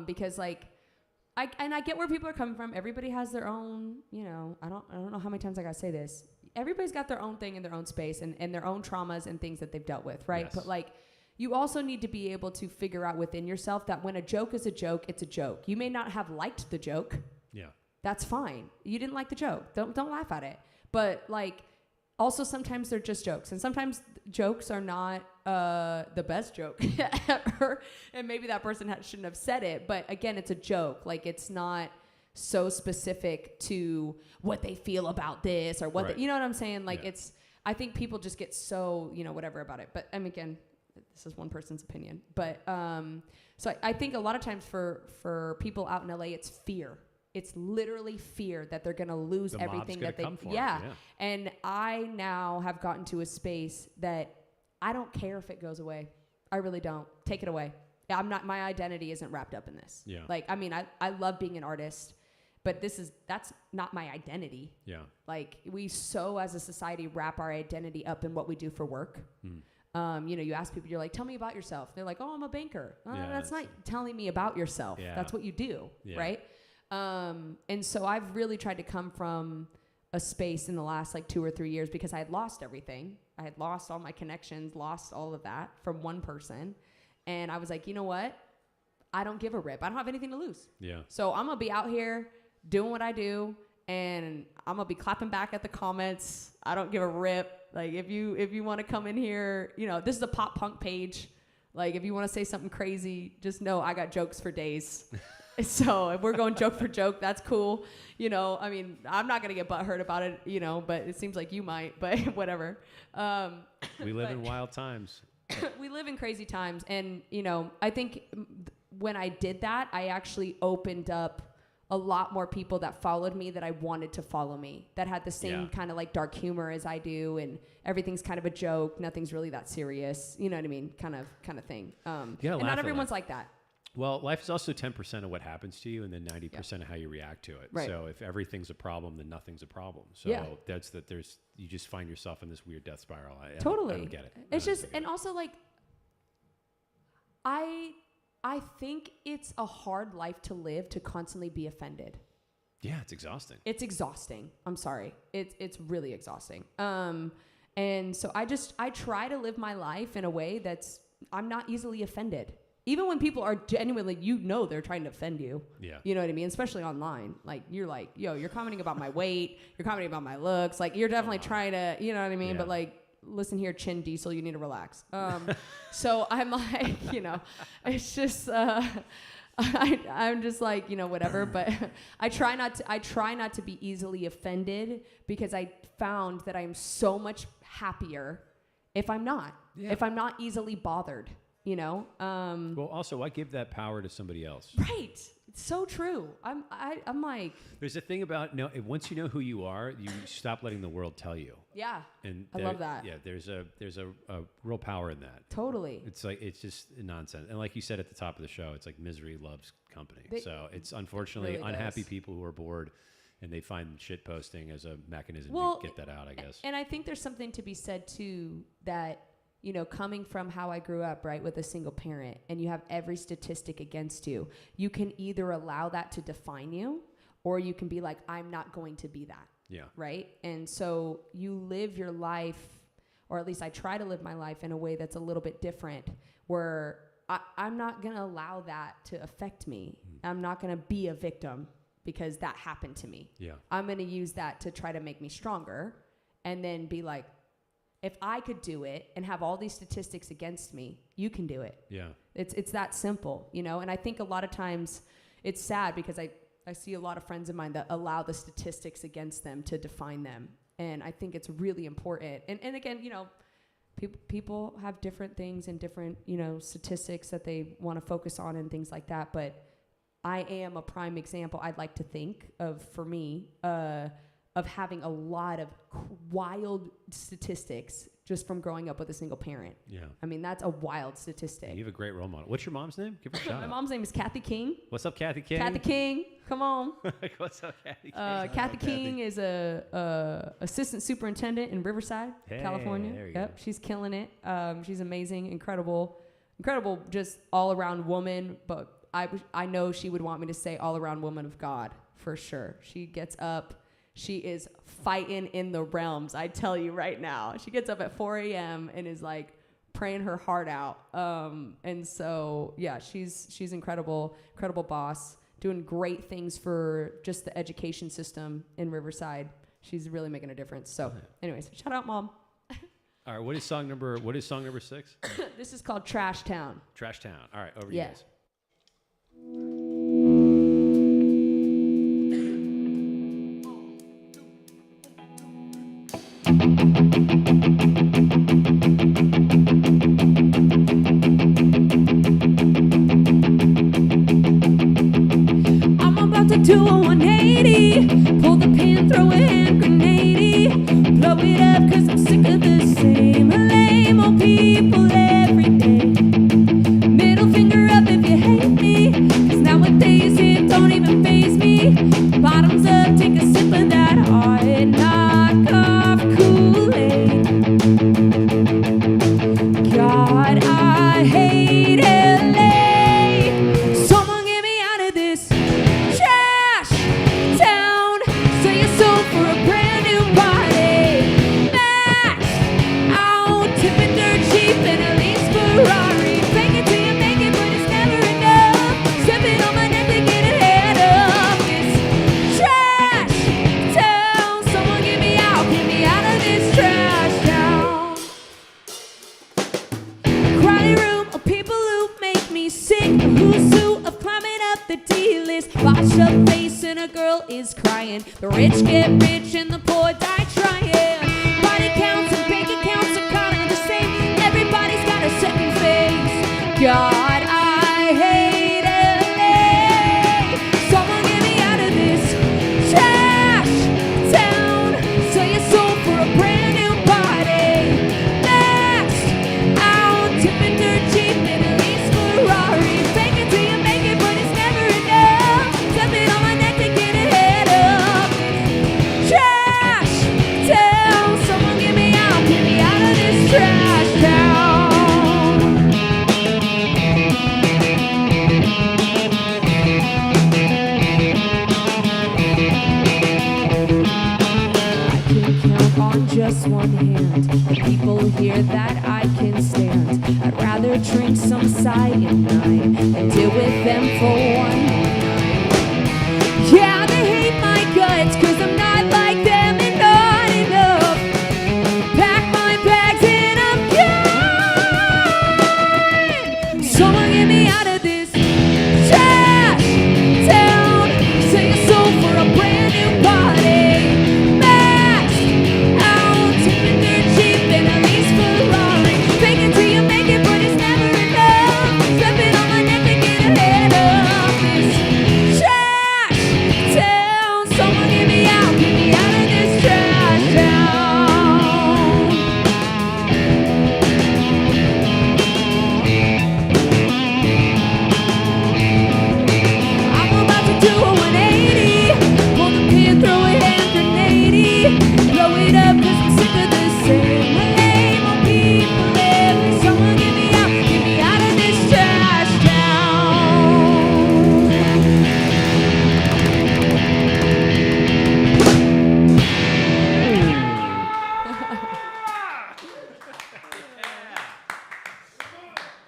Because like, I get where people are coming from. Everybody has their own, you know, I don't know how many times I gotta say this. Everybody's got their own thing in their own space and their own traumas and things that they've dealt with, right? Yes. But like, you also need to be able to figure out within yourself that when a joke is a joke, it's a joke. You may not have liked the joke. Yeah. That's fine. You didn't like the joke. Don't laugh at it. But like, also sometimes they're just jokes, and sometimes jokes are not the best joke ever, and maybe that person shouldn't have said it. But again, it's a joke. Like, it's not so specific to what they feel about this or what you know what I'm saying. Like, it's, I think people just get so, you know, whatever about it. But I mean, again, this is one person's opinion. But so I think a lot of times for people out in LA, it's fear. It's literally fear that they're going to lose The everything mob's that they gonna come for 'em, yeah. yeah. And I now have gotten to a space that I don't care if it goes away. I really don't. Take it away. I'm not, my identity isn't wrapped up in this. Yeah. Like, I mean, I love being an artist, but that's not my identity. Yeah. Like, we so as a society wrap our identity up in what we do for work. You know, you ask people, you're like, tell me about yourself. They're like, oh, I'm a banker. Yeah, That's not telling me about yourself. Yeah. That's what you do, Yeah. right? And so I've really tried to come from a space in the last like 2 or 3 years because I had lost everything. I had lost all my connections, lost all of that from one person. And I was like, you know what? I don't give a rip. I don't have anything to lose. Yeah. So I'm going to be out here doing what I do, and I'm going to be clapping back at the comments. I don't give a rip. Like, if you want to come in here, you know, this is a pop punk page. Like, if you want to say something crazy, just know I got jokes for days. So if we're going joke for joke, that's cool. You know, I mean, I'm not going to get butthurt about it, you know, but it seems like you might, but whatever. We live in wild times. We live in crazy times. And, you know, I think when I did that, I actually opened up a lot more people that followed me that I wanted to follow me, that had the same kind of like dark humor as I do, and everything's kind of a joke. Nothing's really that serious. You know what I mean? Kind of thing. And not everyone's like that. Well, life is also 10% of what happens to you, and then 90% of how you react to it. Right. So if everything's a problem, then nothing's a problem. So that's that. You just find yourself in this weird death spiral. I don't get it. It's just, and also like, I think it's a hard life to live to constantly be offended. Yeah, it's exhausting. It's exhausting. I'm sorry. It's really exhausting. And so I try to live my life in a way that's, I'm not easily offended. Even when people are genuinely, you know, they're trying to offend you. Yeah. You know what I mean? Especially online. Like, you're like, yo, you're commenting about my weight. You're commenting about my looks. Like, you're definitely trying to, you know what I mean? Yeah. But like, listen here, Chin Diesel, you need to relax. So I'm like, you know, it's just, I'm just like, you know, whatever. But I try not to be easily offended, because I found that I'm so much happier if I'm not, if I'm not easily bothered. You know. Well, also, why give that power to somebody else? Right. It's so true. I'm like. There's a thing about once you know who you are, you stop letting the world tell you. Yeah. And I love that. Yeah. There's a real power in that. Totally. It's like, it's just nonsense. And like you said at the top of the show, it's like misery loves company. So it's unfortunately really unhappy does. people who are bored, and they find shit posting as a mechanism Well, to get that out, I guess. And I think there's something to be said too, that, you know, coming from how I grew up, right, with a single parent, and you have every statistic against you, you can either allow that to define you, or you can be like, I'm not going to be that. Yeah. Right? And so you live your life, or at least I try to live my life in a way that's a little bit different, where I'm not going to allow that to affect me. I'm not going to be a victim because that happened to me. Yeah. I'm going to use that to try to make me stronger, and then be like, if I could do it and have all these statistics against me, you can do it. Yeah. It's that simple, you know? And I think a lot of times it's sad, because I see a lot of friends of mine that allow the statistics against them to define them. And I think it's really important. And again, you know, people have different things and different, you know, statistics that they want to focus on and things like that. But I am a prime example, I'd like to think of, for me, of having a lot of wild statistics just from growing up with a single parent. Yeah. I mean, that's a wild statistic. You have a great role model. What's your mom's name? Give her a shout My out. mom's name is Kathy King. What's up, Kathy King? Kathy King, come on. What's up, Kathy King? Kathy King is a assistant superintendent in Riverside, Hey, California. there you Yep, go. she's killing it. She's amazing, incredible, just all around woman. But I know she would want me to say all around woman of God for sure. She gets up. She is fighting in the realms, I tell you right now. She gets up at 4 a.m. and is like praying her heart out. And so, yeah, she's incredible boss, doing great things for just the education system in Riverside. She's really making a difference. So anyways, shout out, Mom. All right, what is song number 6? This is called Trash Town. Trash Town. All right, over to Yeah. you guys. I'm about to do a 180 up 'cause I'm sick of the same lame old people every day. Middle finger up if you hate me, 'cause nowadays it don't even faze me. Bottoms up, take a sip of that hot knockoff Kool-Aid. God, I hate LA. Someone get me out of this trash town. Sell your soul for a brand new body. Max out, tipping dirt cheap in a lease Ferrari. Fake it till you make it, but it's never enough. Stepping on my neck to get ahead of this trash town. Someone get me out of this trash town. Crowded room of people who make me sick. A who's who of climbing up the D-list. Washed up face and a girl is crying. The rich get rich and the poor die trying. Body counts and bank accounts are kind of the same. Everybody's got a second face. God, I hate LA. Someone get me out of this trash town. Sell your soul for a brand new body. Maxed out, tipping dirt cheap in a lease Ferrari. Fake it till you make it, but it's never enough. Stepping on my neck to get ahead of this trash town. Someone get me out of this trash town. I can count on just one hand the people here that I can stand. I'd rather drink some cyanide and deal with them for one more night. Yeah, they hate my guts 'cause I'm not like them and not enough. Pack my bags and I'm gone. Someone get me out of this trash town. Sell your soul for a brand new body. Maxed out, tipping dirt cheap in a lease Ferrari. Fake it till you make it, but it's never enough. Stepping on my neck to get ahead of this trash town. Someone get me out of this trash town. I'm about to do a 180. Pull the pin, throw it hand grenade. Blow it up 'cause I'm sick of the same lame old people every. Someone get me out of this trash town.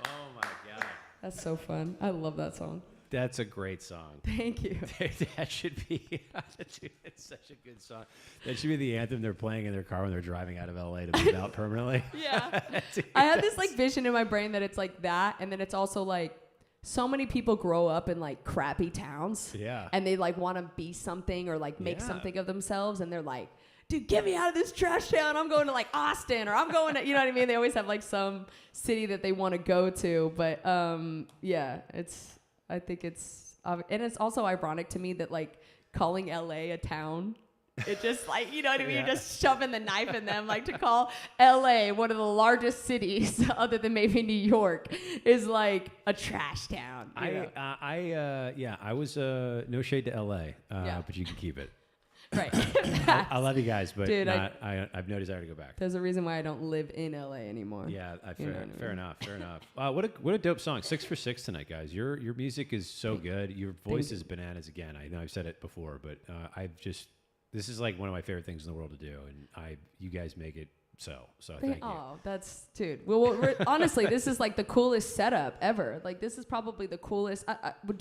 Oh my god, That's so fun. I love that song. that's a great song. Thank you. That should be, dude, it's such a good song. That should be the anthem they're playing in their car when they're driving out of LA to move out permanently. Yeah. Dude, I have this like vision in my brain that it's like that, and then it's also like so many people grow up in like crappy towns. Yeah. And they like want to be something or like make Yeah. something of themselves, and they're like, dude, get me out of this trash town. I'm going to like Austin, or I'm going to, you know what I mean? They always have like some city that they want to go to. But yeah, I think it's, and it's also ironic to me that like calling LA a town, it just like, you know what I mean? Yeah. You're just shoving the knife in them. Like to call LA one of the largest cities other than maybe New York is like a trash town. you know? I was no shade to LA, Yeah. but you can keep it. Right. I love you guys, but Dude, I've no desire to go back. There's a reason why I don't live in LA anymore. Yeah, You know what I mean? fair enough. What a dope song. 6 for 6 tonight, guys. Your music is so good. Your voice is bananas again. I know I've said it before, but this is like one of my favorite things in the world to do, and you guys make it so thank you. Oh, that's, dude. Well, honestly, this is like the coolest setup ever. Like, this is probably the coolest.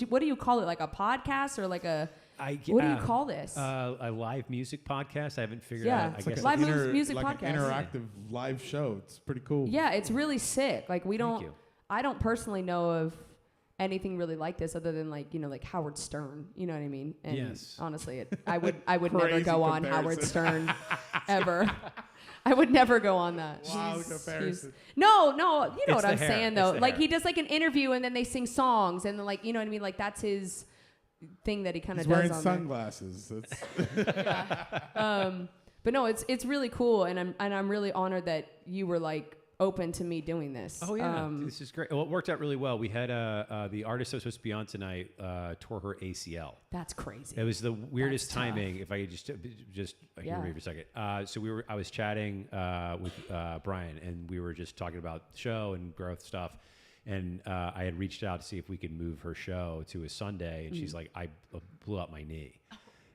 What do you call it? Like a podcast or like a? What do you call this? A live music podcast. I haven't figured Yeah. out. I It's guess like music like podcast. an interactive live show. It's pretty cool. Yeah, it's really sick. Like you. I don't personally know of anything really like this other than like, like Howard Stern. You know what I mean? And Yes. honestly, I would never Crazy go on comparison. Howard Stern ever. I would never go on that. Wow, comparison. No, you know It's what the I'm hair. saying It's though. the Like hair. he does like an interview and then they sing songs and then like, you know what I mean? Like that's his thing that he kind of He's does wearing on sunglasses. That's there. But no, it's really cool, and I'm really honored that you were like open to me doing this. Oh yeah, this is great. Well, it worked out really well. We had the artist that was supposed to be on tonight tore her ACL. That's crazy. It was the weirdest That's tough. timing. If I could just Yeah. hear me for a second. I was chatting with Brian, and we were just talking about the show and growth stuff. And I had reached out to see if we could move her show to a Sunday, and she's like, I blew up my knee.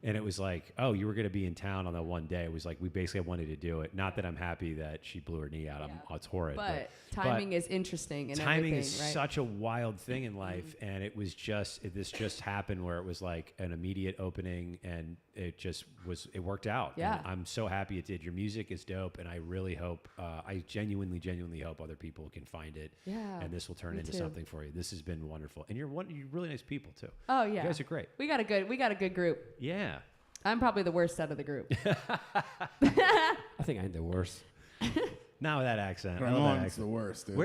And it was like, oh, you were going to be in town on that one day. It was like, we basically wanted to do it. Not that I'm happy that she blew her knee out. It's horrid. But timing is interesting. And timing everything, is right? such a wild thing in life. And it was this just happened where it was like an immediate opening, and it worked out. Yeah. And I'm so happy it did. Your music is dope. And I really hope, I genuinely hope other people can find it. Yeah. And this will turn me into too. something for you. This has been wonderful. And you're really nice people too. Oh yeah. You guys are great. We got a good group. Yeah. I'm probably the worst out of the group. I think I'm the worst. Not with that accent. I love that Ramon's accent. the worst, dude.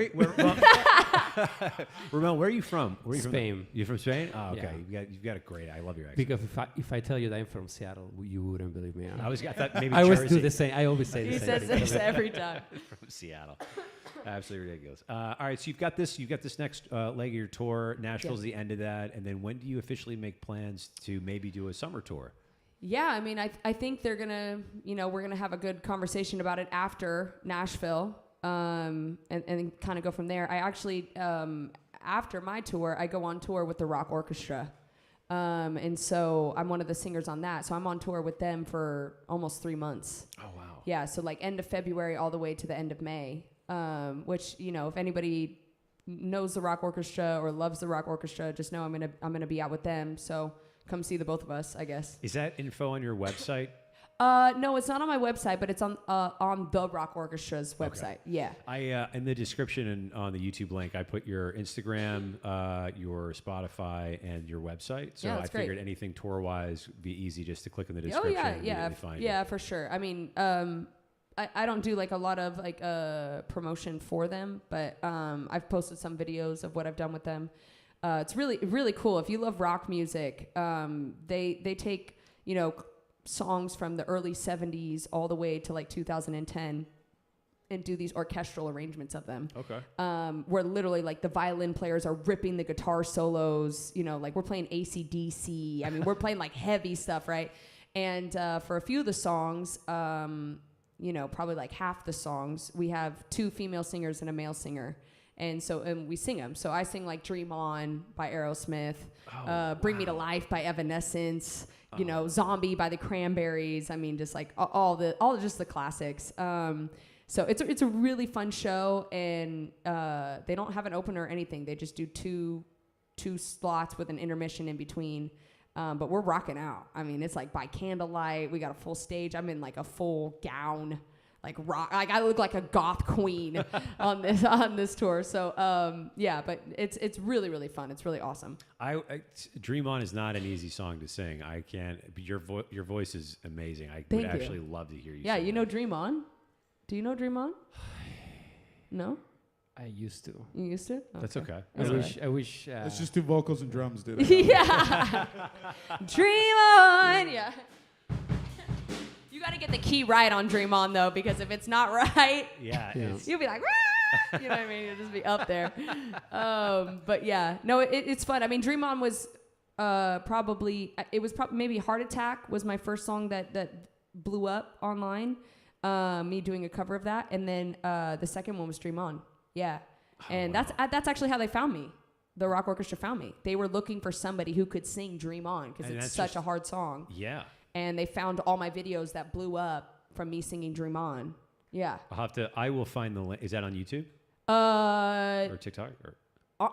Ramon, where are you from? Where are you Spain. From? You from Spain? Oh, okay. Yeah. You've got a great. I love your accent. Because if I tell you that I'm from Seattle, you wouldn't believe me. I thought maybe I always Jersey. do the same. I always say He the same says thing. this every time. From Seattle. Absolutely ridiculous. All right, so you've got this next leg of your tour. Nashville's the end of that, and then when do you officially make plans to maybe do a summer tour? Yeah, I mean, I think they're gonna, we're gonna have a good conversation about it after Nashville, and kind of go from there. I actually, after my tour, I go on tour with the Rock Orchestra, and so I'm one of the singers on that. So I'm on tour with them for almost 3 months. Oh wow. Yeah, so like end of February all the way to the end of May, which if anybody knows the Rock Orchestra or loves the Rock Orchestra, just know I'm gonna be out with them. So. Come see the both of us, I guess. Is that info on your website? No, it's not on my website, but it's on the Rock Orchestra's website. Okay. Yeah. I in the description and on the YouTube link, I put your Instagram, your Spotify, and your website. So Yeah, I that's great. figured anything tour wise would be easy just to click in the description. Oh yeah, and yeah, immediately find it. yeah, for sure. I mean, I don't do like a lot of like promotion for them, but I've posted some videos of what I've done with them. It's really, really cool. If you love rock music, they take, songs from the early 70s all the way to like 2010 and do these orchestral arrangements of them. Okay. Where literally like the violin players are ripping the guitar solos, like we're playing AC/DC. I mean, we're playing like heavy stuff, right? And for a few of the songs, probably like half the songs, we have 2 female singers and a male singer. And we sing them. So I sing like Dream On by Aerosmith, Bring Me to Life by Evanescence, Zombie by the Cranberries. I mean, just like all just the classics. So it's a really fun show, and they don't have an opener or anything. They just do two slots with an intermission in between. But we're rocking out. I mean, it's like by candlelight. We got a full stage. I'm in like a full gown. Like rock, like I look like a goth queen on this tour. So but it's really, really fun. It's really awesome. Dream On is not an easy song to sing. I can't. Your voice is amazing. I Thank would you. actually love to hear you. Yeah, sing you know that. Dream On? Do you know Dream On? No, I used to. you used to. That's okay. I wish. It's just 2 vocals and drums, dude. Yeah. Dream On. Yeah. You got to get the key right on Dream On though, because if it's not right, Yeah. It's, you'll be like, "Wah!" You know what I mean? You'll just be up there. But yeah, no, it's fun. I mean, Dream On was probably maybe Heart Attack was my first song that blew up online. Me doing a cover of that, and then the second one was Dream On. Yeah, and that's actually how they found me. The Rock Orchestra found me. They were looking for somebody who could sing Dream On because And it's that's such just- a hard song. yeah. And they found all my videos that blew up from me singing Dream On. Yeah. I will find the link. Is that on YouTube or TikTok? Or?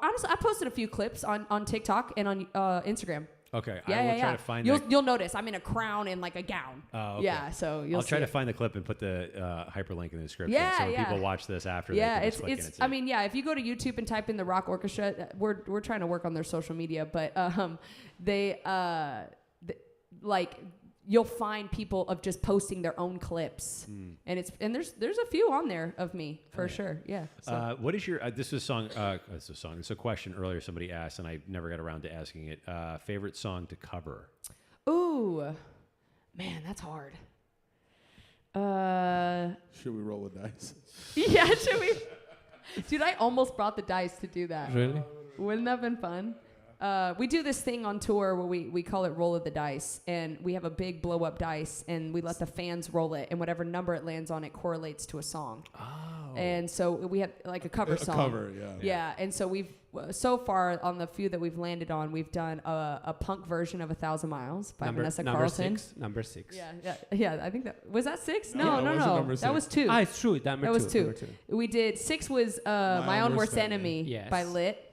Honestly, I posted a few clips on TikTok and on Instagram. Okay. Yeah, I will yeah, try to find You'll notice I'm in a crown and like a gown. Oh, okay. Yeah, so you'll I'll try see to it. find the clip and put the hyperlink in the description. Yeah, so when yeah. people watch this after, Yeah, they can just click it's. and I mean, yeah. If you go to YouTube and type in the Rock Orchestra, we're trying to work on their social media, but they like you'll find people of just posting their own clips, and there's a few on there of me for sure. Yeah. So. What is your this is a song? It's a question earlier somebody asked, and I never got around to asking it. Favorite song to cover? Ooh, man, that's hard. Should we roll a dice? Yeah, should we? Dude, I almost brought the dice to do that. Really? Wouldn't that have been fun? We do this thing on tour where we call it roll of the dice, and we have a big blow up dice, and we let the fans roll it, and whatever number it lands on, it correlates to a song. Oh. And so we have like a cover song. A cover, yeah. Yeah, and so we've so far on the few that we've landed on, we've done a punk version of 1,000 Miles by Vanessa Carlton. Number six. Yeah. I think that was that 6. No, No, that no, wasn't no. number That 6. was 2. Ah, it's true. Number That was two. 2. Number 2. We did 6 was My Own Worst Enemy Yes. by Lit.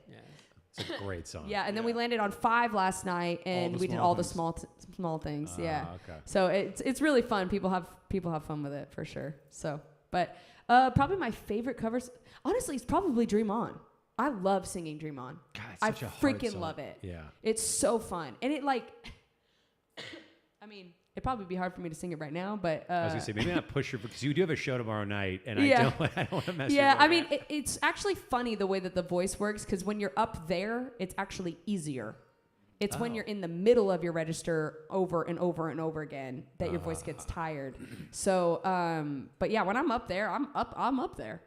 It's a great song. Yeah, and then we landed on 5 last night, and we did all the small things. Yeah. Okay. So it's really fun. People have fun with it for sure. So, but probably my favorite covers, honestly, it's probably Dream On. I love singing Dream On. God, it's I such a hard freaking song. love it. Yeah. It's so fun, and it like, I mean, it'd probably be hard for me to sing it right now, but I was gonna say maybe not push your because you do have a show tomorrow night, and Yeah. I don't want to mess. yeah, your I mean, it's actually funny the way that the voice works, because when you're up there, it's actually easier. It's when Oh. you're in the middle of your register over and over and over again that your voice gets tired. So, but yeah, when I'm up there, I'm up there.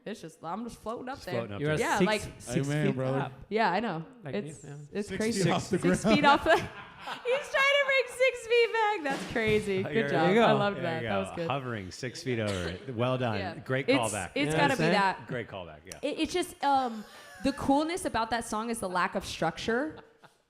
It's just I'm just floating up there. floating up You're there. Yeah, six, like- 6 Amen, feet brother. up. Yeah, I know. Like It's this, yeah. it's 6 crazy. feet off the 6 ground. feet off the. He's trying to bring 6 feet back. That's crazy. There Good you job. go. I loved There that. you That go. was good. Hovering 6 feet over it. Well done. Yeah. Great It's callback. it's Yeah. gotta be Understand? that. Great callback. Yeah. It's just the coolness about that song is the lack of structure.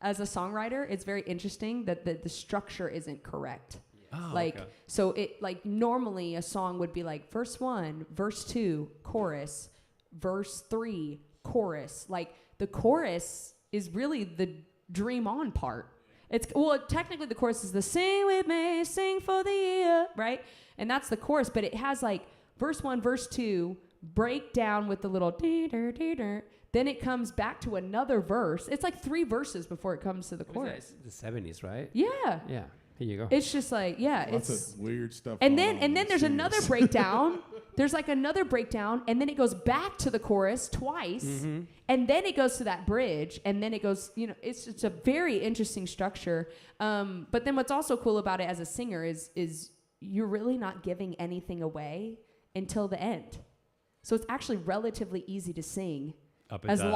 As a songwriter, it's very interesting that the structure isn't correct. Oh, Like okay. so it like normally a song would be like verse 1, verse 2, chorus, verse 3, chorus. Like the chorus is really the Dream On part. It's technically the chorus is the sing with me, sing for the year, right? And that's the chorus, but it has like verse 1, verse 2, break down with the little dee-der, dee-der. Then it comes back to another verse. It's like 3 verses before it comes to the chorus. The 70s, right? Yeah. Yeah. Here you go. It's just like, yeah, Lots it's of weird stuff. and going then on and then in there's singers. another breakdown. There's like another breakdown, and then it goes back to the chorus twice, and then it goes to that bridge, and then it goes, it's a very interesting structure. But then what's also cool about it as a singer is you're really not giving anything away until the end. So it's actually relatively easy to sing Up as until-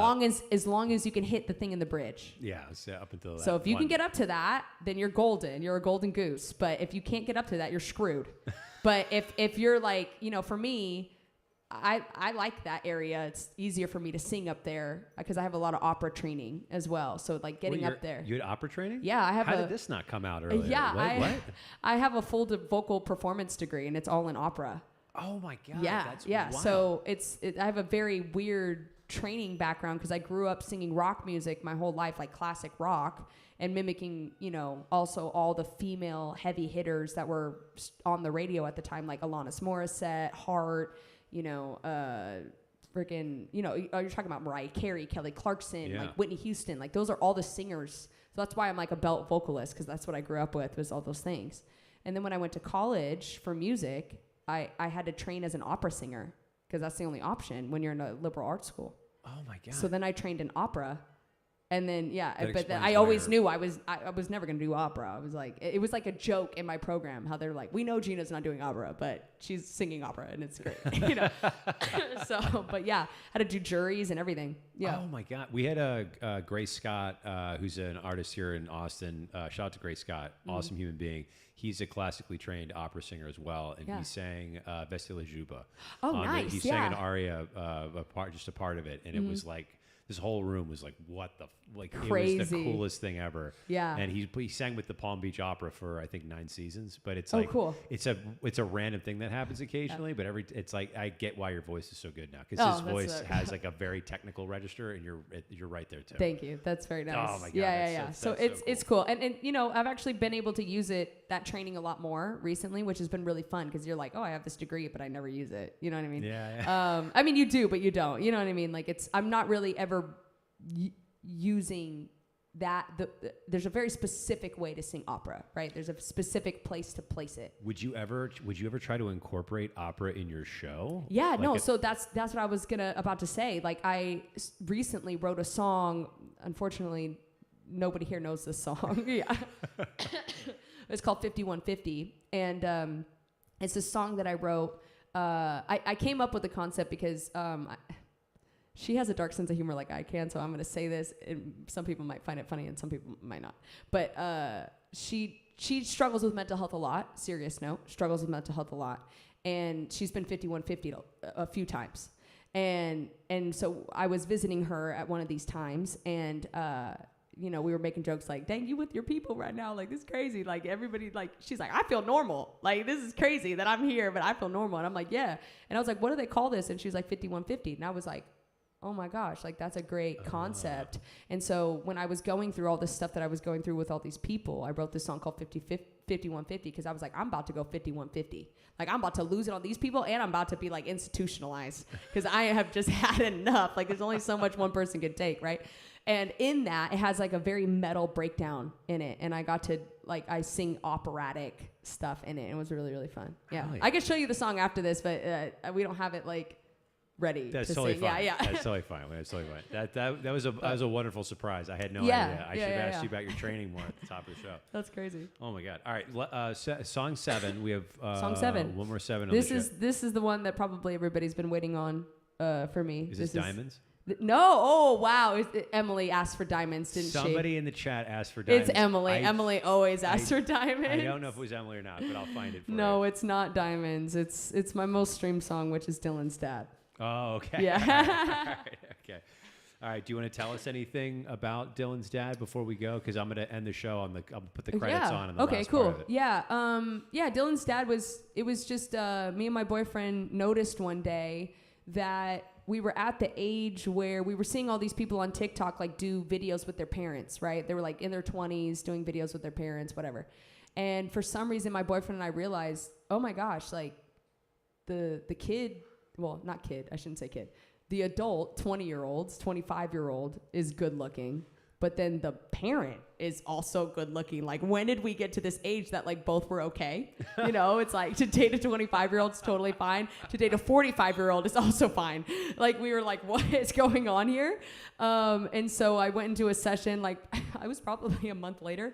long as you can hit the thing in the bridge. Yeah, so up until that So if you one. can get up to that, then you're golden. You're a golden goose. But if you can't get up to that, you're screwed. But if you're like, for me, I like that area. It's easier for me to sing up there because I have a lot of opera training as well. So like getting up there. You had opera training? Yeah, I have How did this not come out earlier? Yeah, What? I have a full vocal performance degree, and it's all in opera. Oh my God. Yeah, That's yeah. wild. So I have a very weird training background because I grew up singing rock music my whole life, like classic rock, and mimicking, also all the female heavy hitters that were on the radio at the time, like Alanis Morissette, Heart, freaking, you're talking about Mariah Carey, Kelly Clarkson, Yeah. like Whitney Houston, like those are all the singers. So that's why I'm like a belt vocalist, because that's what I grew up with, was all those things. And then when I went to college for music, I had to train as an opera singer because that's the only option when you're in a liberal arts school. Oh my God. So then I trained in opera. And then, That but then explains I why always you're- knew I was never going to do opera. I was like, it was like a joke in my program how they're like, we know Gina's not doing opera, but she's singing opera and it's great, So, but yeah, had to do juries and everything. Yeah. Oh my God. We had a Grace Scott, who's an artist here in Austin. Shout out to Grace Scott, awesome human being. He's a classically trained opera singer as well, and Yeah. he sang Vestila Juba. Oh, nice, He sang yeah. an aria, just a part of it, and it was like this whole room was like, what the it was the Crazy. coolest thing ever. Yeah. And he sang with the Palm Beach Opera for I think 9 seasons, but it's Oh, like cool. it's a random thing that happens occasionally, but it's like I get why your voice is so good now because Oh, his that's voice it. has like a very technical register, and you're right there too. Thank you. That's very nice. Oh my God, Yeah. that's So so it's cool. And I've actually been able to use that training a lot more recently, which has been really fun because you're like, oh, I have this degree, but I never use it. You know what I mean? Yeah. I mean, you do, but you don't. You know what I mean? Like I'm not really ever using that. There's a very specific way to sing opera, right? There's a specific place to place it. Would you ever try to incorporate opera in your show? Yeah, Like no. So that's what I was about to say. Like I recently wrote a song. Unfortunately, nobody here knows this song. Yeah, it's called 5150, and It's a song that I wrote. I came up with the concept because she has a dark sense of humor like I can, so I'm going to say this, and some people might find it funny and some people might not. But she struggles with mental health a lot, serious note, struggles with mental health a lot. And she's been 5150 a few times. And so I was visiting her at one of these times, and we were making jokes like, dang, you with your people right now, like this is crazy, like everybody, like she's like, I feel normal, like this is crazy that I'm here, but I feel normal. And I'm like, yeah. And I was like, what do they call this? And she was like 5150. And I was like, oh my gosh, like that's a great concept. And so when I was going through all this stuff that I was going through with all these people, I wrote this song called 5150 because I was like, I'm about to go 5150. Like I'm about to lose it on these people, and I'm about to be like institutionalized because I have just had enough. Like there's only so much one person can take, right? And in that, it has like a very metal breakdown in it. And I got to I sing operatic stuff in it. It was really, really fun. Yeah. Oh, yeah. I could show you the song after this, but we don't have it ready. That's to totally sing. fine. Yeah. That's totally fine. That's totally fine. That was a wonderful surprise. I had no idea. I should have asked you about your training more at the top of the show. That's crazy. Oh my God! All right, song 7. We have Song 7. One more 7. This on the is show. this is the one that probably everybody's been waiting on for me. Is this Diamonds? No. Oh wow! Emily asked for diamonds, didn't Somebody in the chat asked for diamonds. It's Emily. Emily always asks for diamonds. I don't know if it was Emily or not, but I'll find it for you. No, it's not diamonds. It's my most streamed song, which is Dylan's Dad. Oh, okay. Yeah. All right. Okay. All right. Do you want to tell us anything about Dylan's dad before we go? Because I'm going to end the show I'll put the credits on. In the Okay. last Cool. part of it. Yeah. Dylan's dad was just me and my boyfriend noticed one day that we were at the age where we were seeing all these people on TikTok do videos with their parents, right? They were in their 20s doing videos with their parents, whatever. And for some reason, my boyfriend and I realized, oh my gosh, the kid. Well, not kid, I shouldn't say kid. The adult, 20-year-olds, 25-year-old is good looking, but then the parent is also good looking. When did we get to this age that both were okay? It's to date a 25-year-old is totally fine. To date a 45-year-old is also fine. We were what is going on here? And so I went into a session, I was probably a month later,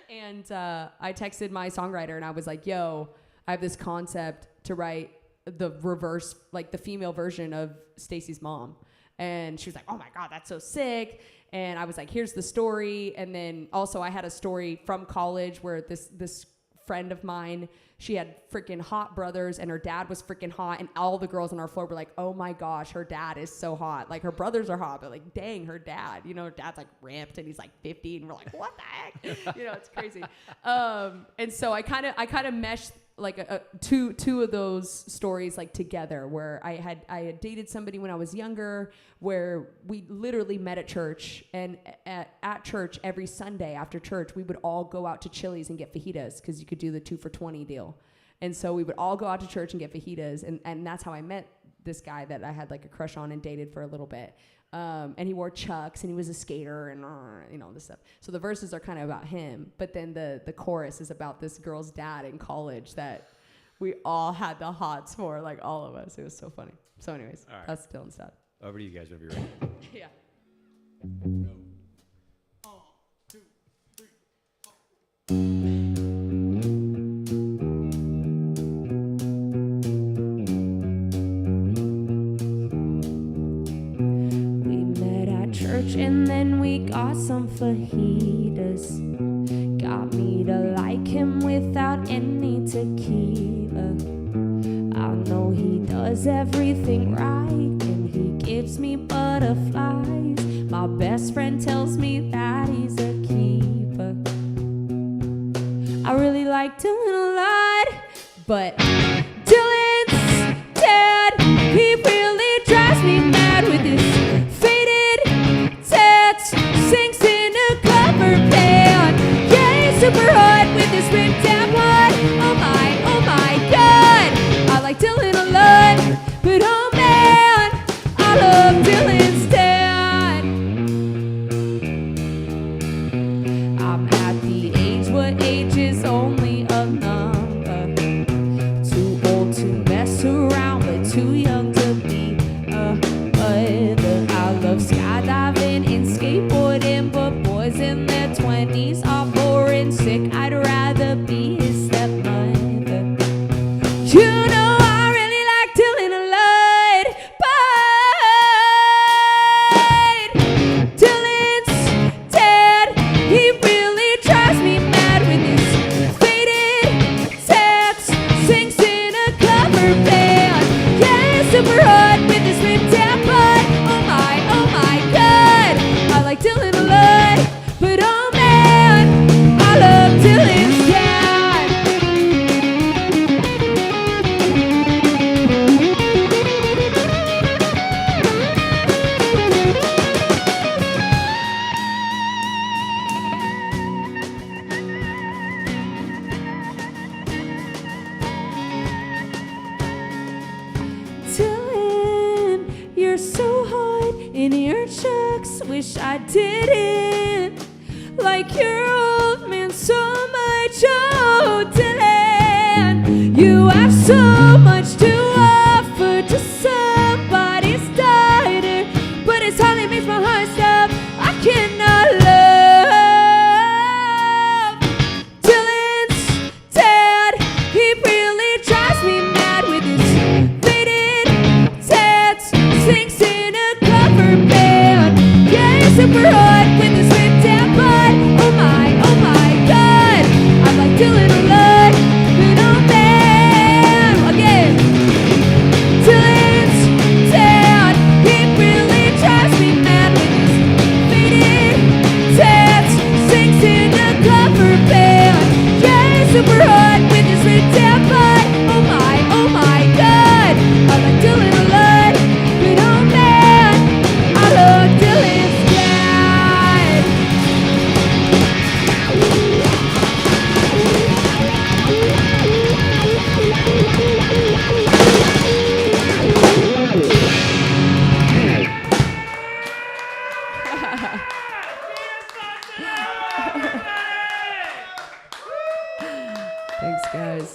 and I texted my songwriter and I was like, yo, I have this concept to write the reverse, the female version of Stacy's mom. And she was like, oh my God, that's so sick. And I was like, here's the story. And then also I had a story from college where this friend of mine, she had freaking hot brothers and her dad was freaking hot. And all the girls on our floor were like, oh my gosh, her dad is so hot. Her brothers are hot, but dang, her dad, her dad's ripped and he's 50. And we're like, what the heck? It's crazy. And so I kind of meshed two of those stories together, where I had dated somebody when I was younger, where we literally met at church, and at church every Sunday after church we would all go out to Chili's and get fajitas because you could do the 2 for $20 deal. And so we would all go out to church and get fajitas, and that's how I met this guy that I had a crush on and dated for a little bit. And he wore Chucks and he was a skater and this stuff. So the verses are kind of about him, but then the chorus is about this girl's dad in college that we all had the hots for, all of us. It was so funny. So anyways, all right. That's Dylan's dad. Over to you guys whenever you're ready. Yeah. And then we got some fajitas. Got me to like him without any tequila. I know he does everything right, and he gives me butterflies. My best friend tells me that he's a keeper. I really like Dylan a lot, but Dylan's dad, he really drives me mad with his sings in a cover band. Yeah, he's super hot with his ripped down blood. Oh my God. I like Dylan a lot, but oh man, I love Dylan's dad. I'm at the age, what age is only a number. Too old to mess around, but too young to You know I really like Dylan a lot, but Dylan's dead. He really drives me mad with his faded tats. Sings in a cover band. Yeah, super hot with his ripped down butt. Oh my god, I like Dylan a lot, but oh man, I love Dylan's dad. Dylan, you're so hot in your chucks. Wish I didn't like your old man so much. Oh, Dylan, you have so much to offer to somebody's daughter, but it's hardly makes my heart stop. I cannot love Dylan's dad. He really drives me mad with his faded tats. Sings in a cover band. Yeah, he's super hot with his ripped down butt. Oh my god, I like Dylan a lot, but oh man, again. Dylan's dad, he really drives me mad with his faded tats. Sings in a cover band. Yeah, he's super hot with his ripped down butt. Oh my god, I like Dylan a lot, but oh man, I love Dylan's dad. Thanks, guys.